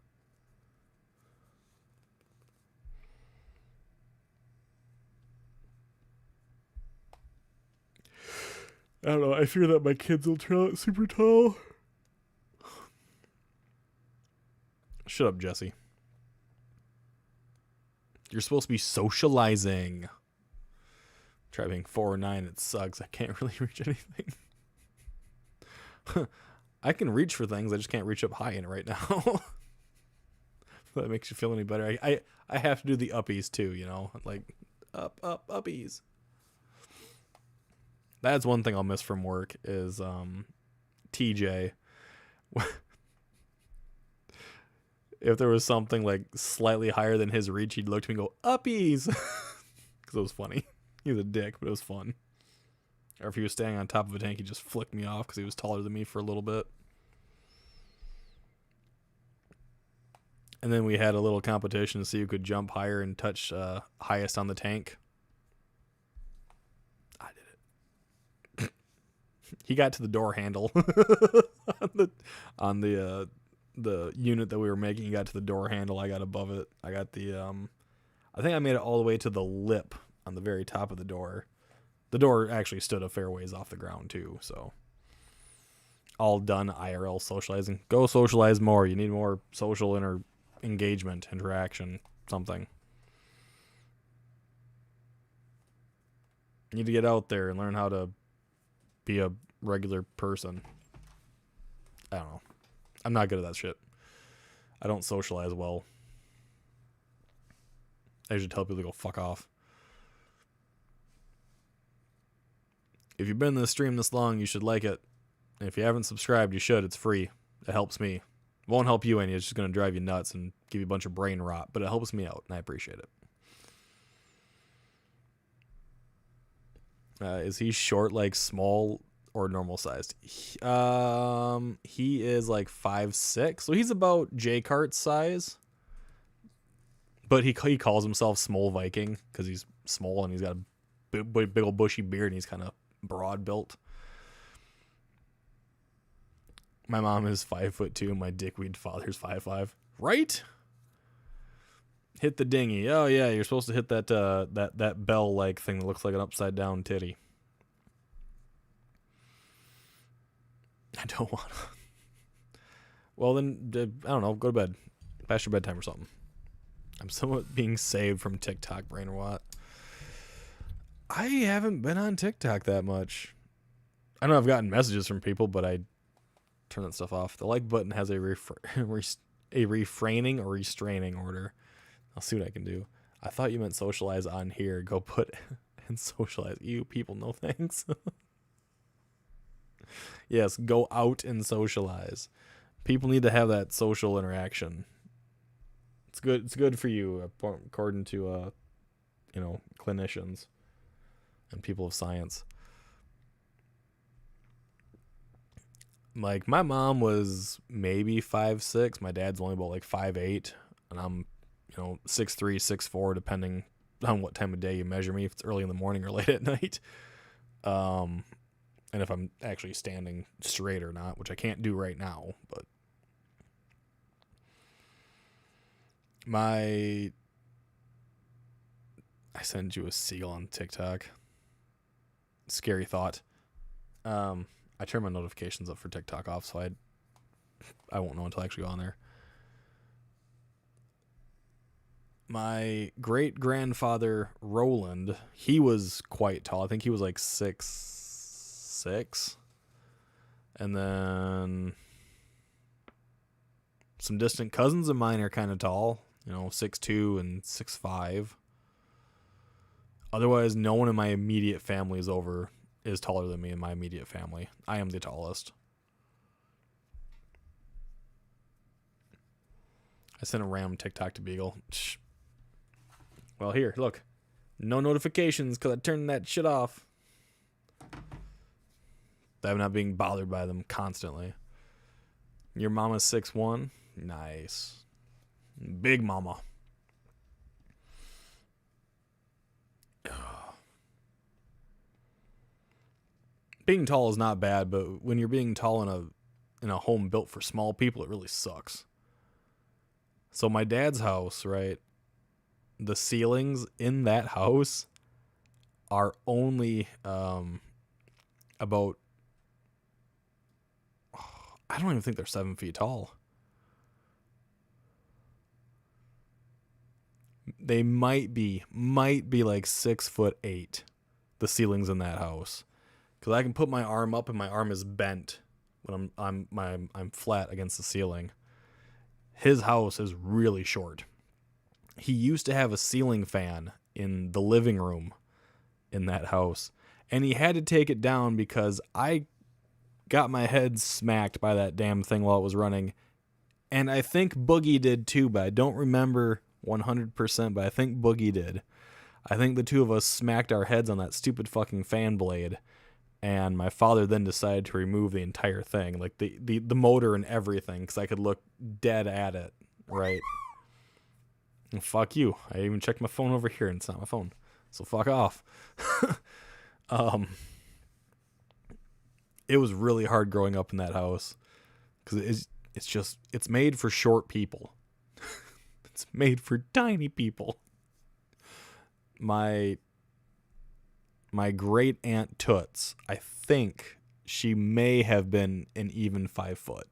I don't know. I fear that my kids will turn out super tall. Shut up, Jesse. You're supposed to be socializing. Try being 4'9". It sucks. I can't really reach anything. I can reach for things. I just can't reach up high in it right now. If that makes you feel any better. I have to do the uppies too, you know? Like, uppies. That's one thing I'll miss from work is TJ. if there was something like slightly higher than his reach, he'd look to me and go, "Uppies," because it was funny. He was a dick, but it was fun. Or if he was standing on top of a tank, he'd just flick me off because he was taller than me for a little bit. And then we had a little competition to see who could jump higher and touch highest on the tank. I did it. He got to the door handle on the unit that we were making. He got to the door handle. I got above it. I got the I think I made it all the way to the lip on the very top of the door. The door actually stood a fair ways off the ground too, so all done IRL socializing. Go socialize more. You need more social engagement, interaction, something. You need to get out there and learn how to be a regular person. I don't know. I'm not good at that shit. I don't socialize well. I usually tell people to go fuck off. If you've been in this stream this long, you should like it. And if you haven't subscribed, you should. It's free. It helps me. It won't help you any. It's just going to drive you nuts and give you a bunch of brain rot. But it helps me out, and I appreciate it. Is he short, like small or normal sized? He is like 5'6", so he's about J-Cart size. But he calls himself Small Viking because he's small and he's got a big old bushy beard and he's kind of broad built. My mom is 5'2", and my dickweed father's 5'5". Right? Hit the dinghy. Oh yeah, you're supposed to hit that that bell like thing that looks like an upside down titty. I don't want to. Well then, I don't know. Go to bed. Past your bedtime or something. I'm somewhat being saved from TikTok brain rot. I haven't been on TikTok that much. I know I've gotten messages from people, but I turn that stuff off. The like button has a refraining or restraining order. I'll see what I can do. I thought you meant socialize on here. Go put and socialize. You people, no thanks. Yes, go out and socialize. People need to have that social interaction. It's good. It's good for you, according to clinicians and people of science. Like, my mom was maybe 5'6". My dad's only about like 5'8", and I'm 6'3", 6'4", depending on what time of day you measure me. If it's early in the morning or late at night, and if I'm actually standing straight or not, which I can't do right now. But I sent you a seal on TikTok. Scary thought. I turn my notifications up for TikTok off, so I won't know until I actually go on there. My great-grandfather, Roland, he was quite tall. I think he was like 6'6". And then some distant cousins of mine are kind of tall, 6'2" and 6'5". Otherwise, no one in my immediate family is taller than me in my immediate family. I am the tallest. I sent a random TikTok to Beagle. Shh. Well, here, look. No notifications because I turned that shit off. I'm not being bothered by them constantly. Your mama's 6'1"? Nice. Big mama. Being tall is not bad, but when you're being tall in a home built for small people, it really sucks. So my dad's house, right? The ceilings in that house are only about, I don't even think they're 7 feet tall. They might be like 6'8", the ceilings in that house. Because I can put my arm up and my arm is bent when I'm flat against the ceiling. His house is really short. He used to have a ceiling fan in the living room in that house, and he had to take it down because I got my head smacked by that damn thing while it was running, And I think Boogie did too, but I don't remember 100%, but I think Boogie did. I think the two of us smacked our heads on that stupid fucking fan blade, and my father then decided to remove the entire thing, like the motor and everything, because I could look dead at it, right? And fuck you. I even checked my phone over here, and it's not my phone, so fuck off. It was really hard growing up in that house, because it's made for short people. It's made for tiny people. My great aunt Toots, I think she may have been an even 5 foot.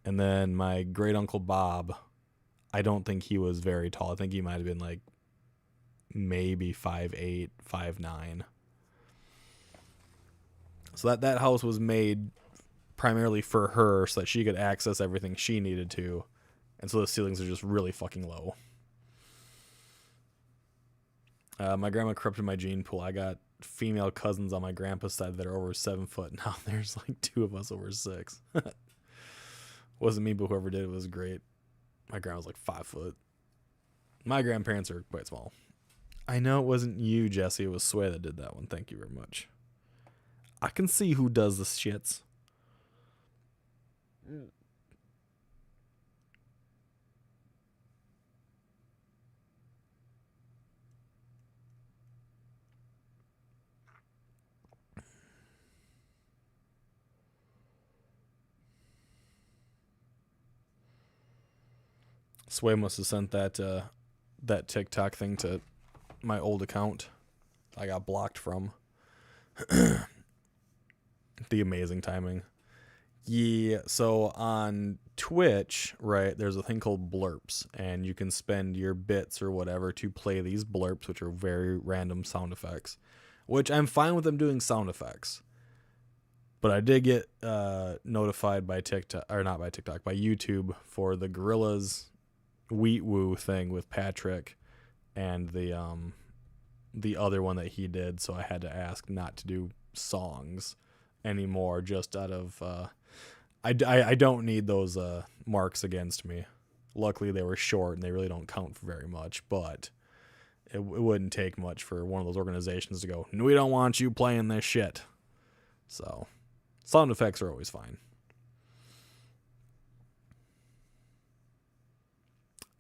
And then my great uncle Bob, I don't think he was very tall. I think he might have been like maybe 5'8", 5'9". So that house was made primarily for her so that she could access everything she needed to. And so the ceilings are just really fucking low. My grandma corrupted my gene pool. I got female cousins on my grandpa's side that are over 7 foot. Now there's like 2 of us over 6. Wasn't me, but whoever did it was great. My grandma's like 5 foot. My grandparents are quite small. I know it wasn't you, Jesse. It was Sway that did that one. Thank you very much. I can see who does the shits. Sway must have sent that TikTok thing to my old account I got blocked from. The amazing timing. Yeah, so on Twitch, right, there's a thing called blurps, and you can spend your bits or whatever to play these blurps, which are very random sound effects, which I'm fine with them doing sound effects. But I did get notified by TikTok, or not by TikTok, by YouTube for the Gorillaz Wheat Woo thing with Patrick and the other one that he did, so I had to ask not to do songs anymore, just out of I don't need those marks against me. Luckily they were short and they really don't count for very much, but it wouldn't take much for one of those organizations to go, "No, we don't want you playing this shit." So sound effects are always fine.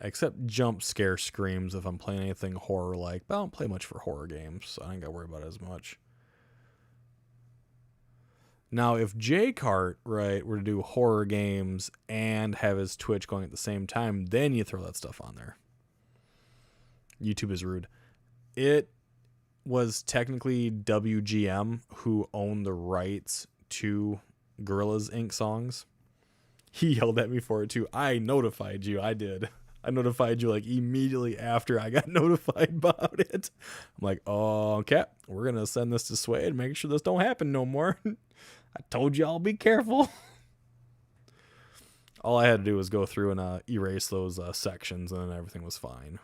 Except jump scare screams if I'm playing anything horror-like. But I don't play much for horror games, so I ain't gotta worry about it as much. Now, if J-Cart, right, were to do horror games and have his Twitch going at the same time, then you throw that stuff on there. YouTube is rude. It was technically WGM who owned the rights to Gorillaz Inc. songs. He yelled at me for it too. I notified you. I did. I notified you like immediately after I got notified about it. I'm like, oh, okay, we're going to send this to Sway and make sure this don't happen no more. I told you I'll be careful. All I had to do was go through and erase those sections, and then everything was fine.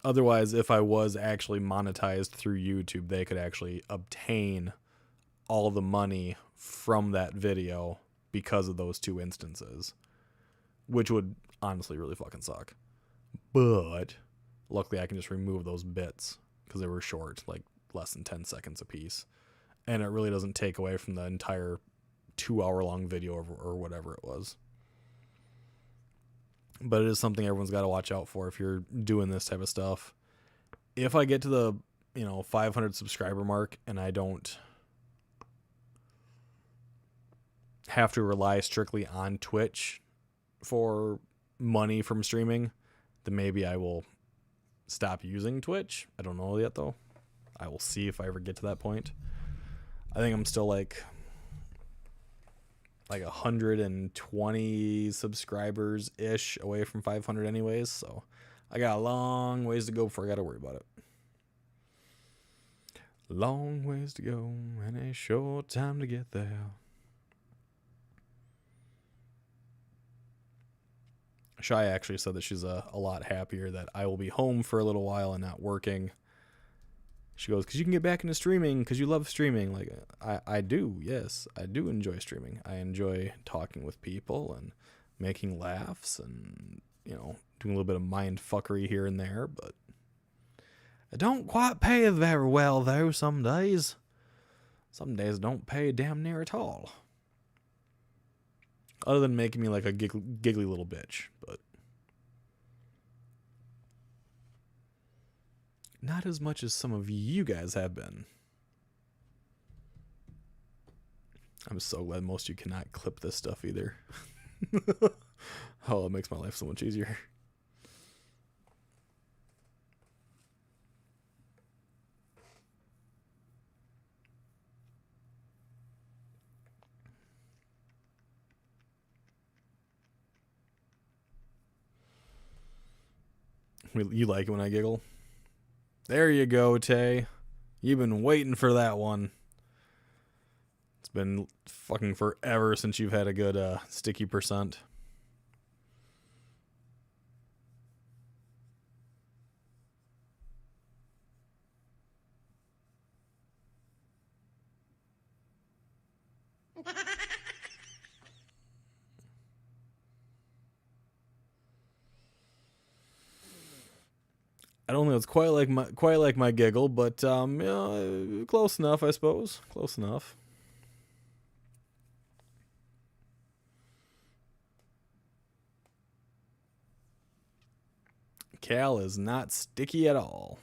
Otherwise, if I was actually monetized through YouTube, they could actually obtain all the money from that video because of those 2 instances, which would honestly really fucking suck. But luckily I can just remove those bits because they were short, like less than 10 seconds a piece. And it really doesn't take away from the entire 2-hour-long video or whatever it was. But it is something everyone's got to watch out for if you're doing this type of stuff. If I get to the 500 subscriber mark and I don't have to rely strictly on Twitch for money from streaming, then maybe I will stop using Twitch. I don't know yet though. I will see if I ever get to that point. I think I'm still like 120 subscribers ish away from 500 anyways, so I got a long ways to go before I got to worry about it. Long ways to go and a short time to get there. Shai actually said that she's a lot happier that I will be home for a little while and not working. She goes, because you can get back into streaming because you love streaming. Like, I do, yes. I do enjoy streaming. I enjoy talking with people and making laughs and, you know, doing a little bit of mind fuckery here and there. But it don't quite pay very well, though, some days. Some days don't pay damn near at all. Other than making me like a giggly little bitch. But not as much as some of you guys have been. I'm so glad most of you cannot clip this stuff either. Oh, it makes my life so much easier. You like it when I giggle? There you go, Tay. You've been waiting for that one. It's been fucking forever since you've had a good sticky percent. I don't think it's quite like my giggle, but yeah, close enough, I suppose. Close enough. Cal is not sticky at all.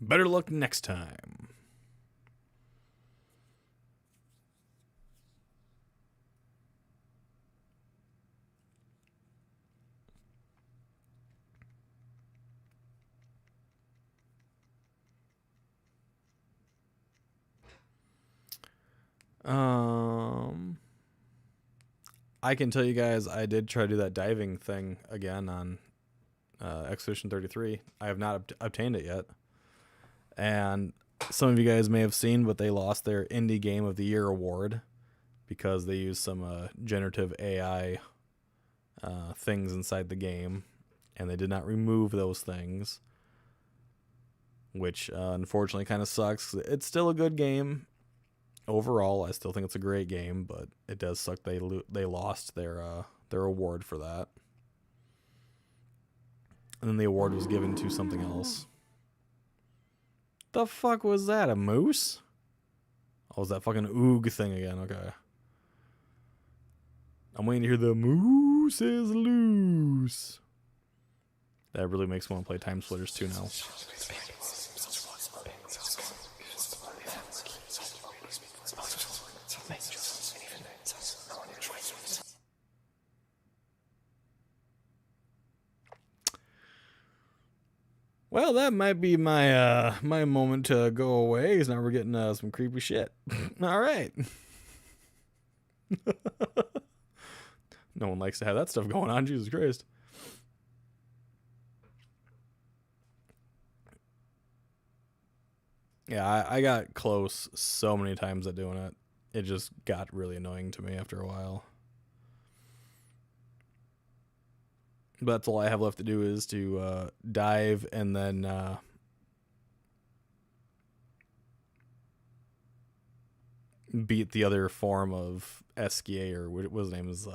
Better luck next time. I can tell you guys I did try to do that diving thing again on Expedition 33. I have not obtained it yet. And some of you guys may have seen, but they lost their Indie Game of the Year award because they used some generative AI things inside the game, and they did not remove those things, which unfortunately kind of sucks. It's still a good game. Overall, I still think it's a great game, but it does suck they lost their award for that. And then the award was given to something else. The fuck was that? A moose? Oh, was that fucking oog thing again? Okay. I'm waiting to hear the moose is loose. That really makes me want to play Time Splitters 2 now. Well, that might be my my moment to go away, because now we're getting some creepy shit. All right. No one likes to have that stuff going on, Jesus Christ. Yeah, I got close so many times at doing it. It just got really annoying to me after a while. But that's all I have left to do is to dive and then beat the other form of Eskia, or what his name is,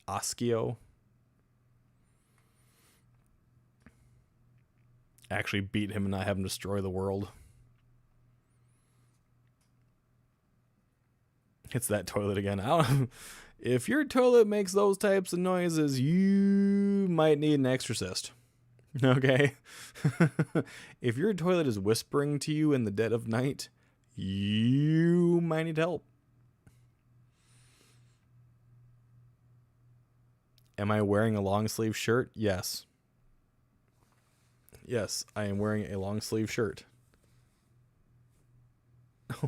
Oskio. Actually beat him and not have him destroy the world. It's that toilet again. I don't. If your toilet makes those types of noises, you might need an exorcist. Okay? If your toilet is whispering to you in the dead of night, you might need help. Am I wearing a long sleeve shirt? Yes. Yes, I am wearing a long sleeve shirt.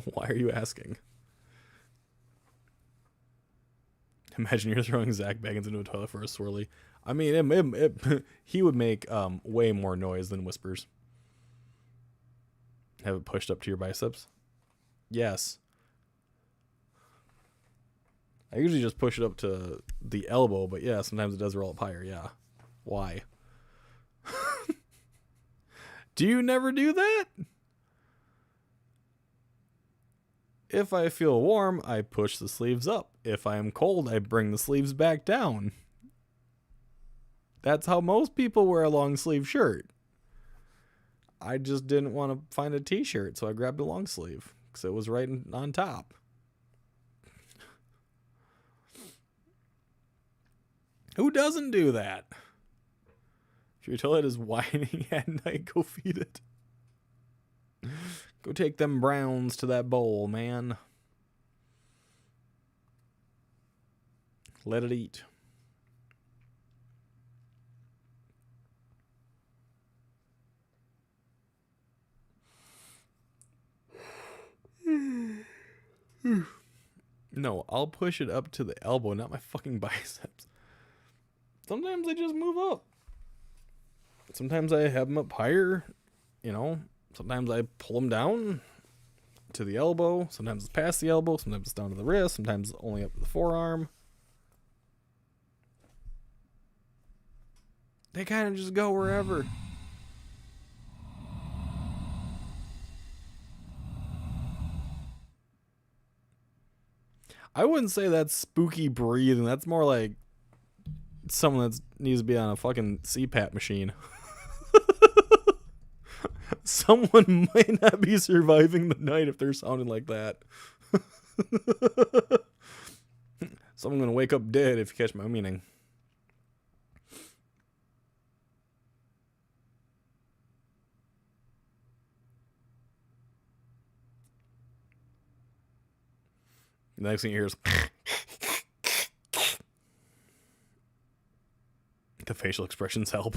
Why are you asking? Imagine you're throwing Zach Bagans into a toilet for a swirly. I mean, he would make way more noise than whispers. Have it pushed up to your biceps? Yes. I usually just push it up to the elbow, but yeah, sometimes it does roll up higher. Yeah. Why? Do you never do that? If I feel warm, I push the sleeves up. If I am cold, I bring the sleeves back down. That's how most people wear a long sleeve shirt. I just didn't want to find a t-shirt, so I grabbed a long sleeve because it was right on top. Who doesn't do that? If your toilet is whining at night, go feed it. Go take them browns to that bowl, man. Let it eat. No, I'll push it up to the elbow, not my fucking biceps. Sometimes they just move up. Sometimes I have them up higher, you know. Sometimes I pull them down to the elbow. Sometimes it's past the elbow. Sometimes it's down to the wrist. Sometimes it's only up to the forearm. They kind of just go wherever. I wouldn't say that's spooky breathing. That's more like someone that needs to be on a fucking CPAP machine. Someone might not be surviving the night if they're sounding like that. Someone gonna wake up dead if you catch my meaning. The next thing you hear is the facial expressions help.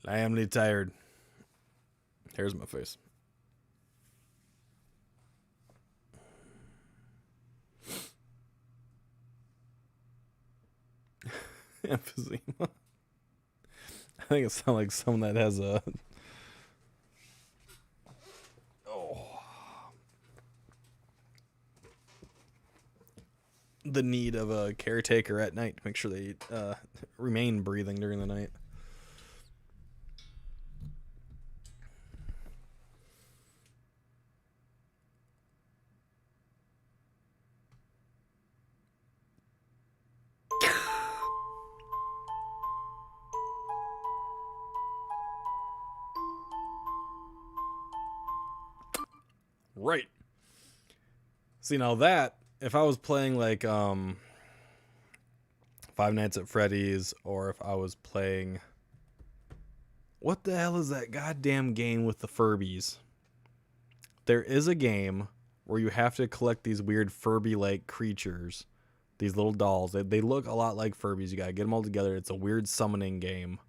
I am tired. Here's my face. Emphysema. I think it sounds like someone that has a... the need of a caretaker at night to make sure they remain breathing during the night. Right. See, now that, if I was playing like Five Nights at Freddy's, or if I was playing... What the hell is that goddamn game with the Furbies? There is a game where you have to collect these weird Furby-like creatures. These little dolls. They look a lot like Furbies. You gotta get them all together. It's a weird summoning game.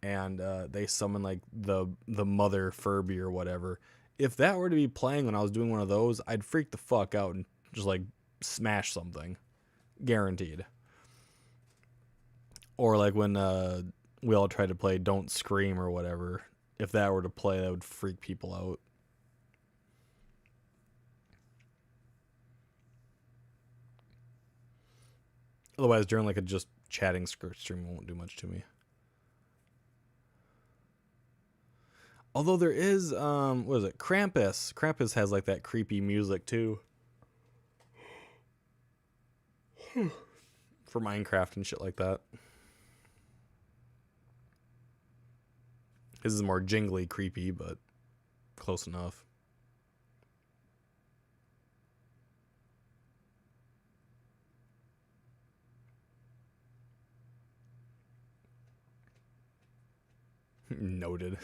And they summon like the mother Furby or whatever. If that were to be playing when I was doing one of those, I'd freak the fuck out and just like smash something. Guaranteed. Or like when we all tried to play Don't Scream or whatever. If that were to play, that would freak people out. Otherwise, during like a just chatting stream, won't do much to me. Although there is, what is it? Krampus. Krampus has like that creepy music too. For Minecraft and shit like that. His is more jingly creepy, but close enough. Noted.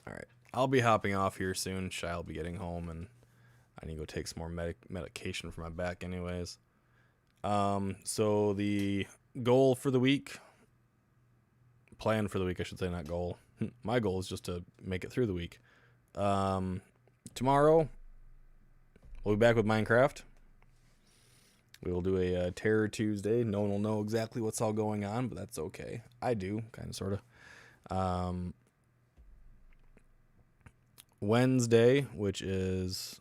Alright. I'll be hopping off here soon. Shy will be getting home, and I need to go take some more medication for my back anyways. So the goal for the week... Plan for the week, I should say, not goal. My goal is just to make it through the week. Tomorrow, we'll be back with Minecraft. We will do a Terror Tuesday. No one will know exactly what's all going on, but that's okay. I do, kind of, sort of. Wednesday, which is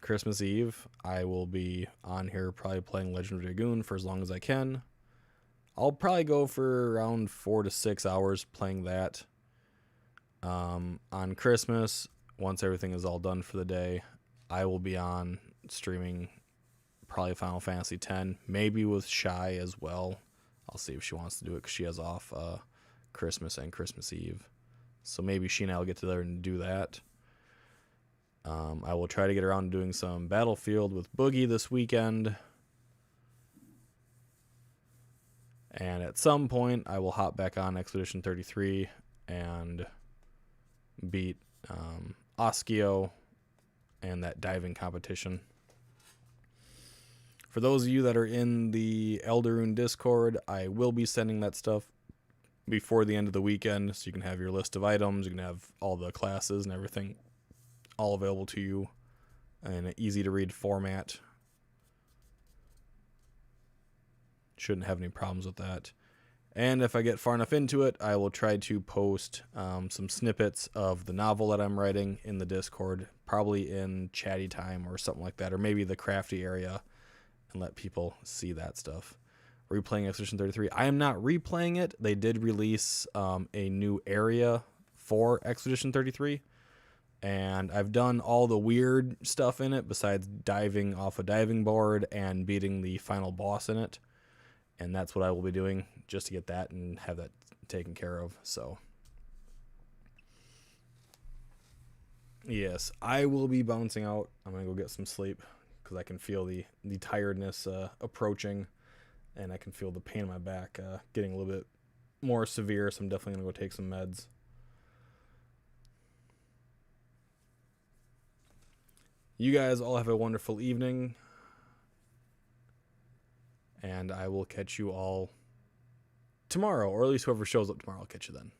Christmas Eve, I will be on here probably playing Legend of Dragoon for as long as I can. I'll probably go for around 4 to 6 hours playing that. On Christmas, once everything is all done for the day, I will be on streaming probably Final Fantasy X, maybe with Shy as well. I'll see if she wants to do it because she has off Christmas and Christmas Eve. So maybe she and I will get together and do that. I will try to get around to doing some Battlefield with Boogie this weekend. And at some point, I will hop back on Expedition 33 and beat Oskio and that diving competition. For those of you that are in the Elderune Discord, I will be sending that stuff before the end of the weekend, so you can have your list of items, you can have all the classes and everything all available to you in an easy-to-read format. Shouldn't have any problems with that. And if I get far enough into it, I will try to post some snippets of the novel that I'm writing in the Discord, probably in chatty time or something like that, or maybe the crafty area, and let people see that stuff. Replaying Expedition 33. I am not replaying it. They did release a new area for Expedition 33, and I've done all the weird stuff in it besides diving off a diving board and beating the final boss in it. And that's what I will be doing just to get that and have that taken care of. So, yes, I will be bouncing out. I'm going to go get some sleep because I can feel the tiredness approaching, and I can feel the pain in my back getting a little bit more severe. So I'm definitely going to go take some meds. You guys all have a wonderful evening. And I will catch you all tomorrow, or at least whoever shows up tomorrow, I'll catch you then.